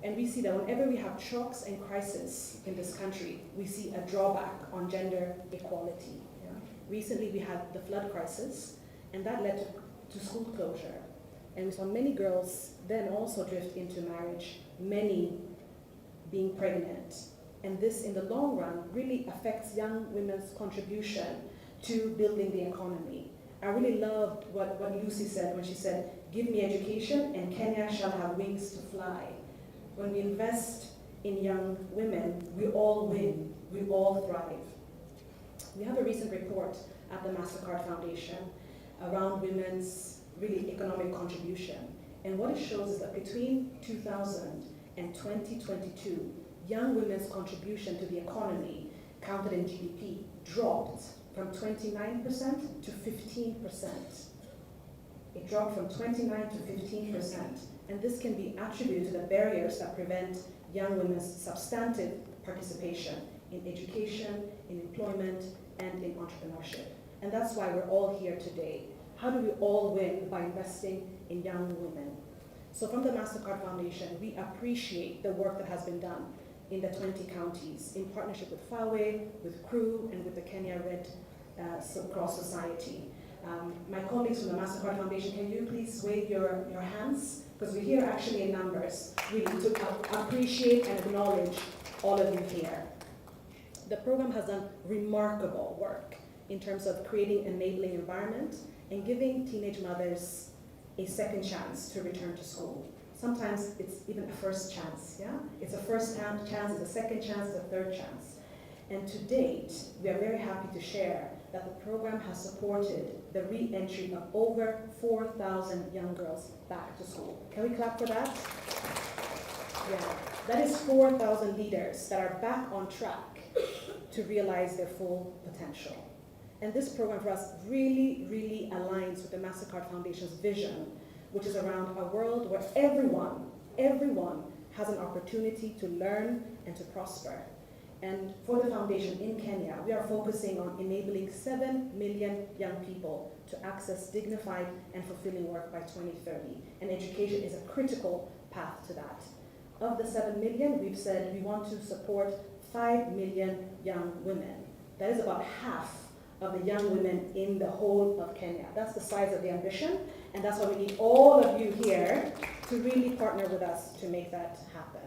Speaker 10: And we see that whenever we have shocks and crises in this country, we see a drawback on gender equality. Yeah? Recently, we had the flood crisis, and that led to school closure. And we saw many girls then also drift into marriage, many being pregnant. And this, in the long run, really affects young women's contribution to building the economy. I really loved what Lucy said when she said, "Give me education and Kenya shall have wings to fly." When we invest in young women, we all win, we all thrive. We have a recent report at the MasterCard Foundation around women's really economic contribution. And what it shows is that between 2000 and 2022, young women's contribution to the economy, counted in GDP, dropped from 29% to 15%. It dropped from 29 to 15%. And this can be attributed to the barriers that prevent young women's substantive participation in education, in employment, and in entrepreneurship. And that's why we're all here today. How do we all win? By investing in young women. So from the MasterCard Foundation, we appreciate the work that has been done in the 20 counties in partnership with FAWE, with CREW, and with the Kenya Red Cross Society. My colleagues from the MasterCard Foundation, can you please wave your hands? Because we're here actually in numbers, really, to appreciate and acknowledge all of you here. The program has done remarkable work in terms of creating an enabling environment and giving teenage mothers a second chance to return to school. Sometimes it's even a first chance, yeah? It's a first chance, it's a second chance, it's a third chance. And to date, we are very happy to share that the program has supported the re-entry of over 4,000 young girls back to school. Can we clap for that? Yeah, that is 4,000 leaders that are back on track to realize their full potential. And this program for us really, really aligns with the MasterCard Foundation's vision, which is around a world where everyone has an opportunity to learn and to prosper. And for the foundation in Kenya, we are focusing on enabling 7 million young people to access dignified and fulfilling work by 2030. And education is a critical path to that. Of the 7 million, we've said we want to support 5 million young women. That is about half of the young women in the whole of Kenya. That's the size of the ambition, and that's why we need all of you here to really partner with us to make that happen.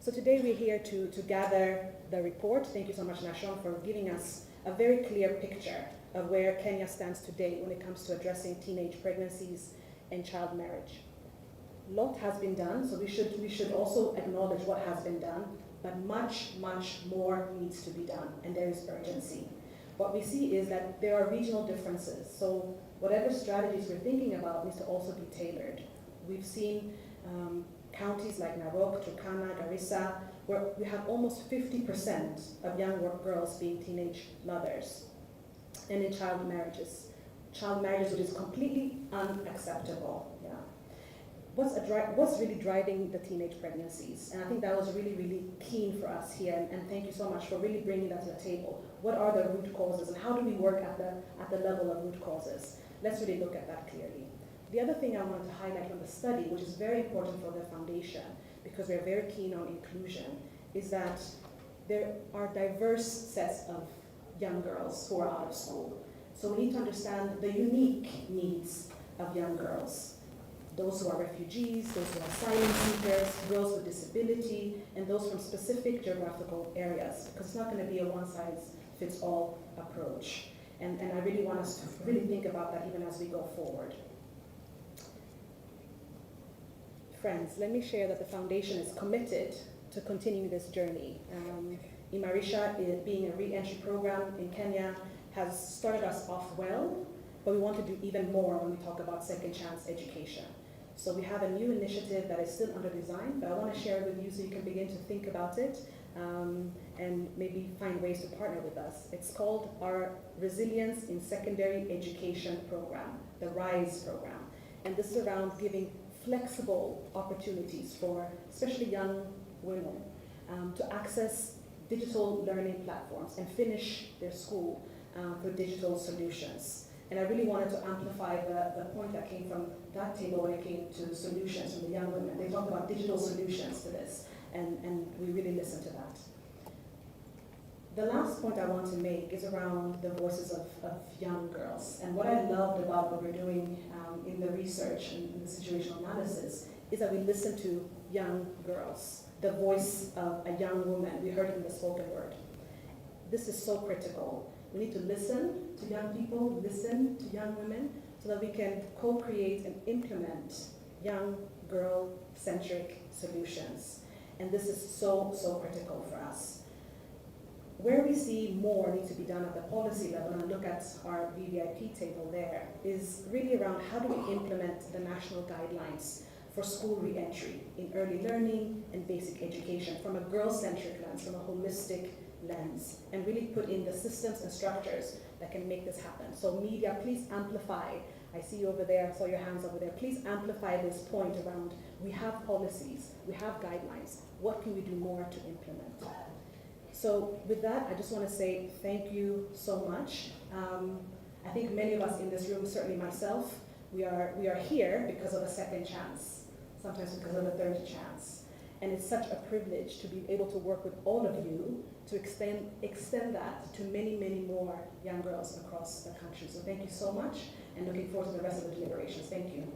Speaker 10: So today we're here to gather the report. Thank you so much, Nashon, for giving us a very clear picture of where Kenya stands today when it comes to addressing teenage pregnancies and child marriage. A lot has been done, so we should also acknowledge what has been done, but much, much more needs to be done, and there is urgency. What we see is that there are regional differences, so whatever strategies we're thinking about needs to also be tailored. We've seen counties like NAIROBI, Turkana, Garissa, where we have almost 50% of young girls being teenage mothers, and in child marriages, which is completely unacceptable. Yeah. What's really driving the teenage pregnancies? And I think that was really, really keen for us here, and thank you so much for really bringing that to the table. What are the root causes, and how do we work at the level of root causes? let's really look at that clearly. The other thing I wanted to highlight from the study, which is very important for the foundation, because we're very keen on inclusion, is that there are diverse sets of young girls who are out of school. So we need to understand the unique needs of young girls. Those who are refugees, those who are asylum seekers, girls with disability, and those from specific geographical areas, because it's not going to be a one-size-fits-all approach. And I really want us to really think about that even as we go forward. Friends, let me share that the foundation is committed to continuing this journey. Imarisha, being a re-entry program in Kenya, has started us off well, but we want to do even more when we talk about second chance education. So we have a new initiative that is still under design, but I want to share it with you so you can begin to think about it and maybe find ways to partner with us. It's called our Resilience in Secondary Education Program, the RISE program. And this is around giving flexible opportunities for especially young women to access digital learning platforms and finish their school through digital solutions. And I really wanted to amplify the point that came from that table when it came to solutions from the young women. They talk about digital solutions to this, and we really listen to that. The last point I want to make is around the voices of young girls. And what I loved about what we're doing in the research and in the situational analysis is that we listen to young girls, the voice of a young woman. We heard it in the spoken word. This is so critical. We need to listen to young people, listen to young women, so that we can co-create and implement young girl-centric solutions. And this is so, so critical for us. Where we see more needs to be done at the policy level, and look at our VVIP table there, is really around how do we implement the national guidelines for school re-entry in early learning and basic education from a girl-centric lens, from a holistic lens, and really put in the systems and structures that can make this happen. So media, please amplify. I see you over there, I saw your hands over there. Please amplify this point around we have policies, we have guidelines. What can we do more to implement? So with that, I just want to say thank you so much. I think many of us in this room, certainly myself, we are here because of a second chance, sometimes because of a third chance. And it's such a privilege to be able to work with all of you to extend that to many, many more young girls across the country. So thank you so much, and looking forward to the rest of the deliberations. Thank you.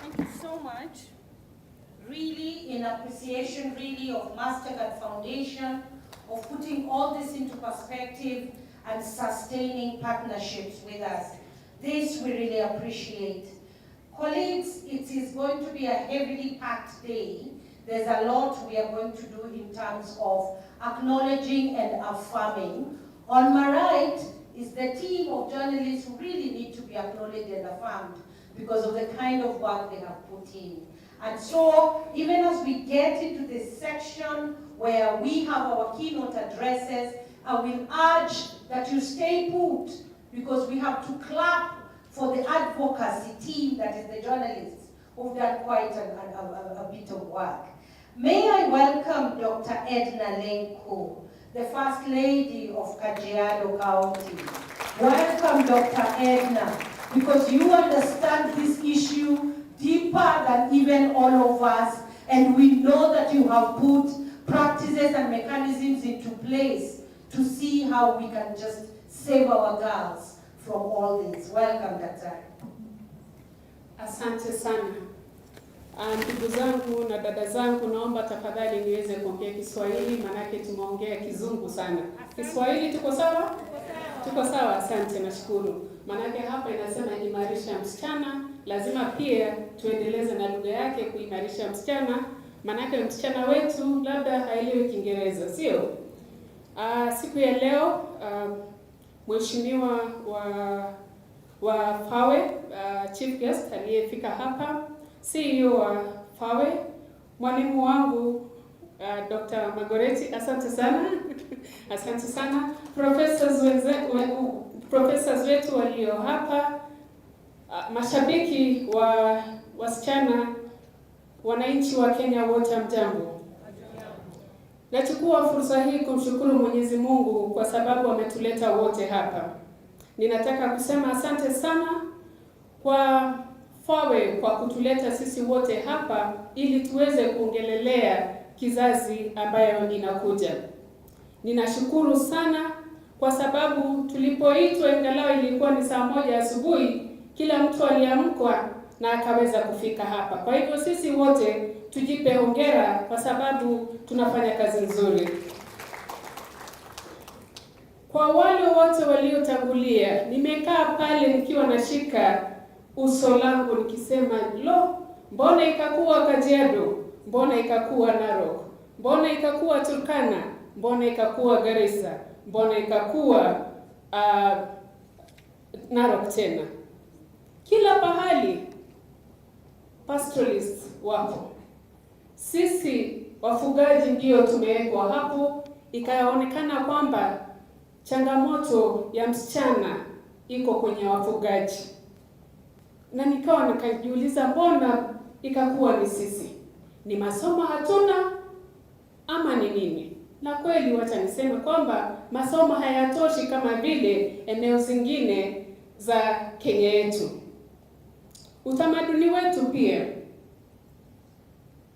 Speaker 1: Thank you so much. Really, in appreciation really of Mastercard Foundation, of putting all this into perspective and sustaining partnerships with us. This we really appreciate. Colleagues, it is going to be a heavily packed day. There's a lot we are going to do in terms of acknowledging and affirming. On my right is the team of journalists who really need to be acknowledged and affirmed because of the kind of work they have put in. And so, even as we get into this section where we have our keynote addresses, I will urge that you stay put, because we have to clap for the advocacy team, that is the journalists, who've done quite a bit of work. May I welcome Dr. Edna Lenko, the First Lady of Kajiado County. Welcome, Dr. Edna, because you understand this issue deeper than even all of us, and we know that you have put practices and mechanisms into place to see how we can just save our girls from all this. Welcome, Dr.
Speaker 11: Asante sana. Ndugu zangu na dada zangu, naomba tafadhali niweze kuongea Kiswahili, manake tumeongea Kizungu sana. Kiswahili tuko sawa? Tuko sawa, asante, nashukuru. Manake hapa inasema imarisha msichana, lazima pia tuendeleze na lugha yake kuimarisha msichana, manake msichana wetu labda haelewi Kiingereza, sio? Siku ya leo mheshimiwa wa FAWE, chief guest aliyefika hapa, CEO wa FAWE, mwalimu wangu Dr. Magoreti, asante sana. Asante sana. Professors wetu walio hapa, mashabiki wa wasichana, wananchi wa Kenya wote, mjambo. Nachukua fursa hii kumshukuru Mwenyezi Mungu kwa sababu ametuleta wote hapa. Ninataka kusema asante sana kwa FAWE kwa kutuleta sisi wote hapa ili tuweze kuongelelea kizazi ambayo inakuja. Ninashukuru sana kwa sababu tulipoitwa ingalau ilikuwa ni saa 1 asubuhi, kila mtu aliamka na akaweza kufika hapa. Kwa hivyo sisi wote tujipe hongera kwa sababu tunafanya kazi nzuri. Kwa wale wote waliotangulia, nimekaa pale nikiwa nashika uso langu nikisema, lo, mbona ikakuwa Kajiado, mbona ikakuwa Narok, mbona ikakuwa Turkana, mbona ikakuwa Garissa, mbona ikakuwa Narok tena. Kila pahali pastoralists wapo. Sisi wafugaji ndio tumewekwa hapo, ikaonekana kwamba changamoto ya msichana iko kwenye wafugaji. Na nikawa nikajiuliza mbona ikakuwa ni sisi? Ni masomo hatuna ama ni nini? Na kweli wacha niseme kwamba masomo hayatoshi kama vile eneo zingine za Kenya yetu. Utamaduni wetu pia.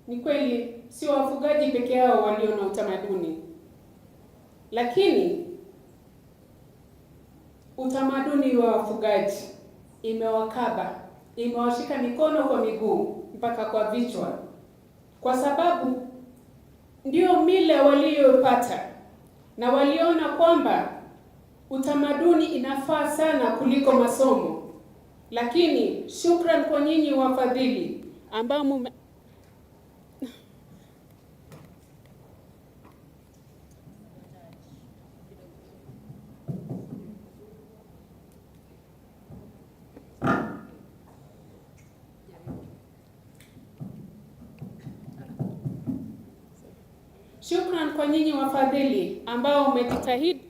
Speaker 11: Ni kweli sio wafugaji peke yao walio na utamaduni. Lakini utamaduni wa wafugaji imewakaba, imewashika mikono kwa miguu mpaka kwa vichwa. Kwa sababu ndio mila waliopata na waliona kwamba utamaduni inafaa sana kuliko masomo. Lakini shukran kwa nyinyi wafadhili ambao Shukran kwa nyinyi wafadhili ambao umejitahidi.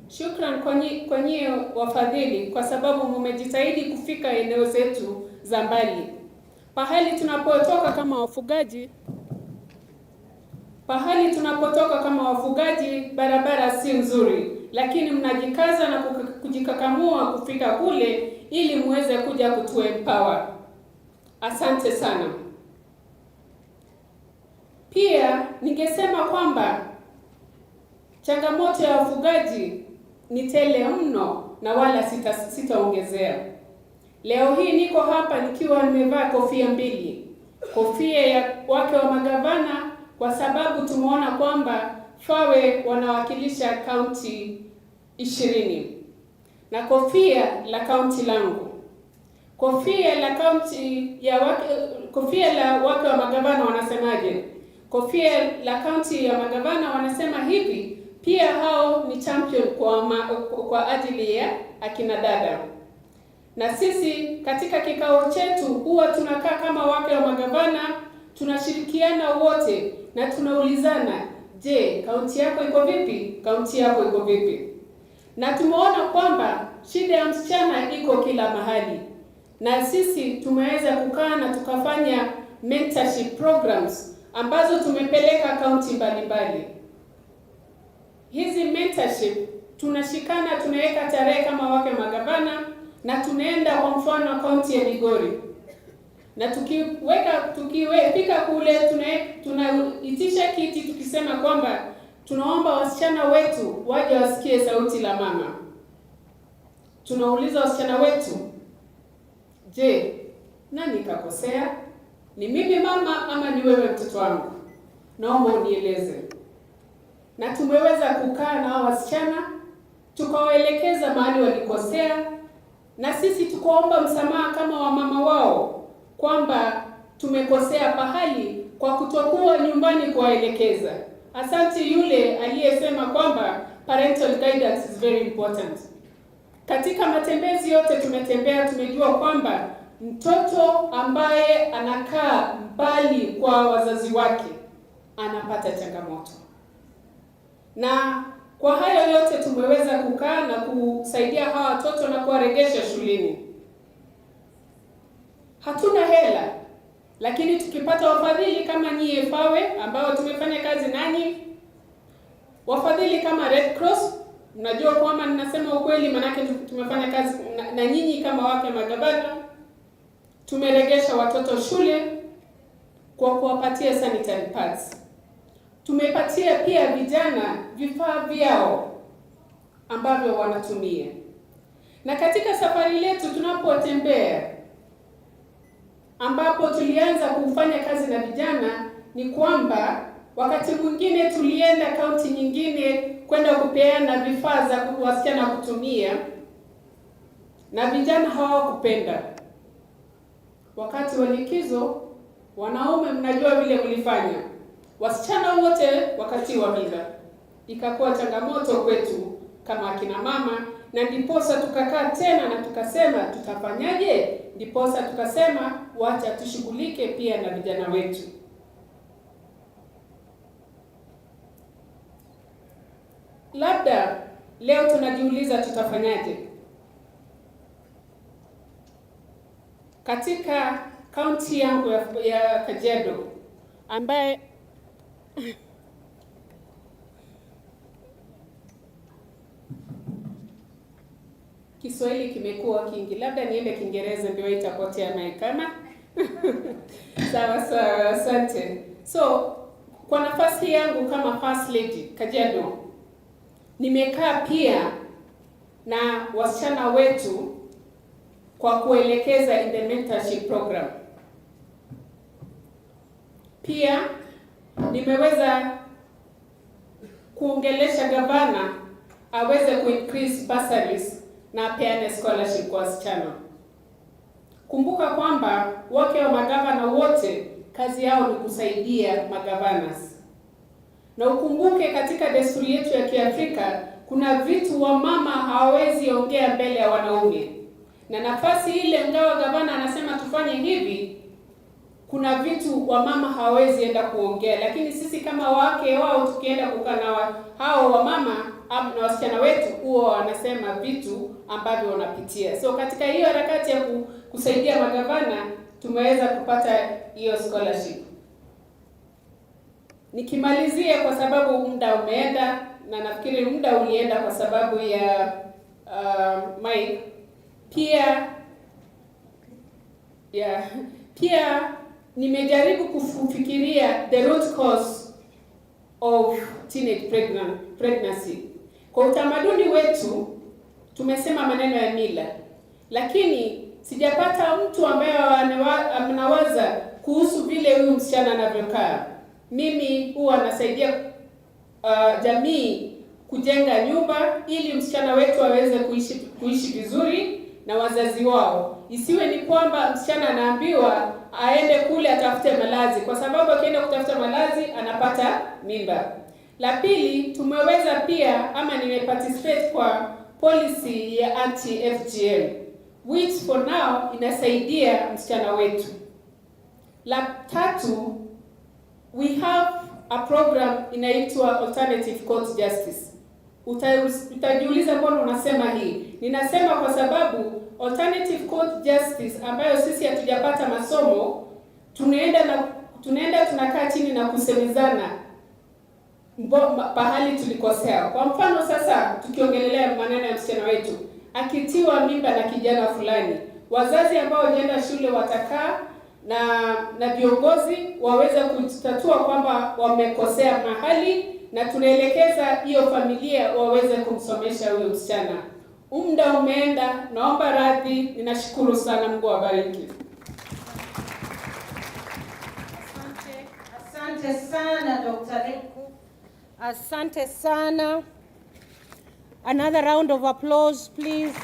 Speaker 11: Shukran kwa nyinyi wafadhili kwa sababu mmejitahidi kufika eneo zetu za mbali. Pahali tunapotoka kama wafugaji barabara si nzuri, lakini mnajikaza na kujikakamua kufika kule ili muweze kuja kutuempower. Asante sana. Pia ningesema kwamba changamoto ya wafugaji ni tele mno na wala sitaongezea. Leo hii niko hapa nikiwa nimevaa kofia mbili. Kofia ya wake wa magavana kwa sababu tumeona kwamba FAWE wanawakilisha kaunti 20. Na kofia la kaunti langu. Kofia la wake wa magavana wanasemaje? Kofia la kaunti ya magavana wanasema hivi, pia hao ni champion kwa ajili ya akina dada. Na sisi katika kikao chetu huwa tunakaa kama wake wa magavana, tunashirikiana wote na tunaulizana, je, kaunti yako iko vipi? Kaunti yako iko vipi? Na tumeona kwamba shida ya msichana iko kila mahali. Na sisi tumeweza kukaa na tukafanya mentorship programs ambazo tumepeleka kaunti mbalimbali. Hizi mentorship tunashikana, tunaweka tarehe kama wake magavana na tunaenda kwa mfano kaunti ya Migori. Na tukifika kule tunaitisha kiti tukisema kwamba tunaomba wasichana wetu waje wasikie sauti la mama. Tunauliza wasichana wetu, je, nani kakosea? Ni mimi mama ama ni wewe mtoto wangu? Naomba unieleze. Na tumeweza kukaa na hao wasichana, tukawaelekeza mahali walikosea, na sisi tukaomba msamaha kama wamama wao kwamba tumekosea pahali kwa kutokuwa nyumbani kuwaelekeza. Asante yule aliyesema kwamba parental guidance is very important. Katika matembezi yote tumetembea, tumejua kwamba mtoto ambaye anakaa mbali kwa wazazi wake anapata changamoto. Na kwa hayo yote tumeweza kukaa na kusaidia hawa watoto na kuwarejesha shuleni. Hatuna hela, Lakini tukipata wafadhili kama nyie FAWE ambao tumefanya kazi nanyi, wafadhili kama Red Cross, mnajua kwamba ninasema ukweli manake tumefanya kazi na nyinyi kama wake magavana. Tumeregesha watoto shule kwa kuwapatia sanitary pads. Tumepatia pia vijana vifaa vyao ambavyo wanatumia. Na katika safari letu tunapotembea, ambapo tulianza kufanya kazi na vijana, ni kwamba wakati mwingine tulienda kaunti nyingine kwenda kupeana vifaa za wasichana kutumia, na vijana hawakupenda. Wakati wa likizo, wanaume mnajua vile mlifanya, wasichana wote wakati wa mila. Ikakuwa changamoto kwetu kama akina mama, na ndiposa tukakaa tena na tukasema tutafanyaje? Ndiposa tukasema wacha tushughulike pia na vijana wetu. Labda leo tunajiuliza tutafanyaje? Katika kaunti yangu ya Kajiado ambaye Kiswahili kimekuwa kingi, labda niende Kiingereza ndio itapotea maikana. Sawa sawa, asante. So, kwa nafasi yangu kama First Lady Kajiado, nimekaa pia na wasichana wetu kwa kuelekeza in the mentorship program. Pia nimeweza kuongelesha gavana aweze ku-increase bursaries na peane scholarship kwa wasichana. Kumbuka kwamba wake wa magavana wote kazi yao ni kusaidia magavanas. Na ukumbuke katika desturi yetu ya Kiafrika kuna vitu wa mama hawawezi ongea mbele ya wanaume. Na nafasi ile ingawa gavana anasema tufanye hivi, kuna vitu wa mama hawawezi enda kuongea, lakini sisi kama wake wao tukienda kukaa na hao wa mama na wasichana wetu huwa wanasema vitu ambavyo wanapitia. So katika hiyo harakati ya kusaidia magavana tumeweza kupata hiyo scholarship. Nikimalizia kwa sababu muda umeenda, na nafikiri muda ulienda kwa sababu ya Mike. Pia nimejaribu kufikiria the root cause of teenage pregnancy. Kwa utamaduni wetu tumesema maneno ya mila, lakini sijapata mtu ambaye anawaza kuhusu vile huyu msichana anavyokaa. Mimi huwa nasaidia jamii kujenga nyumba ili msichana wetu aweze kuishi vizuri na wazazi wao. Isiwe ni kwamba msichana anaambiwa aende kule atafute malazi, kwa sababu akienda kutafuta malazi anapata mimba. La pili, tumeweza pia nimeparticipate kwa policy ya anti-FGM, which for now inasaidia msichana wetu. La tatu, we have a program inaitwa Alternative Court Justice. Utajiuliza mbona unasema hii? Ninasema kwa sababu Alternative Court Justice ambayo sisi hatujapata masomo, tunakaa chini na kusemezana pahali tulikosea. Kwa mfano sasa tukiongelelea maneno ya msichana wetu akitiwa mimba na kijana fulani, wazazi ambao wajienda shule watakaa na viongozi waweza kutatua kwamba wamekosea mahali, na tunaelekeza hiyo familia waweze kumsomesha huyo msichana. Muda umeenda, naomba radhi, ninashukuru sana, Mungu awabariki.
Speaker 1: Asante sana Dr. Lenku. Asante sana. Another round of applause please.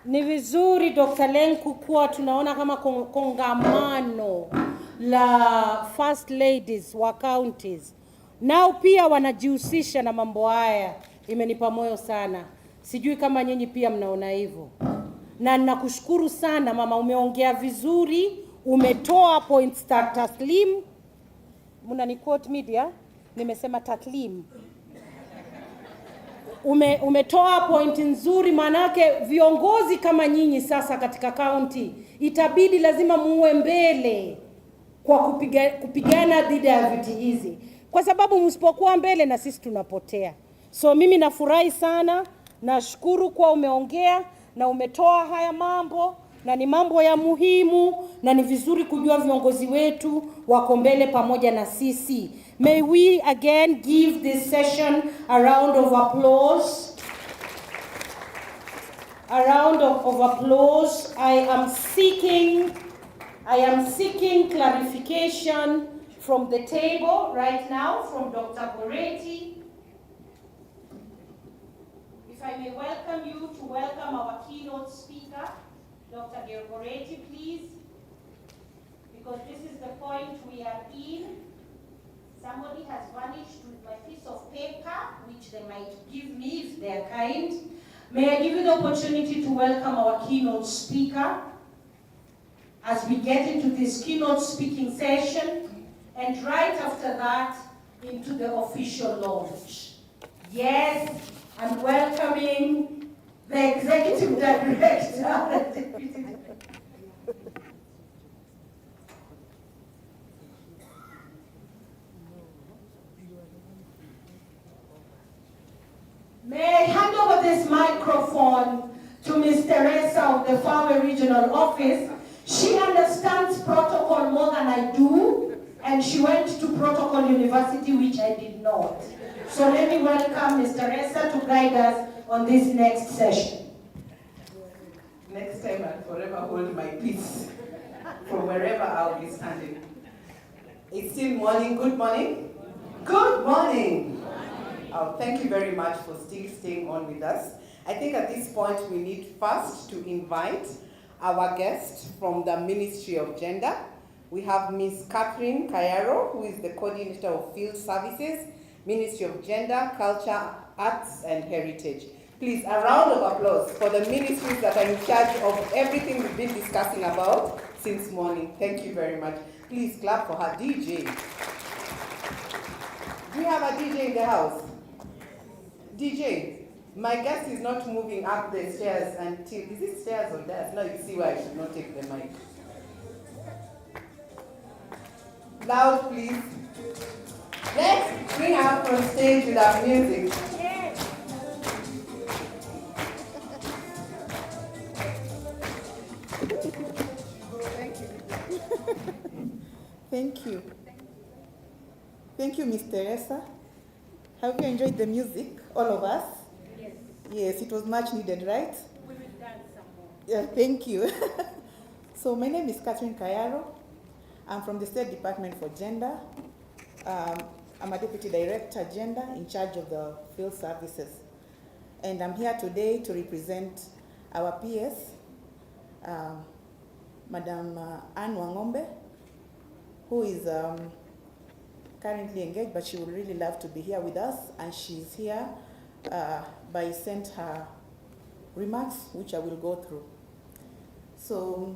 Speaker 1: Ni vizuri Dr. Lenku kuwa tunaona kama kongamano la first ladies wa counties. Nao pia wanajihusisha na mambo haya. Imenipa moyo sana. Sijui kama nyinyi pia mnaona hivyo. Na ninakushukuru sana mama, umeongea vizuri, umetoa points taslim. Mnani quote media, nimesema taslim.
Speaker 12: umetoa point nzuri, manake viongozi kama nyinyi sasa katika county itabidi lazima muwe mbele kwa kupigana dhidi ya vitu hizi, kwa sababu msipokuwa mbele na sisi tunapotea. So mimi nafurahi sana, nashukuru kwa umeongea na umetoa haya mambo, na ni mambo ya muhimu, na ni vizuri kujua viongozi wetu wako mbele pamoja na sisi. May we again give this session a round of applause. A round of applause. I am seeking clarification from the table right now from Dr. Goretti. If I may welcome you to welcome our keynote speaker, Dr. Goretti, please, because this is the point we are in. Somebody has vanished with my piece of paper, which they might give me if they are kind. May I give you the opportunity to welcome our keynote speaker as we get into this keynote speaking session, and right after that, into the official launch. Yes, I'm welcoming the Executive Director. May I hand over this microphone to Ms. Teresa of the Fawe Regional Office. She understands protocol more than I do, and she went to Protocol University, which I did not. So let me welcome Ms. Teresa to guide us on this next session.
Speaker 13: Next time I'll forever hold my peace from wherever I'll be standing. It's still morning. Good morning. Good morning. Thank you very much for still staying on with us. I think at this point we need first to invite our guest from the Ministry of Gender. We have Ms. Catherine Kayaro, who is the Coordinator of Field Services, Ministry of Gender, Culture, Arts and Heritage. Please, a round of applause for the ministries that are in charge of everything we've been discussing about since morning. Thank you very much. Please clap for her. DJ. Do we have a DJ in the house? DJ, my guest is not moving up the stairs until, is it stairs or stairs? No, you see why I should not take the mic. Loud, please. Let's bring her up on stage with our music.
Speaker 14: Thank you. Thank you. Thank you, Ms. Teresa. Have you enjoyed the music, all of us? Yes. Yes, it was much needed, right? We will dance some more. Yeah, thank you. So my name is Catherine Kayaro. I'm from the State Department for Gender. I'm a Deputy Director, Gender, in charge of the field services. And I'm here today to represent our PS, Madam Anne Wangombe, who is currently engaged, but she would really love to be here with us, and she's here by sent her remarks, which I will go through. So,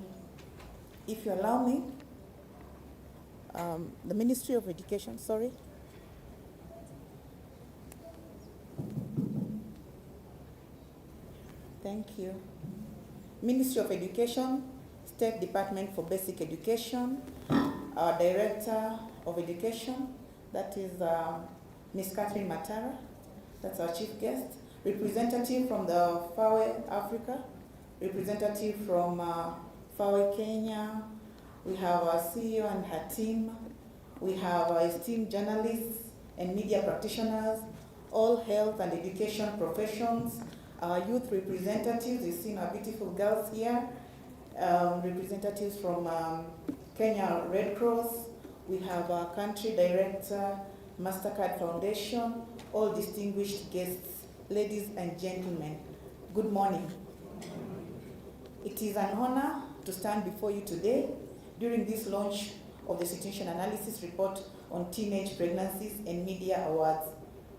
Speaker 14: if you allow me, the Ministry of Education, sorry. Thank you. Ministry of Education, State Department for Basic Education, our Director of Education, that is Ms. Catherine Matara, that's our chief guest, representative from the Fawe Africa, representative from Fawe Kenya, we have our CEO and her team, we have our esteemed journalists and media practitioners, all health and education professions, our youth representatives, you've seen our beautiful girls here, representatives from Kenya Red Cross, we have our country director, MasterCard Foundation, all distinguished guests, ladies and gentlemen, good morning. It is an honor to stand before you today during this launch of the Situation Analysis Report on Teenage Pregnancies and Media Awards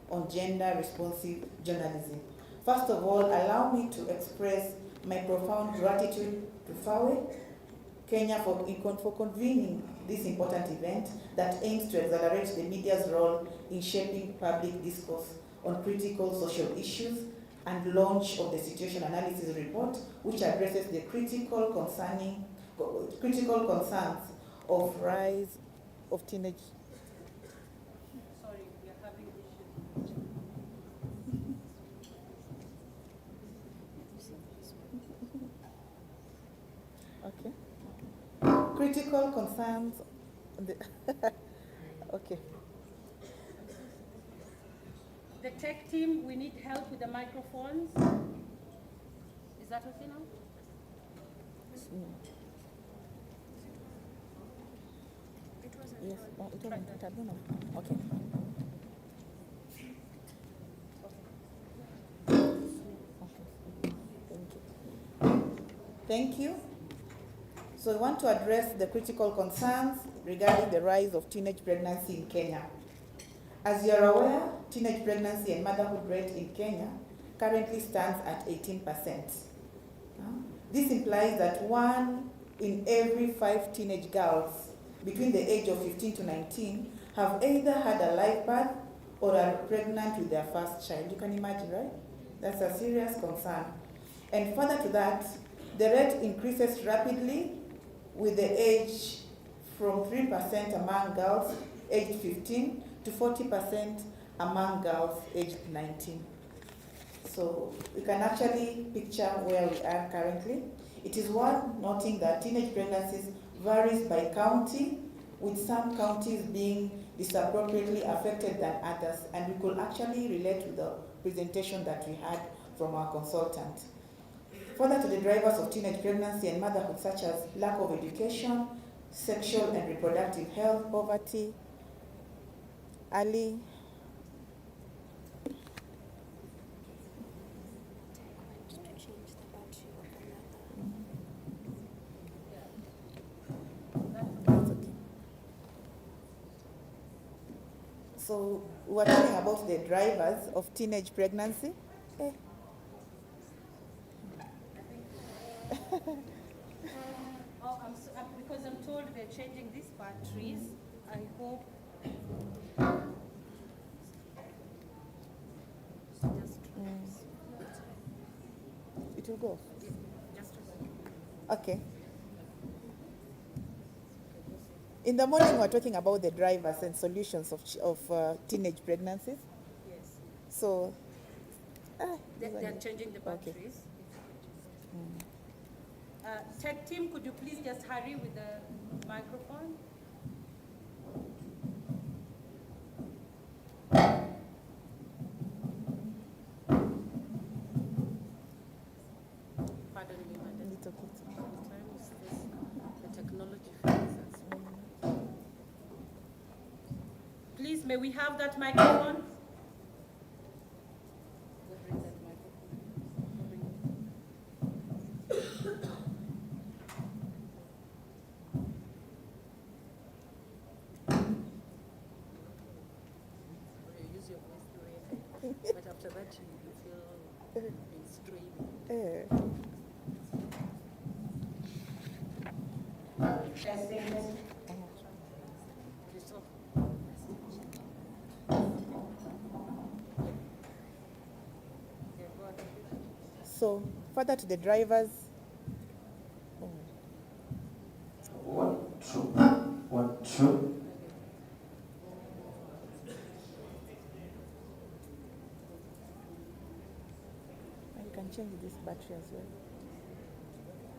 Speaker 14: on Gender Responsive Journalism. First of all, allow me to express my profound gratitude to Fawe, Kenya for convening this important event that aims to accelerate the media's role in shaping public discourse on critical social issues, and launch of the situation analysis report, which addresses the critical concerns of rise of teenage.
Speaker 12: Sorry, we are having issues.
Speaker 14: Okay. Critical concerns. Okay.
Speaker 12: The tech team, we need help with the microphones. Is that okay now?
Speaker 14: Yes, it had been on. Okay. Thank you. So we want to address the critical concerns regarding the rise of teenage pregnancy in Kenya. As you are aware, teenage pregnancy and motherhood rate in Kenya currently stands at 18%. This implies that 1 in every 5 teenage girls between the age of 15 to 19 have either had a live birth or are pregnant with their first child. You can imagine, right? That's a serious concern. And further to that, the rate increases rapidly with the age from 3% among girls aged 15 to 40% among girls aged 19. So we can actually picture where we are currently. It is worth noting that teenage pregnancies varies by county, with some counties being disproportionately affected than others, and we could actually relate to the presentation that we had from our consultant. Further to the drivers of teenage pregnancy and motherhood, such as lack of education, sexual and reproductive health, poverty, early So we're talking about the drivers of teenage pregnancy.
Speaker 12: Because I'm told they're changing these batteries, I hope.
Speaker 14: It will go. Okay. In the morning, we're talking about the drivers and solutions of teenage pregnancies.
Speaker 12: Yes.
Speaker 14: So,
Speaker 12: they're changing the batteries.
Speaker 14: Okay.
Speaker 12: Tech team, could you please just hurry with the microphone? Pardon me, madam.
Speaker 14: It's okay.
Speaker 12: Sometimes the technology fails us. Please, may we have that microphone? But after that, you feel straining.
Speaker 14: So, further to the drivers.
Speaker 15: 1, 2, 1, 2.
Speaker 14: You can change this battery as well.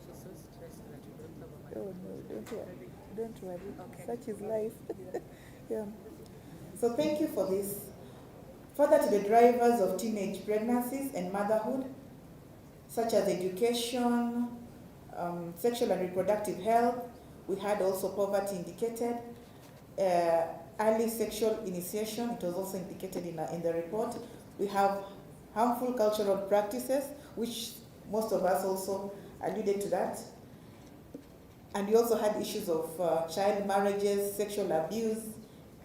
Speaker 12: She's so stressed that you don't have a
Speaker 14: Oh no, don't worry. Don't worry.
Speaker 12: Okay.
Speaker 14: Such is life. Yeah. So thank you for this. Further to the drivers of teenage pregnancies and motherhood, such as education, sexual and reproductive health. We had also poverty indicated, early sexual initiation. It was also indicated in the report. We have harmful cultural practices, which most of us also alluded to that. And we also had issues of child marriages, sexual abuse,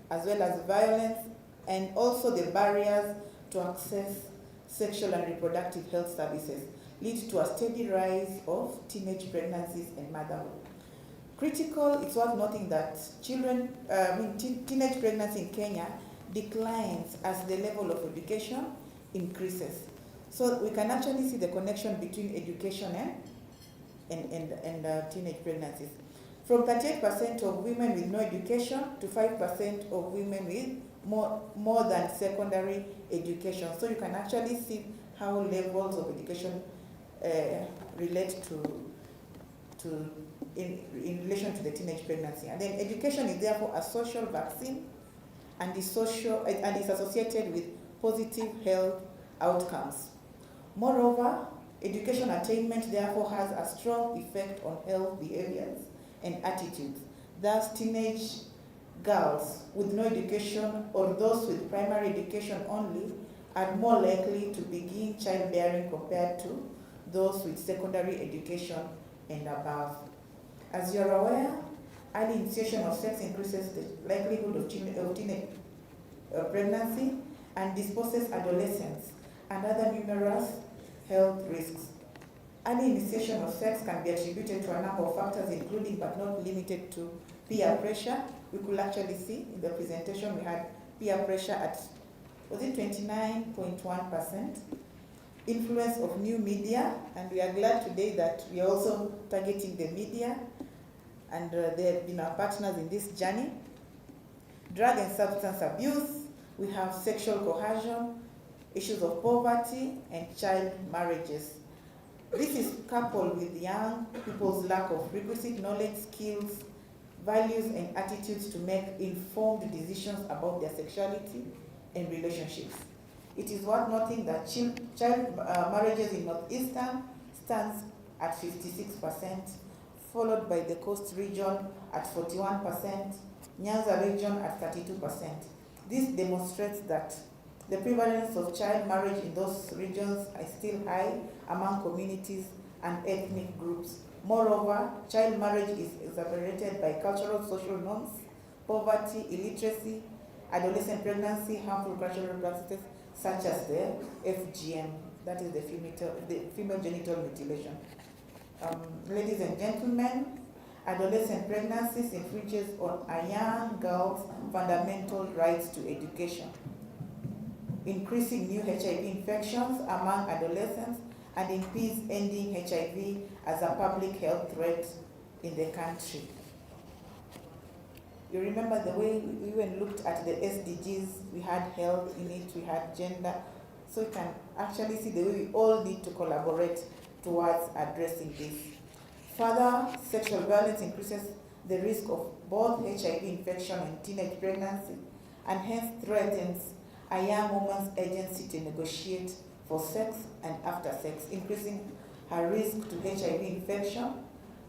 Speaker 14: as well as violence, and also the barriers to access sexual and reproductive health services lead to a steady rise of teenage pregnancies and motherhood. Critical, it's worth noting that teenage pregnancy in Kenya declines as the level of education increases. So we can actually see the connection between education and teenage pregnancies. From 38% of women with no education to 5% of women with more than secondary education. So you can actually see how levels of education relate in relation to the teenage pregnancy. And then education is therefore a social vaccine and is associated with positive health outcomes. Moreover, education attainment therefore has a strong effect on health behaviors and attitudes. Thus, teenage girls with no education or those with primary education only are more likely to begin childbearing compared to those with secondary education and above. As you are aware, early initiation of sex increases the likelihood of teenage pregnancy and disposes adolescents and other numerous health risks. Early initiation of sex can be attributed to a number of factors, including but not limited to peer pressure. We could actually see in the presentation we had peer pressure at, was it 29.1%? Influence of new media, and we are glad today that we are also targeting the media, and they have been our partners in this journey. Drug and substance abuse, we have sexual coercion, issues of poverty, and child marriages. This is coupled with young people's lack of requisite knowledge, skills, values, and attitudes to make informed decisions about their sexuality and relationships. It is worth noting that child marriages in Northeastern stands at 56%, followed by the Coast region at 41%, Nyanza region at 32%. This demonstrates that the prevalence of child marriage in those regions is still high among communities and ethnic groups. Moreover, child marriage is exacerbated by cultural social norms, poverty, illiteracy, adolescent pregnancy, harmful cultural practices such as the FGM, that is the female genital mutilation. Ladies and gentlemen, adolescent pregnancies infringes on a young girl's fundamental rights to education, increasing new HIV infections among adolescents, and impedes ending HIV as a public health threat in the country. You remember the way we even looked at the SDGs, we had health in it, we had gender, so you can actually see the way we all need to collaborate towards addressing this. Further, sexual violence increases the risk of both HIV infection and teenage pregnancy, and hence threatens a young woman's agency to negotiate for sex and after sex, increasing her risk to HIV infection,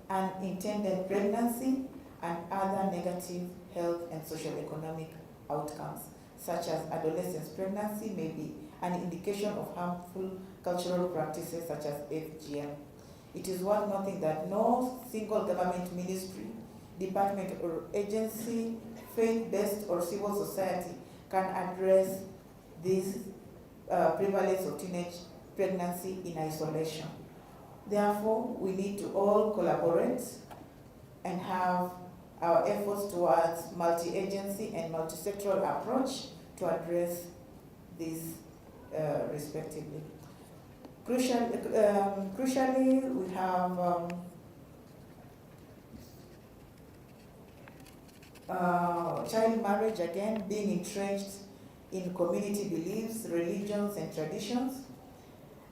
Speaker 14: unintended pregnancy, and other negative health and social economic outcomes, such as adolescent pregnancy may be an indication of harmful cultural practices such as FGM. It is worth noting that no single government ministry, department, or agency, faith-based or civil society can address this prevalence of teenage pregnancy in isolation. Therefore, we need to all collaborate and have our efforts towards multi-agency and multi-sectoral approach to address this respectively. Crucially, we have child marriage again being entrenched in community beliefs, religions, and traditions.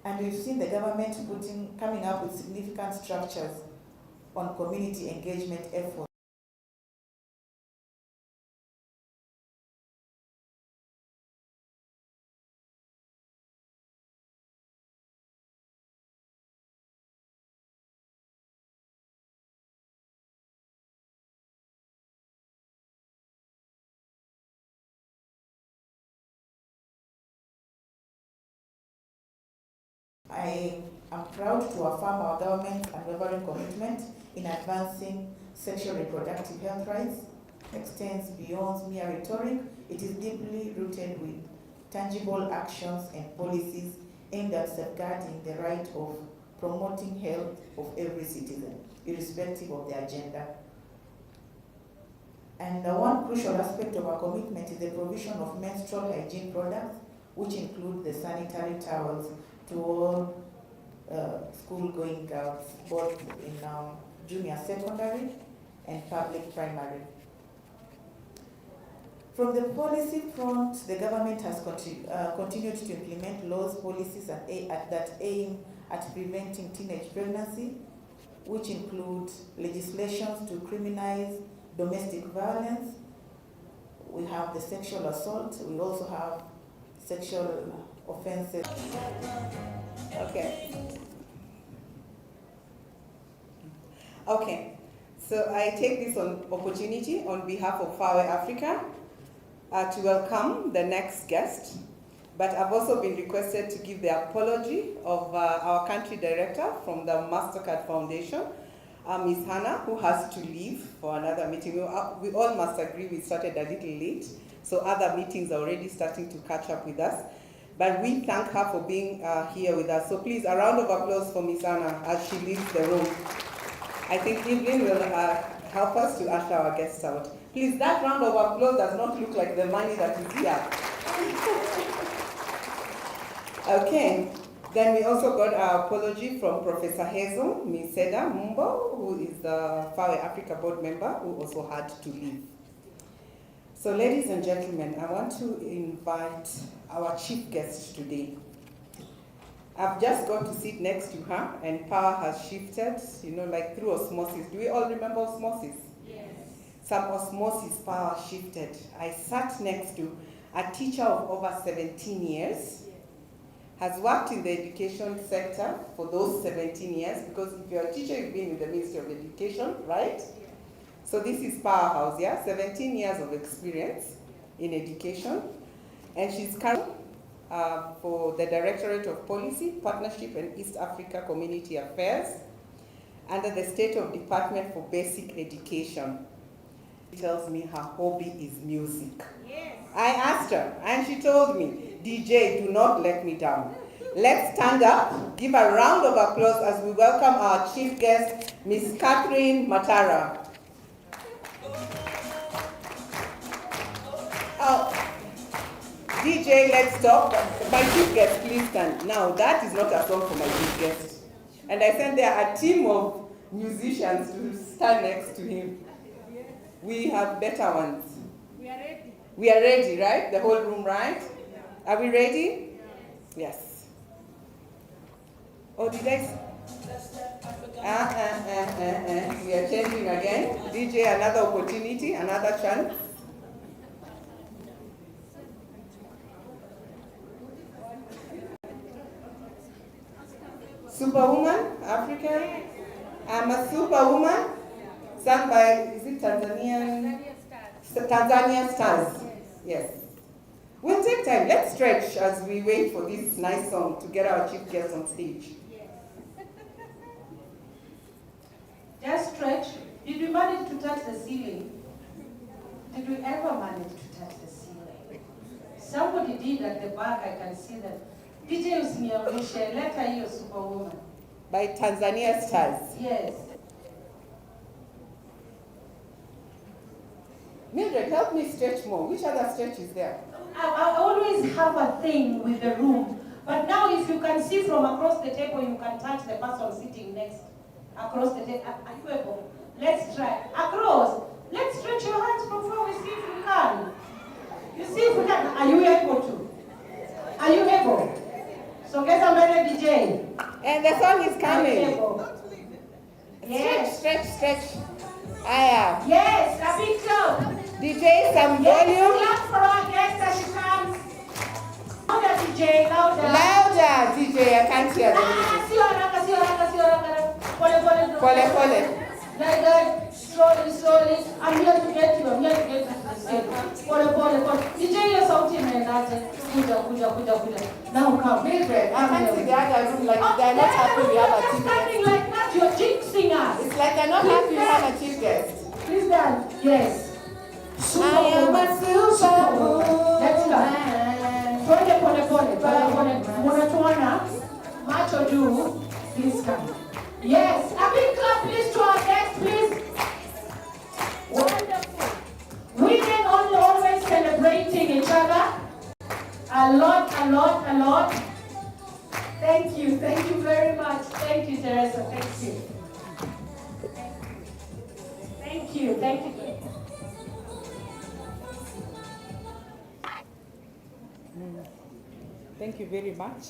Speaker 14: And we've seen the government coming up with significant structures on community engagement efforts. I am proud to affirm our government's unwavering commitment in advancing sexual reproductive health rights. Extends beyond mere rhetoric. It is deeply rooted with tangible actions and policies aimed at safeguarding the right of promoting health of every citizen, irrespective of their gender. And one crucial aspect of our commitment is the provision of menstrual hygiene products, which include the sanitary towels to all school-going girls, both in junior secondary and public primary. From the policy front, the government has continued to implement laws, policies that aim at preventing teenage pregnancy, which include legislations to criminalize domestic violence. We have the sexual assault. We also have sexual offenses.
Speaker 16: Okay, so I take this opportunity on behalf of FAWE Africa to welcome the next guest, but I've also been requested to give the apology of our country director from the MasterCard Foundation, Ms. Hannah, who has to leave for another meeting. We all must agree we started a little late, so other meetings are already starting to catch up with us. But we thank her for being here with us. So please, a round of applause for Ms. Hannah as she leaves the room. I think Evelyn will help us to usher our guests out. Please, that round of applause does not look like the money that is here. Okay, then we also got our apology from Professor Hazel Miseda Mumbo, who is the FAWE Africa board member, who also had to leave. So ladies and gentlemen, I want to invite our chief guest today. I've just got to sit next to her, and power has shifted, like through osmosis. Do we all remember osmosis? Yes. Some osmosis power shifted. I sat next to a teacher of over 17 years, has worked in the education sector for those 17 years, because if you're a teacher, you've been in the Ministry of Education, right? So this is powerhouse, yeah? 17 years of experience in education. And she's currently for the Directorate of Policy, Partnership and East Africa Community Affairs under the State of Department for Basic Education. She tells me her hobby is music. Yes. I asked her and she told me, DJ, do not let me down. Let's stand up, give a round of applause as we welcome our chief guest, Ms. Catherine Matara. DJ, let's stop. My chief guest, please stand. Now, that is not a song for my chief guest. And I sent there a team of musicians to stand next to him. We have better ones.
Speaker 3: We are ready.
Speaker 16: We are ready, right? The whole room, right? Are we ready? Yes. Oh, did I? We are changing again. DJ, another opportunity, another chance. Superwoman, African. I'm a superwoman. Sung by, is it Tanzanian? Tanzanian Stars. Yes. We'll take time. Let's stretch as we wait for this nice song to get our chief guest on stage.
Speaker 12: Just stretch. Did we manage to touch the ceiling? Did we ever manage to touch the ceiling? Somebody did at the back, I can see that. DJ Usmiangushe, let her hear Superwoman.
Speaker 16: By Tanzania Stars.
Speaker 12: Yes.
Speaker 16: Mildred, help me stretch more. Which other stretch is there?
Speaker 12: I always have a thing with the room. But now if you can see from across the table, you can touch the person sitting next. Across the table. Are you able? Let's try. Across. Let's stretch your hands before we see if you can. You see if we can. Are you able to? Are you able? So get a better DJ.
Speaker 16: And the song is coming.
Speaker 12: Yes.
Speaker 16: Stretch. Aya.
Speaker 12: Yes, a big clap.
Speaker 16: DJ, some volume.
Speaker 12: Clap for our guest as she comes. Louder, DJ, louder.
Speaker 16: Louder, DJ, I can't hear the music. Pole.
Speaker 12: Like that, slowly. I'm here to get you. Pole. DJ, you're something, man. Kuja. Now come.
Speaker 16: Mildred, I can't see the other room like they're not happy we have a chief guest.
Speaker 12: Something like that, you're jinxing us.
Speaker 16: It's like they're not happy we have a chief guest.
Speaker 12: Please dance. Yes.
Speaker 16: I am a superwoman.
Speaker 12: Let's go. Pole. Mwanatuana, macho juu, please come. Yes, a big clap please to our guests, please. Wonderful. A lot. Thank you very much. Thank you, Teresa, thank you. Thank you.
Speaker 17: Thank you very much.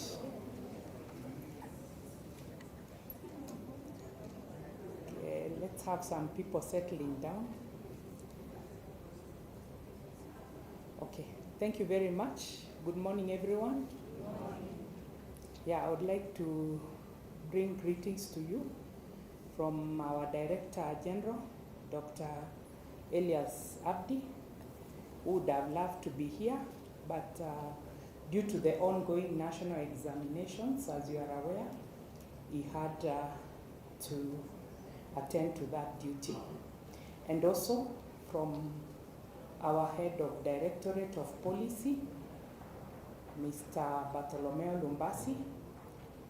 Speaker 17: Okay, let's have some people settling down. Okay, thank you very much. Good morning, everyone. Yeah, I would like to bring greetings to you from our Director General, Dr. Elias Abdi, who would have loved to be here, but due to the ongoing national examinations, as you are aware, he had to attend to that duty. And also from our Head of Directorate of Policy, Mr. Bartolomeo Lumbasi,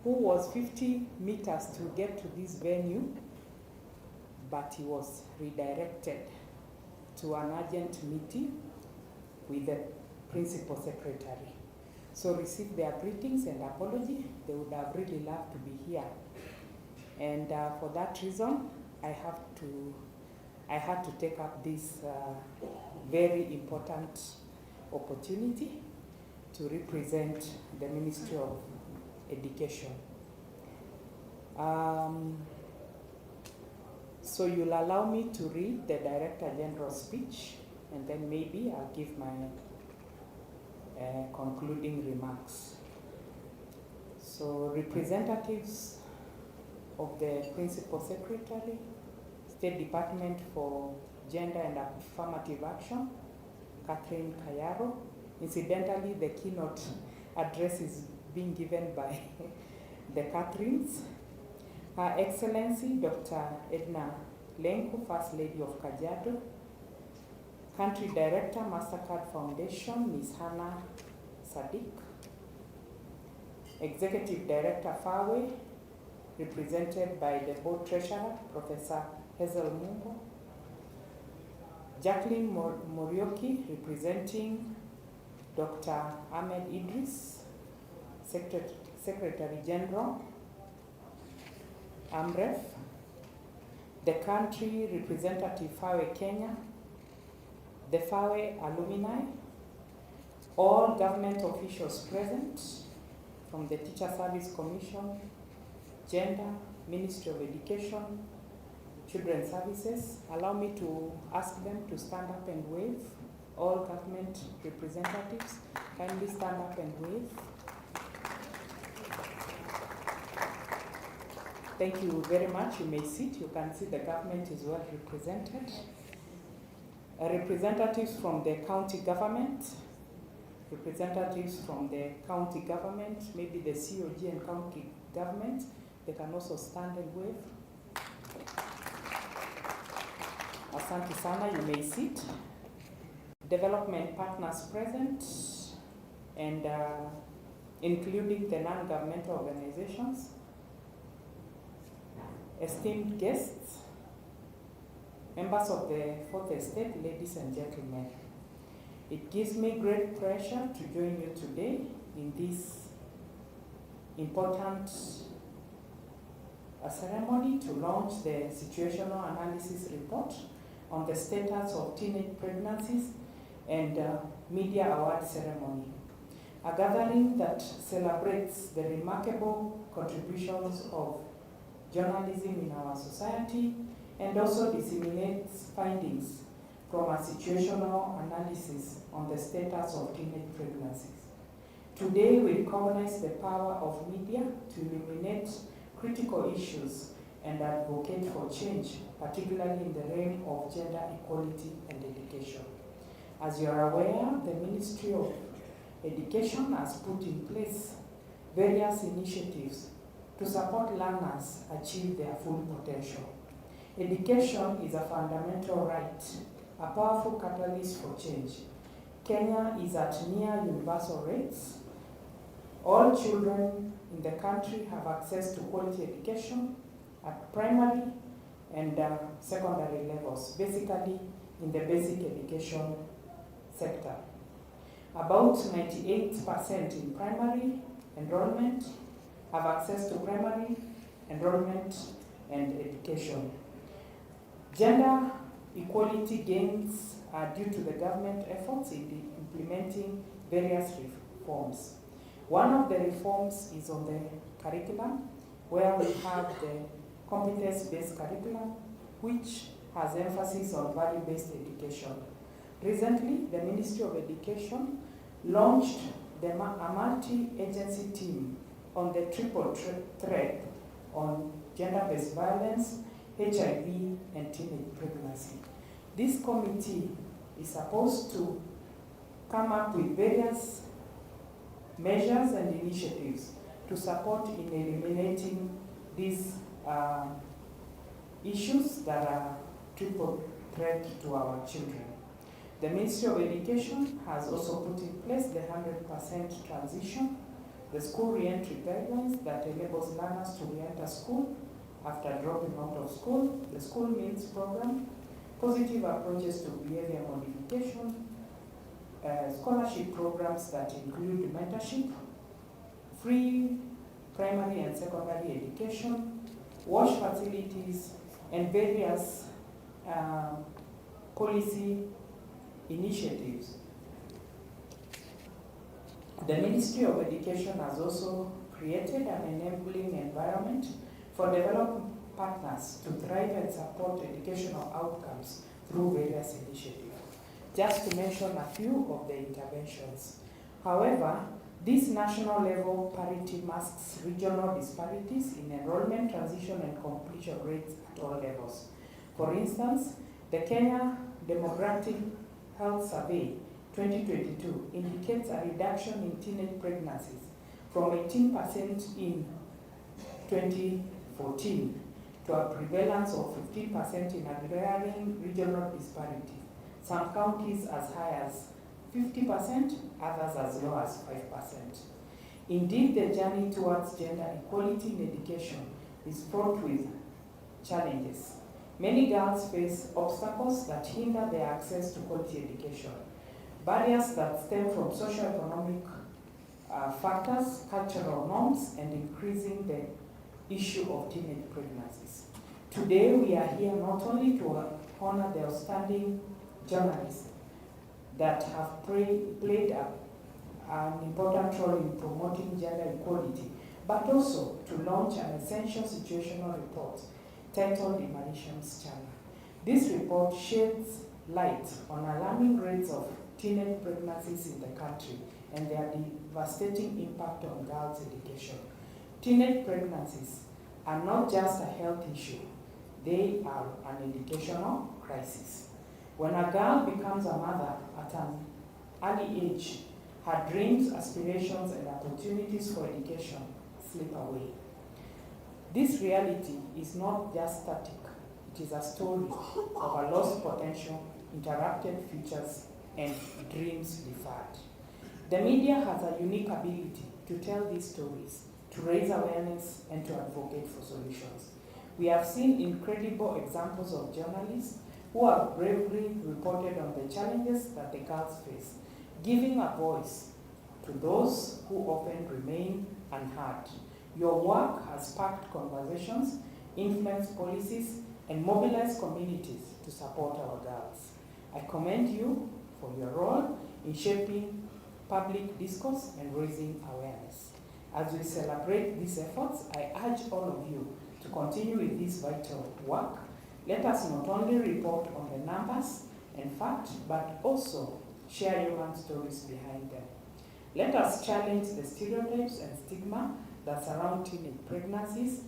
Speaker 17: who was 50 meters to get to this venue, but he was redirected to an urgent meeting with the Principal Secretary. So receive their greetings and apology. They would have really loved to be here. And for that reason, I had to take up this very important opportunity to represent the Ministry of Education. So you'll allow me to read the Director General's speech, and then maybe I'll give my concluding remarks. So representatives of the Principal Secretary, State Department for Gender and Affirmative Action, Catherine Kayaro. Incidentally, the keynote address is being given by the Catherines. Her Excellency, Dr. Edna Lenku, First Lady of Kajiado. Country Director, MasterCard Foundation, Ms. Hannah Sadiq. Executive Director, FAWE, represented by the Board Treasurer, Professor Hazel Mungo. Jacqueline Morioki, representing Dr. Ahmed Idris, Secretary General, AMREF. The country representative, FAWE Kenya. The FAWE alumni, all government officials present from the Teacher Service Commission, Gender, Ministry of Education, Children's Services. Allow me to ask them to stand up and wave. All government representatives, kindly stand up and wave. Thank you very much. You may sit. You can see the government is well represented. Representatives from the county government, maybe the COG and county government, they can also stand and wave. Asante sana, you may sit. Development partners present, and including the non-governmental organizations. Esteemed guests, members of the Fourth Estate, ladies and gentlemen, it gives me great pleasure to join you today in this important ceremony to launch the situational analysis report on the status of teenage pregnancies and media award ceremony, a gathering that celebrates the remarkable contributions of journalism in our society and also disseminates findings from a situational analysis on the status of teenage pregnancies. Today, we recognize the power of media to illuminate critical issues and advocate for change, particularly in the realm of gender equality and education. As you are aware, the Ministry of Education has put in place various initiatives to support learners achieve their full potential. Education is a fundamental right, a powerful catalyst for change. Kenya is at near universal rates. All children in the country have access to quality education at primary and secondary levels, basically in the basic education sector. About 98% in primary enrollment have access to primary enrollment and education. Gender equality gains are due to the government efforts in implementing various reforms. One of the reforms is on the curriculum, where we have the competence-based curriculum, which has emphasis on value-based education. Recently, the Ministry of Education launched a multi-agency team on the triple threat on gender-based violence, HIV, and teenage pregnancy. This committee is supposed to come up with various measures and initiatives to support in eliminating these issues that are triple threat to our children. The Ministry of Education has also put in place the 100% transition, the school re-entry guidelines that enables learners to re-enter school after dropping out of school, the school meals program, positive approaches to behavior modification, scholarship programs that include mentorship, free primary and secondary education, wash facilities, and various policy initiatives. The Ministry of Education has also created an enabling environment for development partners to thrive and support educational outcomes through various initiatives. Just to mention a few of the interventions. However, this national level parity masks regional disparities in enrollment, transition, and completion rates at all levels. For instance, the Kenya Demographic Health Survey 2022 indicates a reduction in teenage pregnancies from 18% in 2014 to a prevalence of 15% in agrarian regional disparity. Some counties as high as 50%, others as low as 5%. Indeed, the journey towards gender equality in education is fraught with challenges. Many girls face obstacles that hinder their access to quality education. Barriers that stem from socio-economic factors, cultural norms, and increasing the issue of teenage pregnancies. Today, we are here not only to honor the outstanding journalists that have played an important role in promoting gender equality, but also to launch an essential situational report titled Emergence Channel. This report sheds light on alarming rates of teenage pregnancies in the country and their devastating impact on girls' education. Teenage pregnancies are not just a health issue, they are an educational crisis. When a girl becomes a mother at an early age, her dreams, aspirations, and opportunities for education slip away. This reality is not just static, it is a story of a lost potential, interrupted futures, and dreams deferred. The media has a unique ability to tell these stories, to raise awareness, and to advocate for solutions. We have seen incredible examples of journalists who have bravely reported on the challenges that the girls face, giving a voice to those who often remain unheard. Your work has sparked conversations, influenced policies, and mobilized communities to support our girls. I commend you for your role in shaping public discourse and raising awareness. As we celebrate these efforts, I urge all of you to continue with this vital work. Let us not only report on the numbers and facts, but also share human stories behind them. Let us challenge the stereotypes and stigma that surround teenage pregnancies,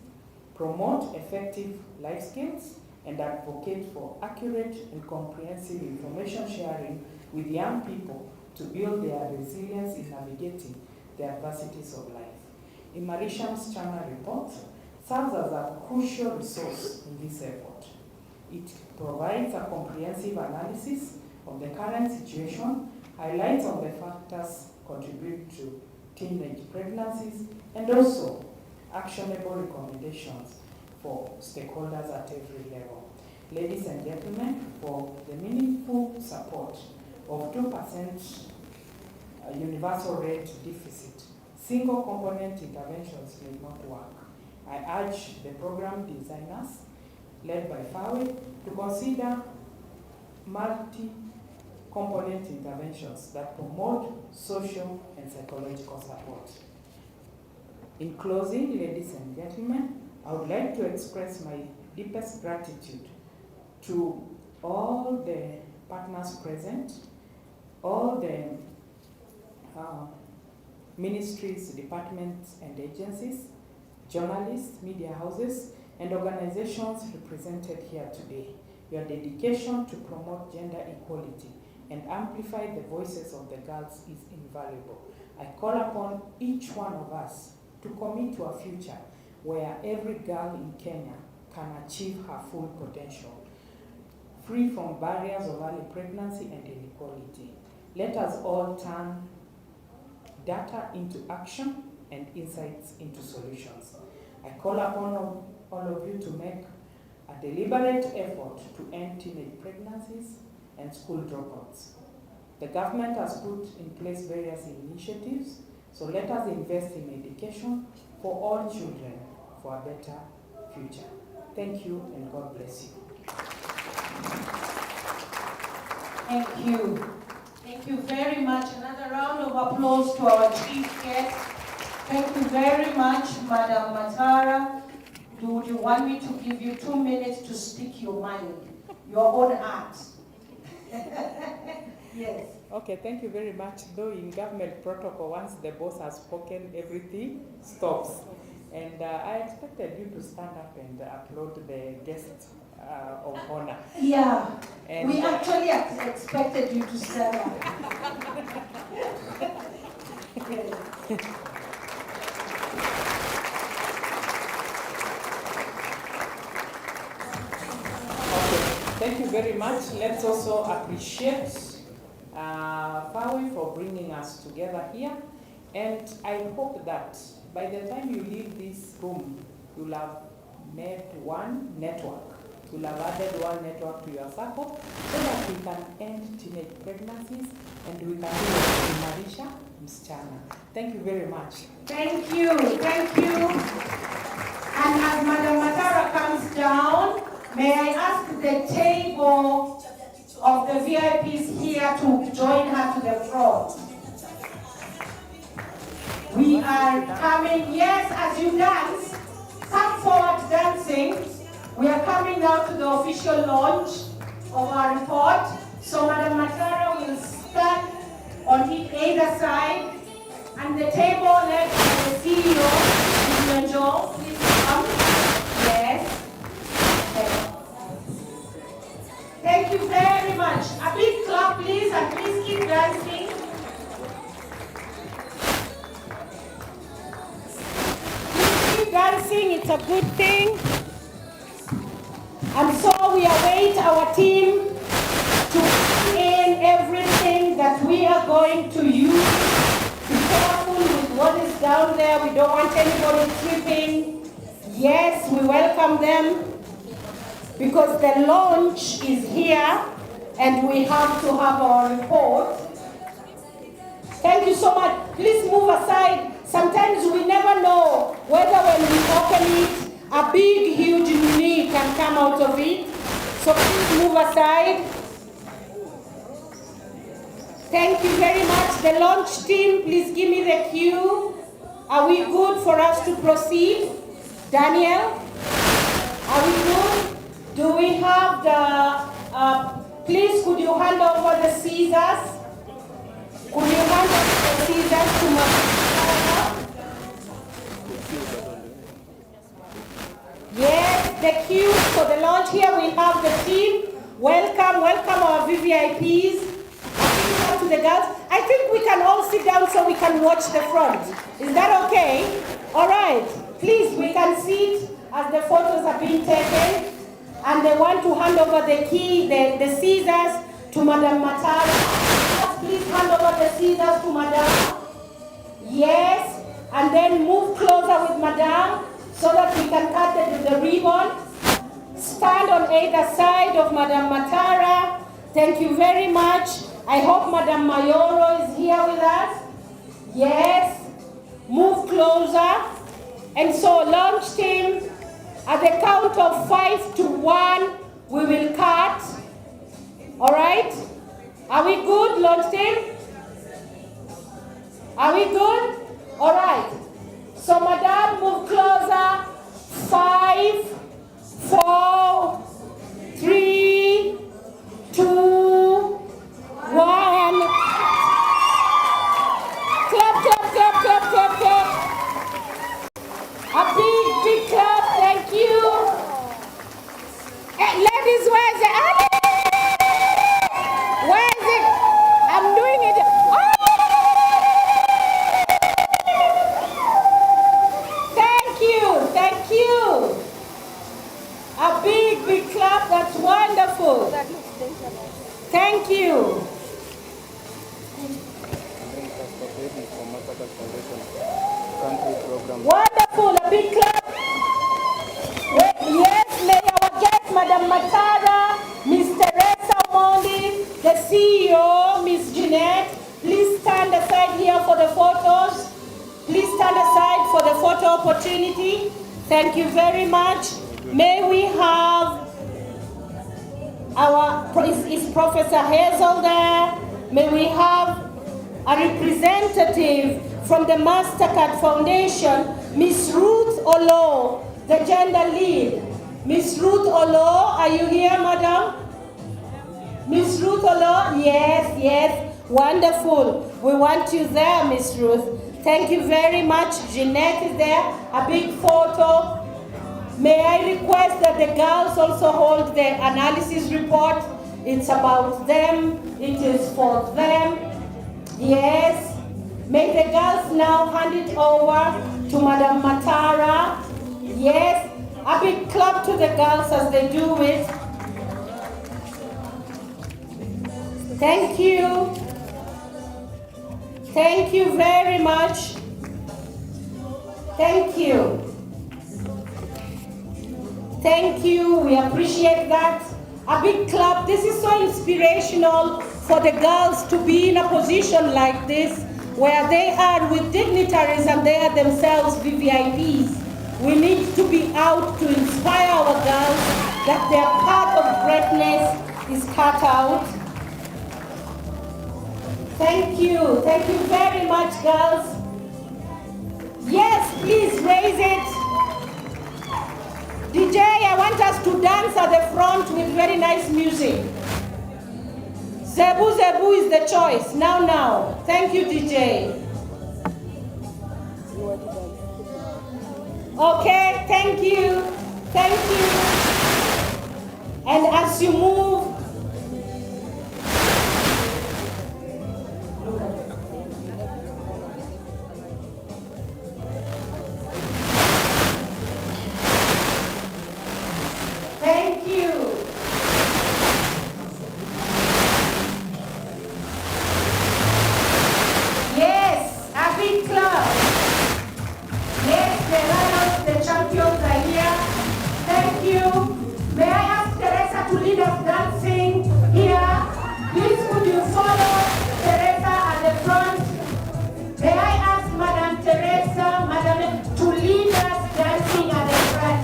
Speaker 17: promote effective life skills, and advocate for accurate and comprehensive information sharing with young people to build their resilience in navigating the adversities of life. Emergence Channel Report serves as a crucial resource in this effort. It provides a comprehensive analysis of the current situation, highlights on the factors contribute to teenage pregnancies, and also actionable recommendations for stakeholders at every level. Ladies and gentlemen, for the meaningful support of 2% universal rate deficit. Single component interventions may not work. I urge the program designers, led by FAWE, to consider multi-component interventions that promote social and psychological support. In closing, ladies and gentlemen, I would like to express my deepest gratitude to all the partners present, all the ministries, departments, and agencies, journalists, media houses, and organizations represented here today. Your dedication to promote gender equality and amplify the voices of the girls is invaluable. I call upon each one of us to commit to a future where every girl in Kenya can achieve her full potential, free from barriers of early pregnancy and inequality. Let us all turn data into action and insights into solutions. I call upon all of you to make a deliberate effort to end teenage pregnancies and school dropouts. The government has put in place various initiatives, so let us invest in education for all children for a better future. Thank you and God bless you.
Speaker 12: Thank you. Thank you very much. Another round of applause to our chief guest. Thank you very much, Madam Matara. Would you want me to give you 2 minutes to speak your mind, your own heart? Yes.
Speaker 17: Okay, thank you very much. Though in government protocol, once the boss has spoken, everything stops. And I expected you to stand up and applaud the guest of honor.
Speaker 12: Yeah,
Speaker 17: and
Speaker 12: we actually expected you to stand up. Yes.
Speaker 17: Thank you very much. Let's also appreciate FAWE for bringing us together here. And I hope that by the time you leave this room, you'll have made one network. You'll have added one network to your circle so that we can end teenage pregnancies and we can imarisha msichana. Thank you very much.
Speaker 12: Thank you. Thank you. And as Madam Matara comes down, may I ask the table of the VIPs here to join her to the front. We are coming, yes, as you dance, come forward dancing. We are coming now to the official launch of our report. So Madam Matara will stand on either side, and the table led by the CEO, Mr. Joe, please come. Yes. Thank you very much. A big clap, please, and please keep dancing. Please keep dancing, it's a good thing. And so we await our team to put in everything that we are going to use. Be careful with what is down there. We don't want anybody tripping. Yes, we welcome them, because the launch is here and we have to have our report. Thank you so much. Please move aside. Sometimes we never know whether when we open it, a big, huge need can come out of it. So please move aside. Thank you very much. The launch team, please give me the cue. Are we good for us to proceed? Daniel, are we good? Do we have the, please could you hand over the scissors? Could you hand over the scissors to my Yes, the cue for the launch. Here we have the team. Welcome, welcome our VVIPs. To the girls. I think we can all sit down so we can watch the front. Is that okay? All right. Please, we can sit as the photos are being taken. And they want to hand over the key, the scissors to Madam Matara. Please hand over the scissors to Madam. Yes. And then move closer with Madam so that we can cut the ribbon. Stand on either side of Madam Matara. Thank you very much.
Speaker 3: I hope Madam Mayoro is here with us. Yes. Move closer. And so launch team, at the count of 5 to 1, we will cut. All right? Are we good, launch team? Are we good? All right. So Madam, move closer. 5, 4, 3, 2, 1. Clap, clap, clap, clap, clap, clap. A big, big clap. Thank you. Hey, ladies, where is it? Where is it? I'm doing it. Thank you. Thank you. A big, big clap. That's wonderful. Thank you. Wonderful. A big clap. Yes, may our guest, Madam Matara, Ms. Teresa Mondi, the CEO, Ms. Jeanette, please stand aside here for the photos. Please stand aside for the photo opportunity. Thank you very much. May we have is Professor Hazel there? May we have a representative from the Mastercard Foundation, Ms. Ruth Olo, the gender lead. Ms. Ruth Olo, are you here, madam? Ms. Ruth Olo, yes, yes, wonderful. We want you there, Ms. Ruth. Thank you very much. Jeanette is there, a big photo. May I request that the girls also hold the analysis report. It's about them, it is for them. Yes. May the girls now hand it over to Madam Matara. Yes. A big clap to the girls as they do it. Thank you. Thank you very much. Thank you. Thank you. We appreciate that. A big clap. This is so inspirational for the girls to be in a position like this, where they are with dignitaries and they are themselves VVIPs. We need to be out to inspire our girls that their path of greatness is cut out. Thank you. Thank you very much, girls. Yes, please raise it. DJ, I want us to dance at the front with very nice music. Zebu Zebu is the choice. Now. Thank you, DJ. Okay, thank you. Thank you. And as you move, thank you. Yes, a big clap. Yes, the runners, the champions are here. Thank you. May I ask Teresa to lead us dancing here? Please could you follow Teresa at the front? May I ask Madam Teresa, Madam, to lead us dancing at the front?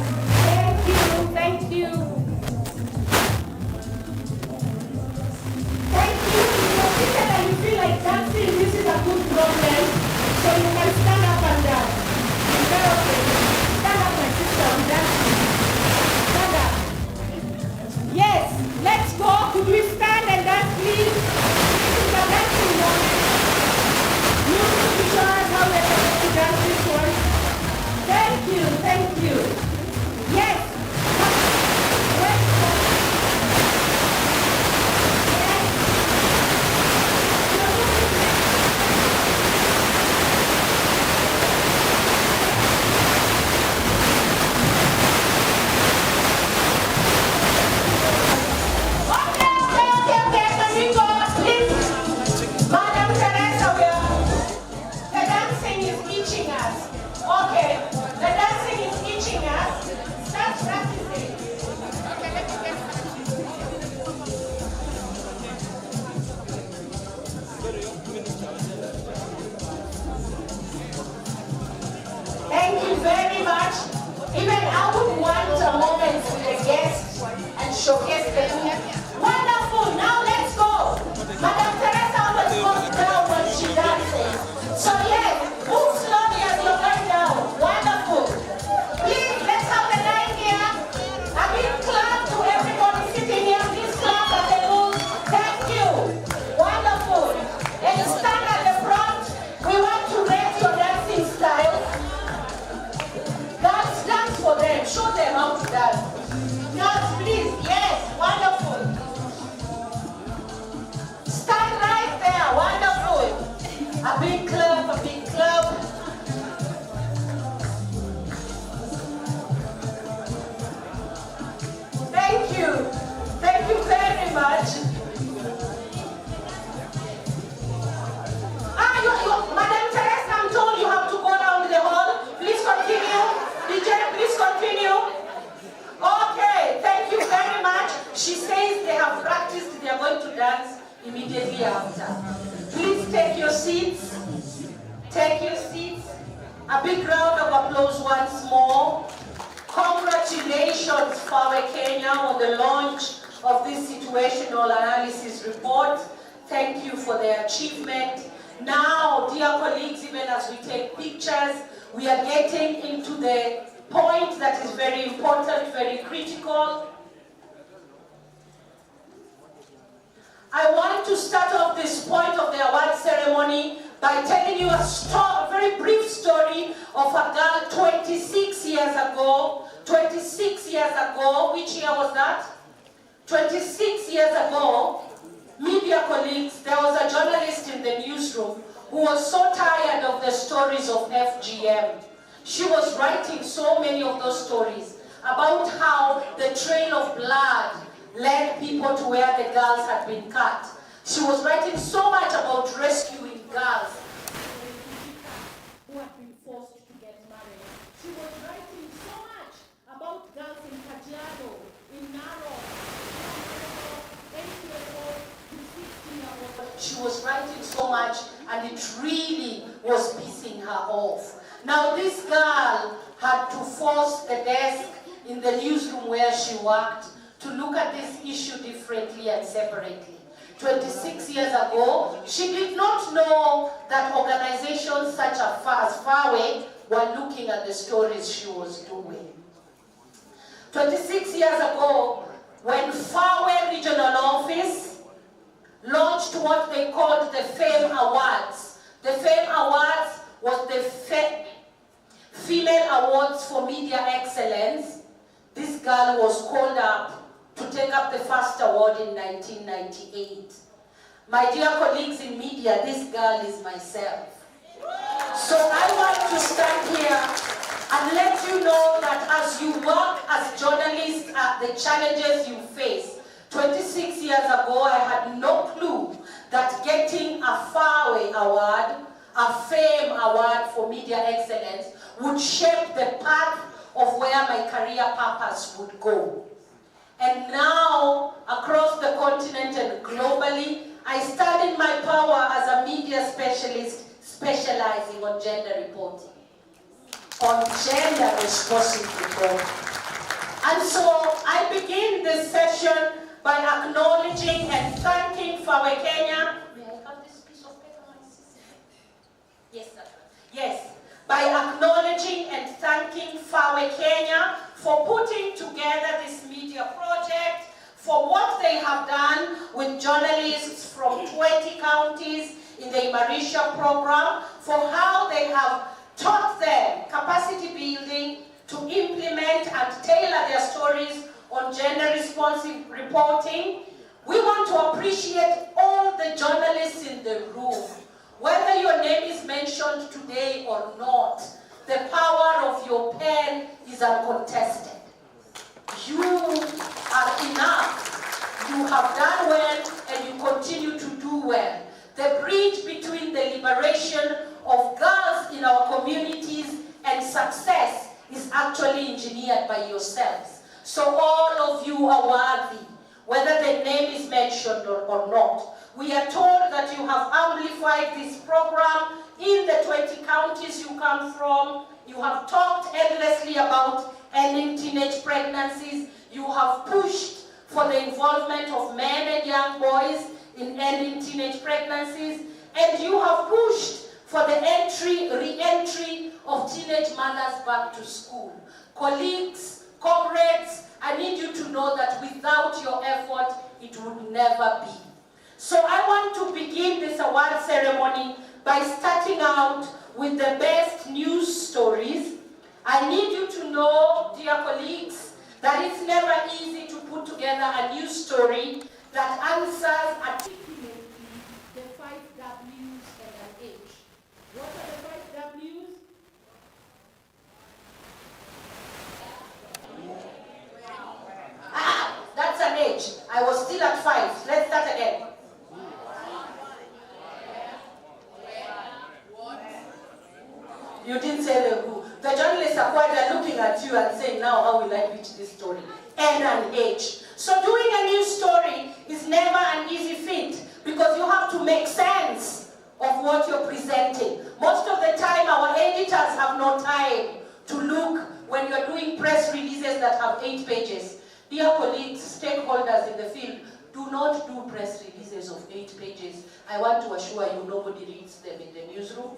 Speaker 3: Thank you, thank you. Thank you. If you're seated and you feel like dancing, this is a good problem. So you can stand up and dance. Is that okay? Stand up, my sister, I'm dancing. Stand up. Yes, let's go. Could we stand and dance, please? This is a dancing moment. You need to show us how we're supposed to dance this one. Thank you, thank you. Yes. Let's go.
Speaker 12: very much. Even I would want a moment with the guests and showcase them. Wonderful, now let's go. Madam Teresa always goes down when she dances. So yes, move slowly as you're going down. Wonderful. Please, let's have the line here. A big clap to everybody sitting here. Please clap as they move. Thank you. Wonderful. And you stand at the front. We want to rate your dancing style. Dance for them. Show them how to dance. Dance, please. Yes, wonderful. Stand right there. Wonderful. A big clap, a big clap. Thank you. Thank you very much. Madam Teresa, I'm told you have to go down the hall. Please continue. DJ, please continue. Okay, thank you very much. She says they have practiced, they are going to dance immediately after. Please take your seats. Take your seats. A big round of applause once more. Congratulations, Fawe Kenya, on the launch of this situational analysis report. Thank you for the achievement. Now, dear colleagues, even as we take pictures, we are getting into the point that is very important, very critical. I want to start off this point of the award ceremony by telling you a very brief story of a girl 26 years ago. 26 years ago, which year was that? 26 years ago, media colleagues, there was a journalist in the newsroom who was so tired of the stories of FGM. She was writing so many of those stories about how the trail of blood led people to where the girls had been cut. She was writing so much about rescuing girls who had been forced to get married. She was writing so much about girls in Kajiado, in NAIROBI, she was writing so much, and it really was pissing her off. Now this girl had to force the desk in the newsroom where she worked to look at this issue differently and separately. 26 years ago, she did not know that organizations such as Fawe were looking at the stories she was doing. 26 years ago, when Fawe Regional Office launched what they called the FAME Awards. The FAME Awards was the Female Awards for Media Excellence. This girl was called up to take up the first award in 1998. My dear colleagues in media, this girl is myself. So I want to stand here and let you know that as you work as journalists at the challenges you face, 26 years ago I had no clue that getting a Fawe Award, a FAME Award for Media Excellence, would shape the path of where my career purpose would go. And now, across the continent and globally, I stand in my power as a media specialist specializing on gender reporting, on gender responsive reporting. And so I begin this session by acknowledging and thanking Fawe Kenya. May I have this piece of paper, my sister? Yes, that's right. Yes. By acknowledging and thanking Fawe Kenya for putting together this media project, for what they have done with journalists from 20 counties in the Imarisha program, for how they have taught them capacity building to implement and tailor their stories on gender responsive reporting. We want to appreciate all the journalists in the room. Whether your name is mentioned today or not, the power of your pen is uncontested. You are enough. You have done well and you continue to do well. The bridge between the liberation of girls in our communities and success is actually engineered by yourselves. So all of you are worthy, whether the name is mentioned or not. We are told that you have amplified this program in the 20 counties you come
Speaker 1: come from. You have talked endlessly about ending teenage pregnancies. You have pushed for the involvement of men and young boys in ending teenage pregnancies. And you have pushed for the re-entry of teenage mothers back to school. Colleagues, comrades, I need you to know that without your effort, it would never be. So I want to begin this award ceremony by starting out with the best news stories. I need you to know, dear colleagues, that it's never easy to put together a news story that answers articulately the 5 W's and an H. What are the 5 W's? That's an H. I was still at 5. Let's start again. You didn't say the who. The journalists are quite looking at you and saying, now how will I pitch this story? N and H. So doing a news story is never an easy feat because you have to make sense of what you're presenting. Most of the time, our editors have no time to look when you're doing press releases that have 8 pages. Dear colleagues, stakeholders in the field, do not do press releases of 8 pages. I want to assure you nobody reads them in the newsroom.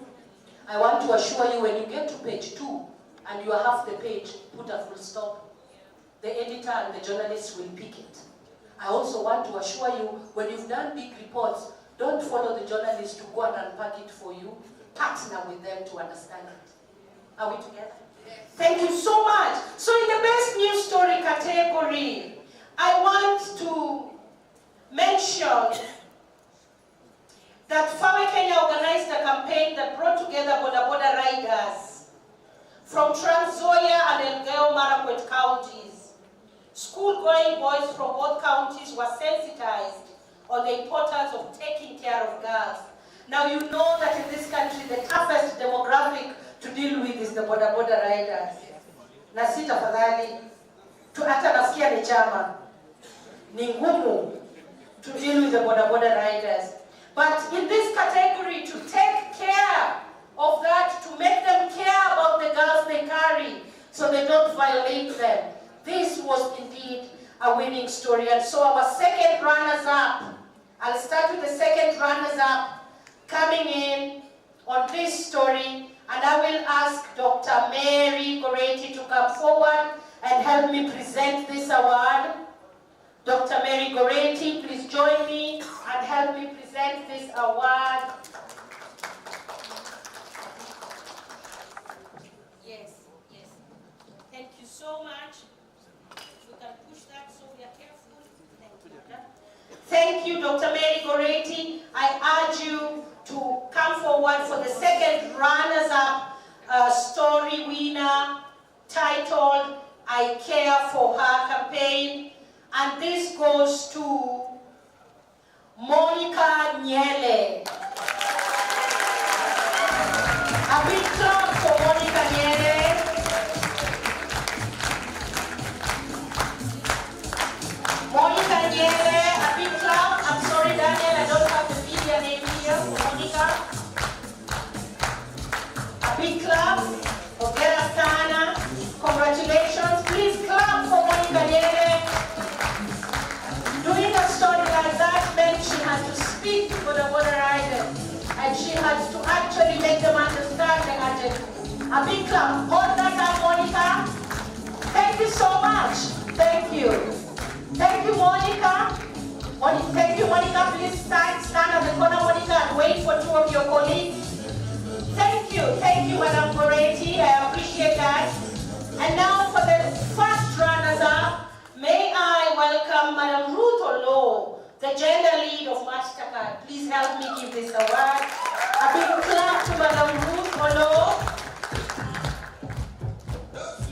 Speaker 1: I want to assure you when you get to page 2 and you are half the page, put a full stop. The editor and the journalists will pick it. I also want to assure you when you've done big reports, don't follow the journalists to go and unpack it for you. Partner with them to understand it. Are we together? Yes. Thank you so much. So in the best news story category, I want to mention that Fawe Kenya organized a campaign that brought together Boda Boda riders from Trans Nzoia and Elgeyo Marakwet counties. School-going boys from both counties were sensitized on the importance of taking care of girls. Now you know that in this country the toughest demographic to deal with is the Boda Boda riders. Na si tafadhali, hata nasikia ni chama. Ni ngumu to deal with the Boda Boda riders. But in this category, to take care of that, to make them care about the girls they carry so they don't violate them, this was indeed a winning story. And so our second runners-up, I'll start with the second runners-up coming in on this story, and I will ask Dr. Mary Goreti to come forward and help me present this award. Dr. Mary Goreti, please join me and help me present this award. Yes, yes. Thank you so much. If we can push that so we are careful. Thank you, Dr. Mary Goreti. I urge you to come forward for the second runners-up story winner titled I Care for Her campaign. And this goes to Monica Nyele. A big clap for Monica Nyele. Monica Nyele, a big clap. I'm sorry, Daniel, I don't have the media name here for Monica. A big clap. Ogera sana. Congratulations. Please clap for Monica Nyele. Doing a story like that meant she had to speak to Boda Boda riders and she had to actually make them understand the agenda. A big clap. Hold that up, Monica. Thank you so much. Thank you. Thank you, Monica. Thank you, Monica. Please stand at the corner, Monica, and wait for 2 of your colleagues. Thank you, Madam Goreti. I appreciate that. And now for the first runners-up, may I welcome Madam Ruth Olo, the gender lead of Mastercard. Please help me give this award. A big clap to Madam Ruth Olo.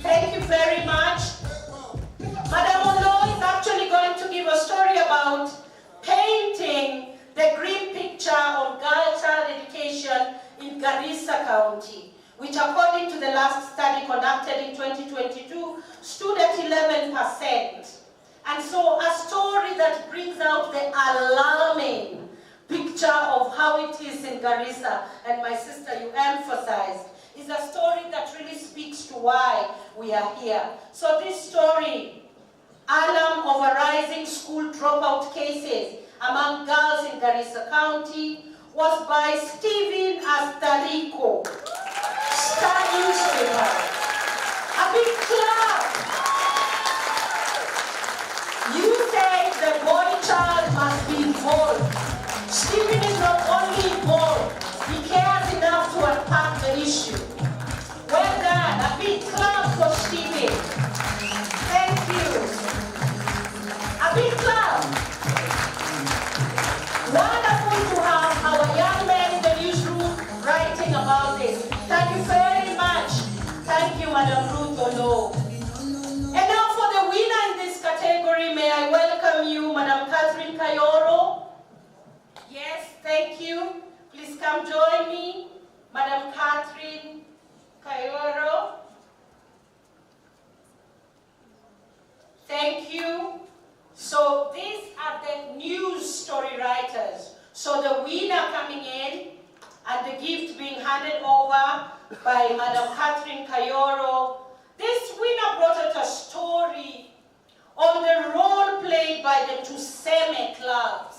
Speaker 1: Thank you very much. Madam Olo is actually going to give a story about painting the green picture on girl child education in Garissa County, which according to the last study conducted in 2022, stood at 11%. And so a story that brings out the alarming picture of how it is in Garissa, and my sister, you emphasized, is a story why we are here. So this story, alarm over rising school dropout cases among girls in Garissa County, was by Stephen Astariko, Star newspaper. A big clap. You say the boy child must be involved. Stephen is not only involved, he cares enough to unpack the issue. Well done. A big clap for Stephen. Thank you. A big clap. Wonderful to have our young men in the newsroom writing about this. Thank you very much. Thank you, Madam Ruth Olo. And now for the winner in this category, may I welcome you, Madam Catherine Kayoro. Yes, thank you. Please come join me, Madam Catherine Kayoro. Thank you. So these are the news story writers. So the winner coming in and the gift being handed over by Madam Catherine Kayoro. This winner brought out a story on the role played by the Tuseme clubs.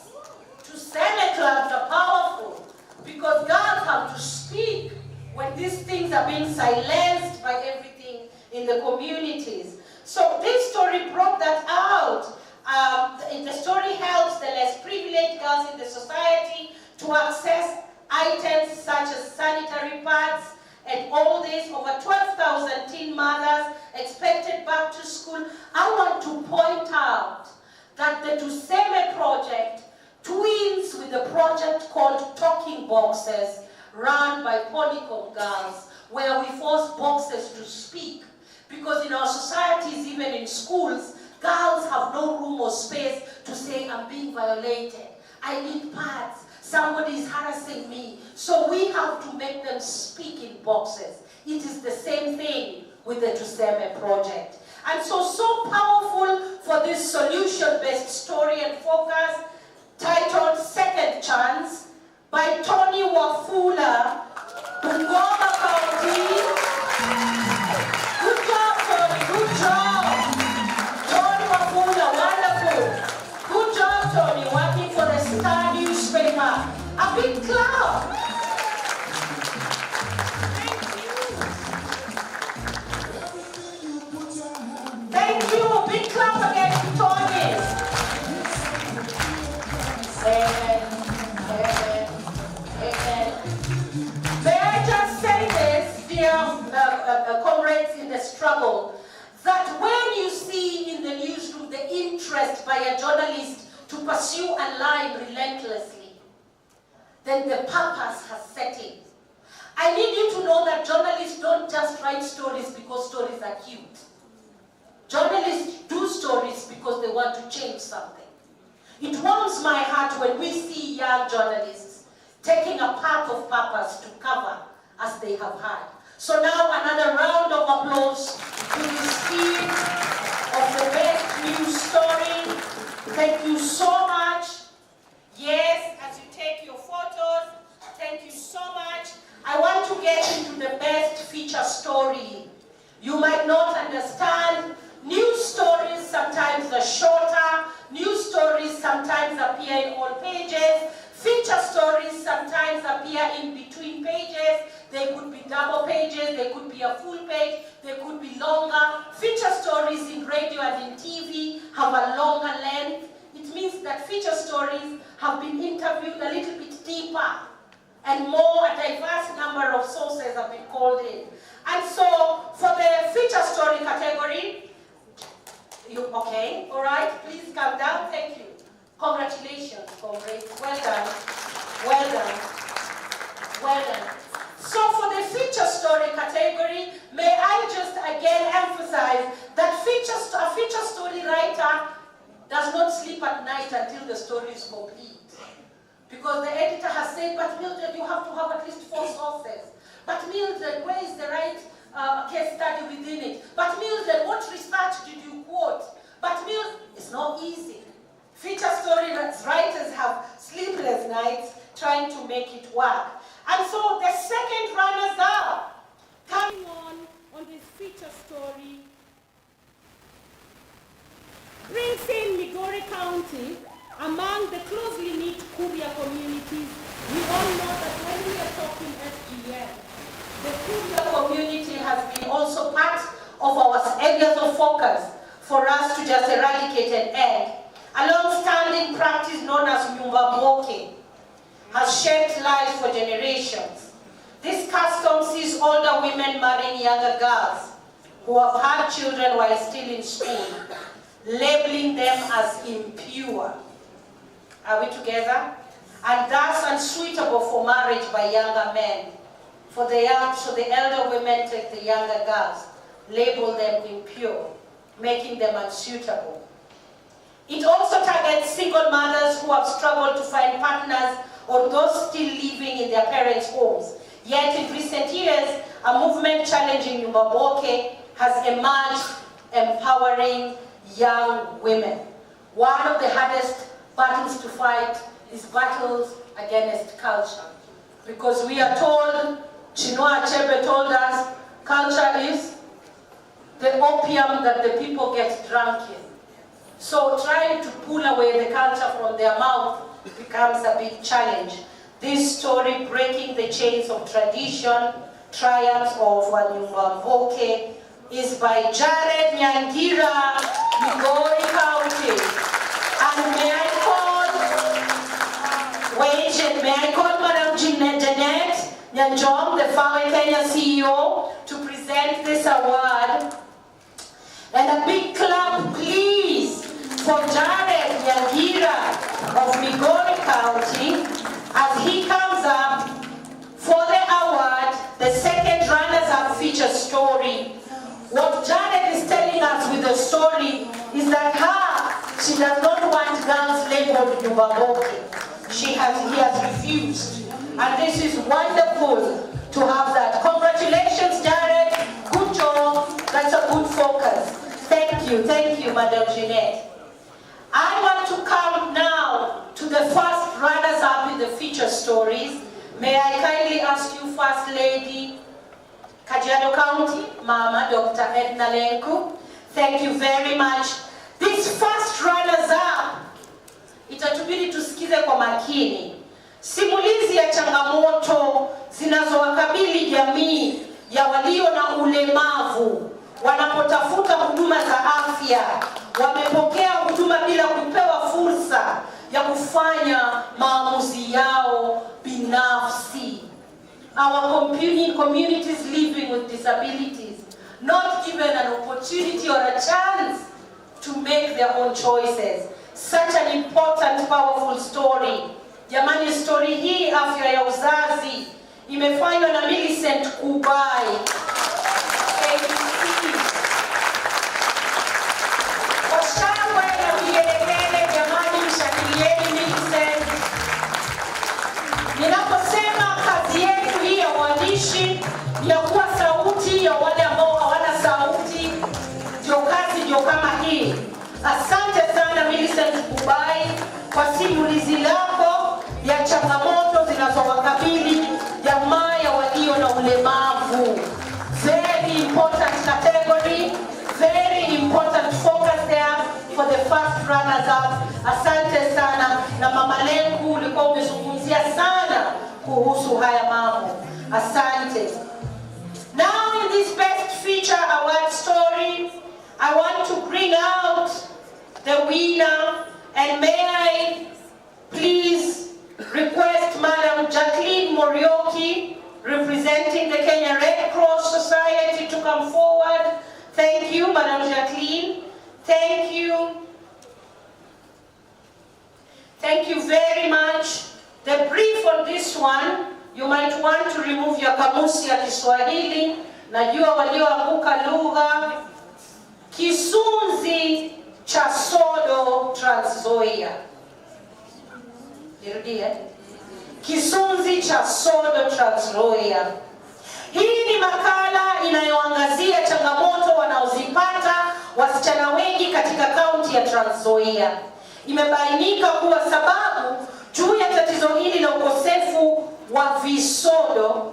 Speaker 1: Tuseme clubs are powerful because girls have to speak when these things are being silenced by everything in the communities. So this story brought that out. The story helps the less privileged girls in the society to access items such as sanitary pads and all this. Over 12,000 teen mothers expected back to school. I want to point out that the Tuseme project twins with a project called Talking Boxes run by Polycom girls, where we force boxes to speak. Because in our societies, even in schools, girls have no room or space to say, I'm being violated, I need pads, somebody is harassing me. So we have to make them speak in boxes. It is the same thing with the Tuseme project. And so powerful for this solution-based story and focus, titled Second Chance, by Tony Wafula, Bungoma County. Good job, Tony, good job. Tony Wafula, wonderful. Good job, Tony, working for the Star newspaper. A big clap. Thank you, a big clap again to Tony. Amen. Amen. Amen. May I just say this, dear comrades in the struggle, that when you see in the newsroom the interest by a journalist to pursue a line relentlessly, then the purpose has set in. I need you to know that journalists don't just write stories because stories are cute. Journalists do stories because they want to change something. It warms my heart when we see young journalists taking a path of purpose to cover as they have had. So now another round of applause to this team of the best news story. Thank you so much. Yes, as you take your photos, thank you so much. I want to get into the best feature story. You might not understand. News stories sometimes are shorter. News stories sometimes appear in all pages. Feature stories sometimes appear in between pages. They could be double pages, they could be a full page, they could be longer. Feature stories in radio and in TV have a longer length. It means that feature stories have been interviewed a little bit deeper and more, a diverse number of sources have been called in. And so for the feature story category, okay, all right, please come down, thank you. Congratulations, comrades, well done, well done, well done. So for the feature story category, may I just again emphasize that a feature story writer does not sleep at night until the story is complete. Because the editor has said, but Mildred, you have to have at least 4 sources. But Mildred, where is the right case study within it? But Mildred, what research did you quote? But Mildred, it's not easy. Feature story writers have sleepless nights trying to make it work. And so the second runners-up coming on this feature
Speaker 3: brings in Migori County among the closely knit Kuria communities. We all know that when we are talking FGM,
Speaker 1: the Kuria community has been also part of our areas of focus for us to just eradicate and end. A long-standing practice known as Nyumba Mboke has shaped lives for generations. This custom sees older women marrying younger girls who have had children while still in school, labeling them as impure. Are we together? And thus unsuitable for marriage by younger men. So the elder women take the younger girls, label them impure, making them unsuitable. It also targets single mothers who have struggled to find partners or those still living in their parents' homes. Yet in recent years, a movement challenging Nyumba Mboke has emerged, empowering young women. One of the hardest battles to fight is battles against culture. Because we are told, Chinua Achebe told us, culture is the opium that the people get drunk in. So trying to pull away the culture from their mouth becomes a big challenge. This story, breaking the chains of tradition, triumphs of Nyumba Mboke, is by Jared Nyangira, Migori County. And may I call Madam Jeanette Nyanjom, the Fawe Kenya CEO, to present this award. And a big clap, please, for Jared Nyangira of Migori County, as he comes up for the award, the second runners-up feature story. What Jared is telling us with the story is that she does not want girls labeled Nyumba Mboke. He has refused. And this is wonderful to have that. Congratulations, Jared. Good job. That's a good focus. Thank you, Madam Jeanette. I want to come now to the first runners-up in the feature stories. May I kindly ask you, First Lady, Kajiado County, Mama, Dr. Edna Lenku. Thank you very much. This first runners-up, itatubidi tusikize kwa makini. Simulizi ya changamoto zinazowakabili jamii ya walio na ulemavu wanapotafuta huduma za afya, wamepokea huduma bila kupewa fursa ya kufanya maamuzi yao binafsi. Our communities living with disabilities, not given an opportunity or a chance to make their own choices. Such an important, powerful story. Jamani, story hii afya ya uzazi imefanywa na Millicent Kubai. Kwa shangwe na vigelegele, jamani, mshangilieni Millicent. Ninaposema kazi yetu hii ya uandishi ya kuwa sauti ya wale ambao hawana sauti, ndio kazi ndio kama hii. Asante sana Millicent Kubai kwa simulizi lako ya changamoto zinazowakabili jamaa ya walio na ulemavu. Very important category, very important focus there for the first runners up. Asante sana, na Mama Lenku ulikuwa umezungumzia sana kuhusu haya mambo. Asante. Now in this best feature award story, I want to bring out the winner, and may I please request Madam Jacqueline Morioki, representing the Kenya Red Cross Society, to come forward. Thank you, Madam Jacqueline. Thank you. Thank you very much. The brief on this one, you might want to remove your kamusi ya Kiswahili. Najua walioanguka lugha. Kisunzi cha sodo Trans Nzoia. Nirudie. Kisunzi cha sodo Trans Nzoia. Hii ni makala inayoangazia changamoto wanaozipata wasichana wengi katika kaunti ya Trans Nzoia. Imebainika kuwa sababu juu ya tatizo hili la ukosefu wa visodo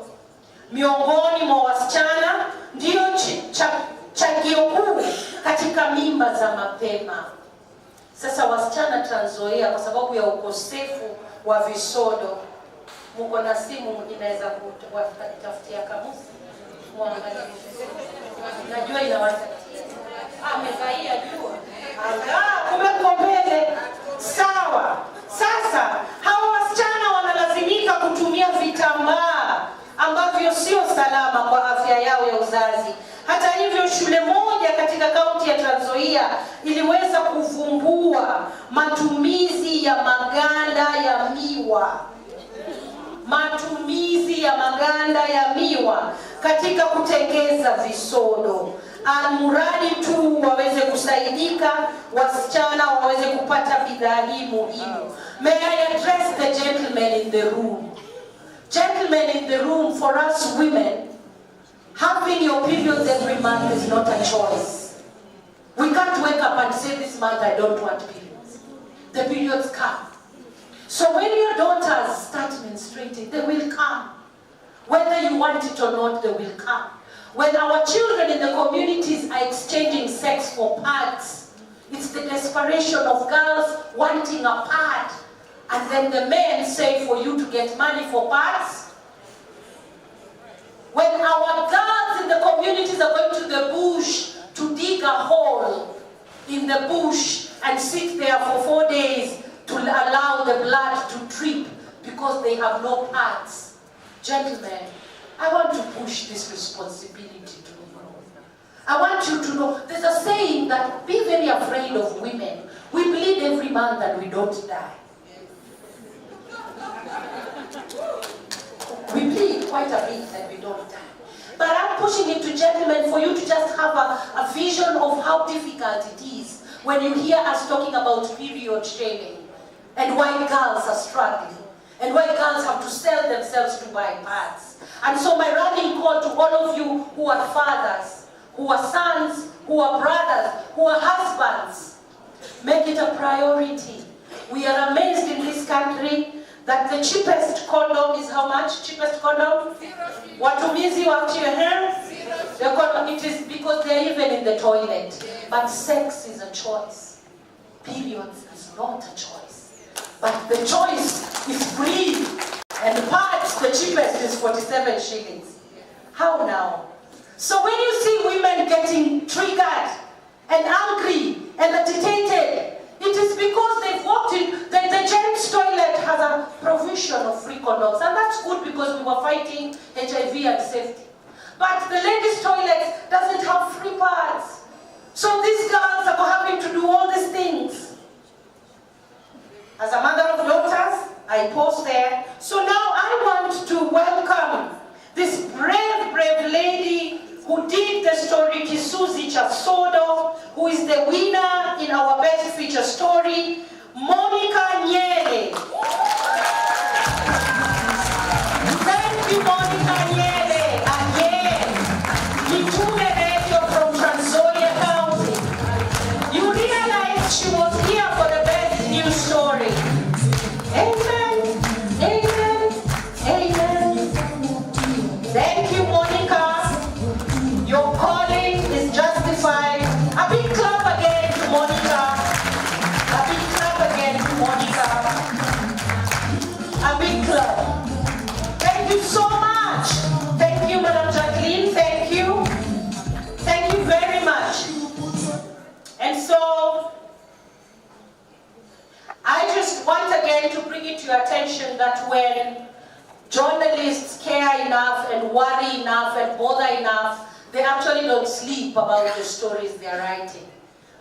Speaker 1: miongoni mwa wasichana ndio chagio kuu katika mimba za mapema. Sasa wasichana Trans Nzoia, kwa sababu ya ukosefu wa visodo, mko na simu inaweza kutafutia kamusi, muangalie. Najua inawatatia. Amevaia jua. Kumbe mbele. Sawa. Sasa hawa wasichana wanalazimika kutumia vitambaa ambavyo sio salama kwa afya yao ya uzazi. Hata hivyo, shule moja katika kaunti ya Trans Nzoia iliweza kuvumbua matumizi ya maganda ya miwa. Matumizi ya maganda ya miwa katika kutengeza visodo. Almuradi tu waweze kusaidika, wasichana waweze kupata bidhaa hii muhimu. May I address the gentlemen in the room? Gentlemen in the room, for us women, having your periods every month is not a choice. We can't wake up and say this month I don't want periods. The periods come. So when your daughters start menstruating, they will come. Whether you want it or not, they will come. When our children in the communities are exchanging sex for pads, it's the desperation of girls wanting a pad. And then the men say for you to get money for pads. When our girls in the communities are going to the bush to dig a hole in the bush and sit there for 4 days to allow the blood to drip because they have no pads. Gentlemen, I want to push this responsibility to you. I want you to know, there's a saying that be very afraid of women. We bleed every month and we don't die. We bleed quite a bit and we don't die. But I'm pushing it to gentlemen for you to just have a vision of how difficult it is when you hear us talking about period shaming and why girls are struggling and why girls have to sell themselves to buy pads. And so my rallying call to all of you who are fathers, who are sons, who are brothers, who are husbands, make it a priority. We are amazed in this country that the cheapest condom is how much? Cheapest condom? Watumizi wa it is because they are even in the toilet. But sex is a choice. Periods is not a choice. But the choice is free. And the parts, the cheapest is 47 shillings. How now? So when you see women getting triggered and angry and agitated, it is because they've walked in, the gents' toilet has a provision of free condoms. And that's good because we were fighting HIV and safety. But the ladies' toilet doesn't have free pads. So these girls are having to do all these things. As a mother of daughters, I pause there. So now I want to welcome this brave lady who did the story, Kisuzi Chasodo, who is the winner in our Best Feature Story, Monica Nyele. Thank you, Monica Nyele. Again, Mitume Radio from Trans Nzoia County. You realize she was here for the Best News Story. Amen. Amen. Amen. Thank you, Monica. Your calling is justified. A big clap again to Monica. A big clap again to Monica. A big clap. Thank you so much. Thank you, Madam Jacqueline. Thank you. Thank you very much. And so, I just want again to bring it to your attention that when journalists care enough and worry enough and bother enough, they actually don't sleep about the stories they're writing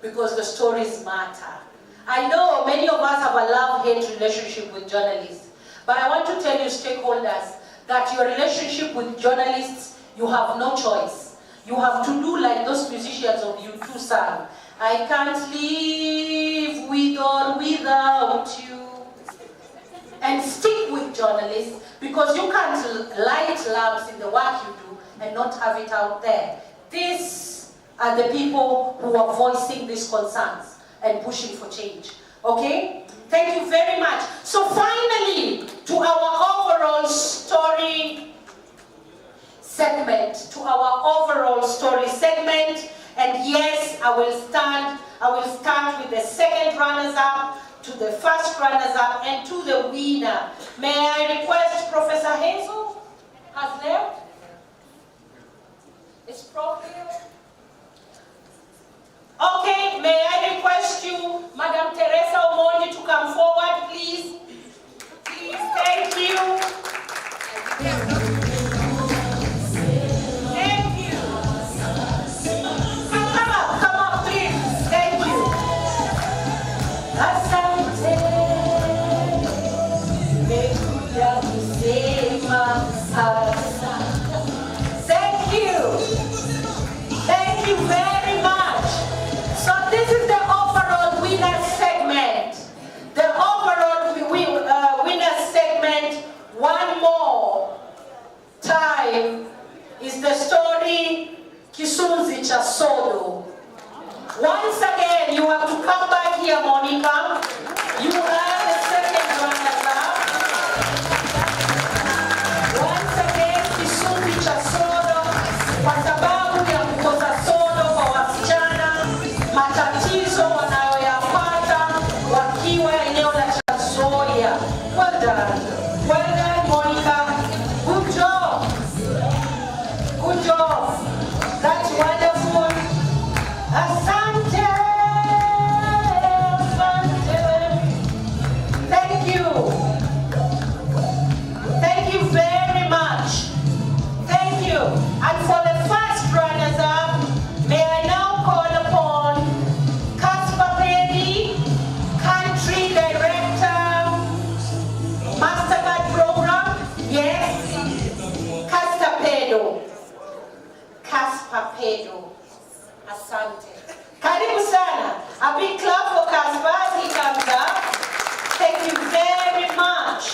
Speaker 1: because the stories matter. I know many of us have a love-hate relationship with journalists, but I want to tell you, stakeholders, that your relationship with journalists, you have no choice. You have to do like those musicians of U2 sang. I can't live with or without you. And stick with journalists because you can't light lamps in the work you do and not have it out there. These are the people who are voicing these concerns and pushing for change. Okay? Thank you very much. So finally, to our overall story segment, and yes, I will stand I will start with the second runners-up, to the first runners-up, and to the winner. May I request Professor Hazel has left? Is Prof here? Okay, may I request you, Madam Teresa Omondi, to come forward, please? Please, thank you. Thank you. Come up, please. Thank you. Asante, nimekuja kusema asante. Thank you. Thank you very much. So this is the overall winner segment. The overall winner segment, one more time, is the story Kisunzi cha Sodo. Once again, you have to come back here, Monica. You are the second runner-up. Once again, Kisunzi cha Sodo, kwa sababu ya kukosa sodo kwa wasichana, matatizo wanayoyapata wakiwa eneo la Trans-Nzoia. Well done. Well done, Monica. Good job. Good job. That's wonderful. Asante. Asante. Thank you. Thank you very much. Thank you. And for the first runners-up, may I now call upon Casper Penny, Country Director, Mastercard Program. Yes. Casper Pedro. Asante. Karibu sana. A big clap for Casper as he comes up. Thank you very much.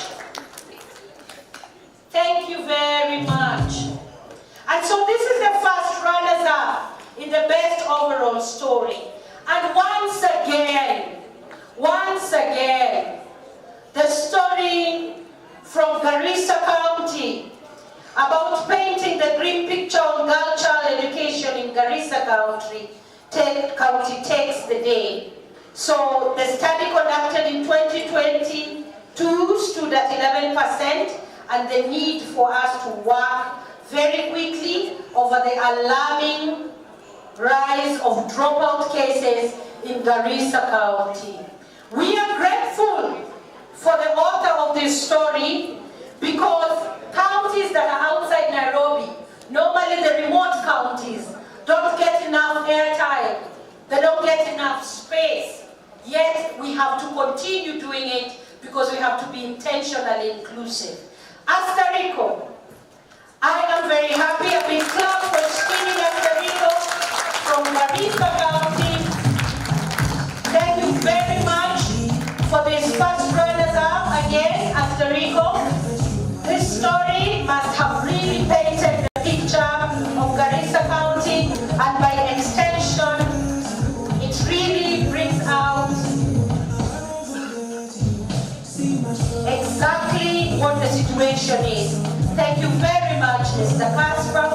Speaker 1: Thank you very much. And so this is the first runners-up in the best overall story. And once again, the story from Garissa County about painting the green picture on girl child education in Garissa County takes the day. So the study conducted in 2022 stood at 11%, and the need for us to work very quickly over the alarming rise of dropout cases in Garissa County. We are grateful for the author of this story, because counties that are outside Nairobi, normally the remote counties, don't get enough airtime, they don't get enough space. Yet we have to continue doing it because we have to be intentionally inclusive. Astariko, I am very happy. A big clap for screening Astariko from Garissa County. Thank you very much for this first runners-up again, Astariko. This story must have really painted the picture of Garissa County, and by extension, it really brings out exactly what the situation is. Thank you very much, Mr. Casper.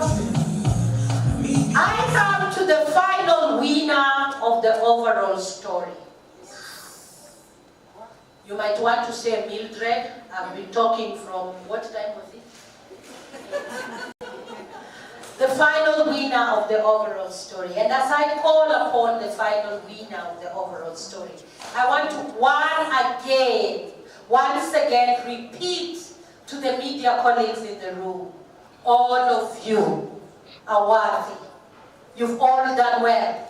Speaker 1: I come to the final winner of the overall story. You might want to say Mildred. I've been talking from, what time was it? The final winner of the overall story. And as I call upon the final winner of the overall story, I want to once again repeat to the media colleagues in the room, all of you are worthy. You've all done well,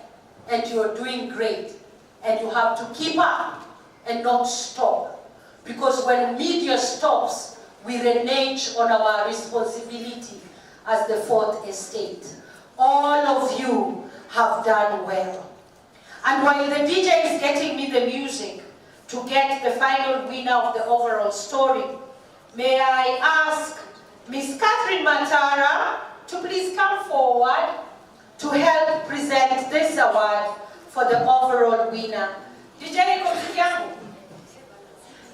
Speaker 1: and you're doing great, and you have to keep up and not stop. Because when media stops, we renege on our responsibility as the fourth estate. All of you have done well. And while the DJ is getting me the music to get the final winner of the overall story, may I ask Miss Catherine Matara to please come forward to help present this award for the overall winner. DJ komziki yangu.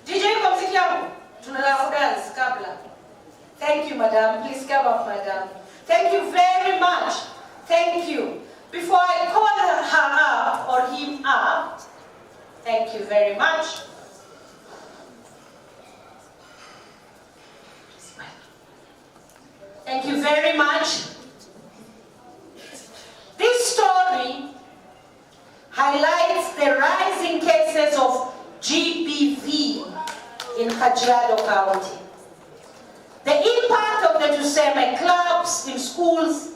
Speaker 1: DJ komziki yangu. Tunataka kudance kabla. Thank you, madam. Please come up, madam. Thank you very much. Thank you. Before I call her up or him up, Thank you very much. Thank you very much. This story highlights the rising cases of GBV in Kajiado County. The impact of the Tuseme clubs in schools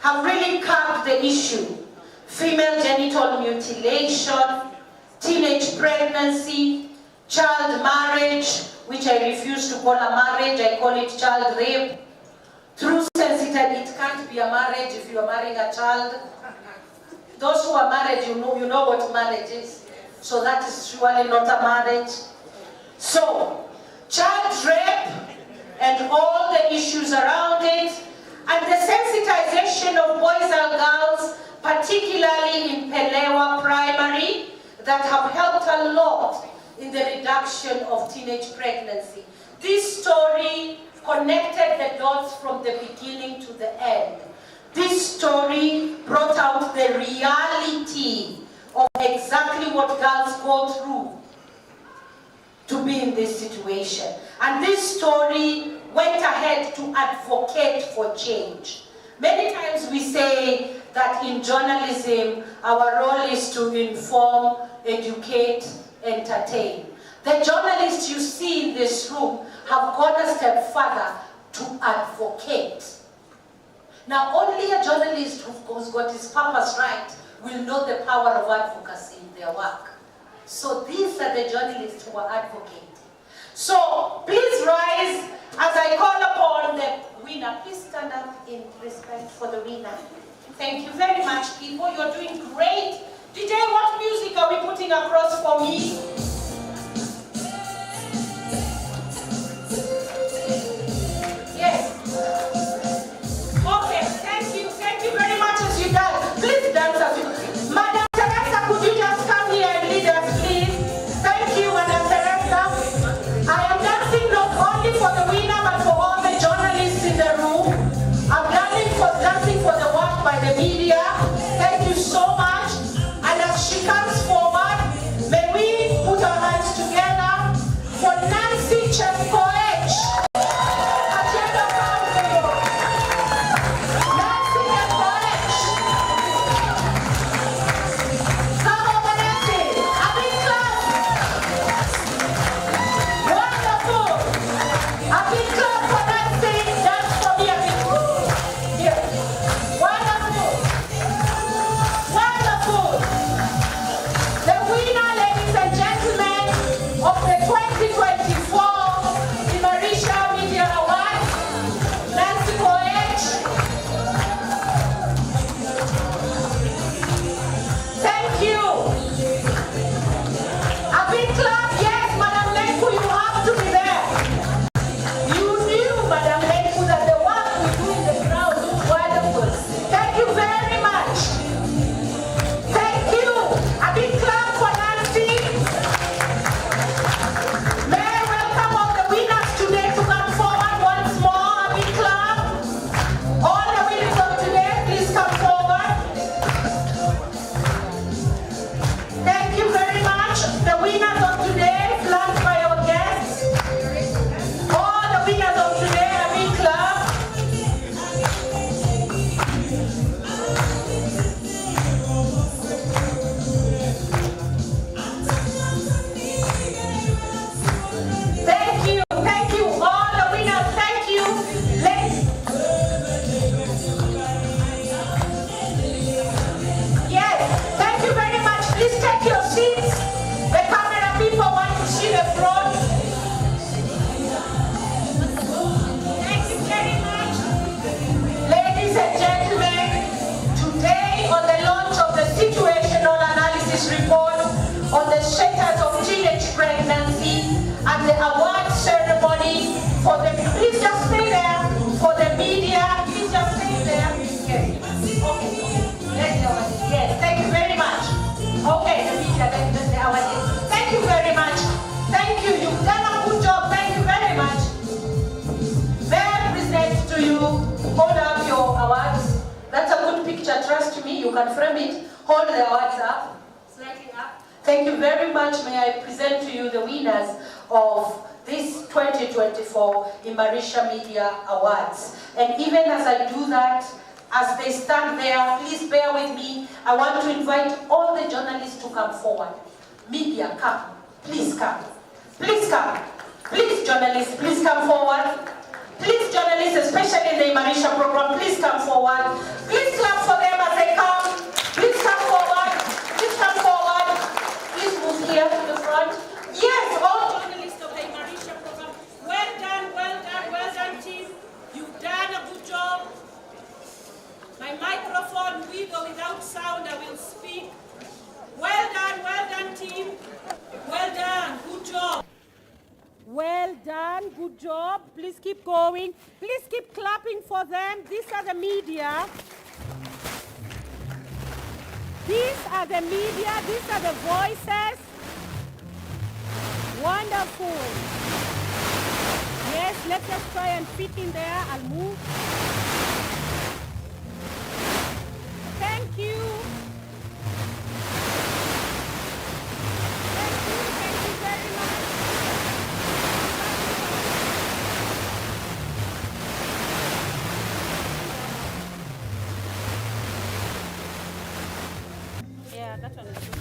Speaker 1: have really curbed the issue. Female genital mutilation, teenage pregnancy, child marriage, which I refuse to call a marriage, I call it child rape. Through sensitivity, it can't be a marriage if you are marrying a child. Those who are married, you know what marriage is. So that is surely not a marriage. So, child rape and all the issues around it, and the sensitization of boys and girls, particularly in Pelewa Primary, that have helped a lot in the reduction of teenage pregnancy. This story connected the dots from the beginning to the end. This story brought out the reality of exactly what girls go through to be in this situation. And this story went ahead to advocate for change. Many times we say that in journalism, our role is to inform, educate, entertain. The journalists you see in this room have gone a step further to advocate. Now, only a journalist who's got his purpose right will know the power of advocacy in their work. So these are the journalists who are advocating. So please rise as I call upon the winner. Please stand up in respect for the winner. Thank you very much, people. You're doing great. DJ, what music are we putting across for me? Yes. Okay, thank you very much as you dance. Please dance as you. Madam Teresa, could you just come here and lead us, please? Thank you, Madam Teresa. I am dancing not only for the winner, but for all the journalists in the room. I'm dancing for the work by the media. Thank you so much. And as she comes forward, may we put our hands together for Nancy Chepkoech. Trust me, you can frame it. Hold the awards up, slightly up. Thank you very much. May I present to you the winners of this 2024 Imarisha Media Awards. And even as I do that, as they stand there, please bear with me. I want to invite all the journalists to come forward. Media, come. Please come. Please come. Please, journalists, please come forward. Please, journalists, especially in the Imarisha program, please come forward. Please clap for them as they come. Please come forward. Please come forward. Please move here to the front. Yes, all journalists of the Imarisha program. Well done, team. You've done a good job. My microphone, with or without sound, I will speak. Well done, team. Well done, good job. Well done, good job. Please keep going. Please keep clapping for them. These are the media. These are the media. These are the voices. Wonderful. Yes, let's just try and fit in there. I'll move. Thank you. Thank you very much. Yeah, that one is good.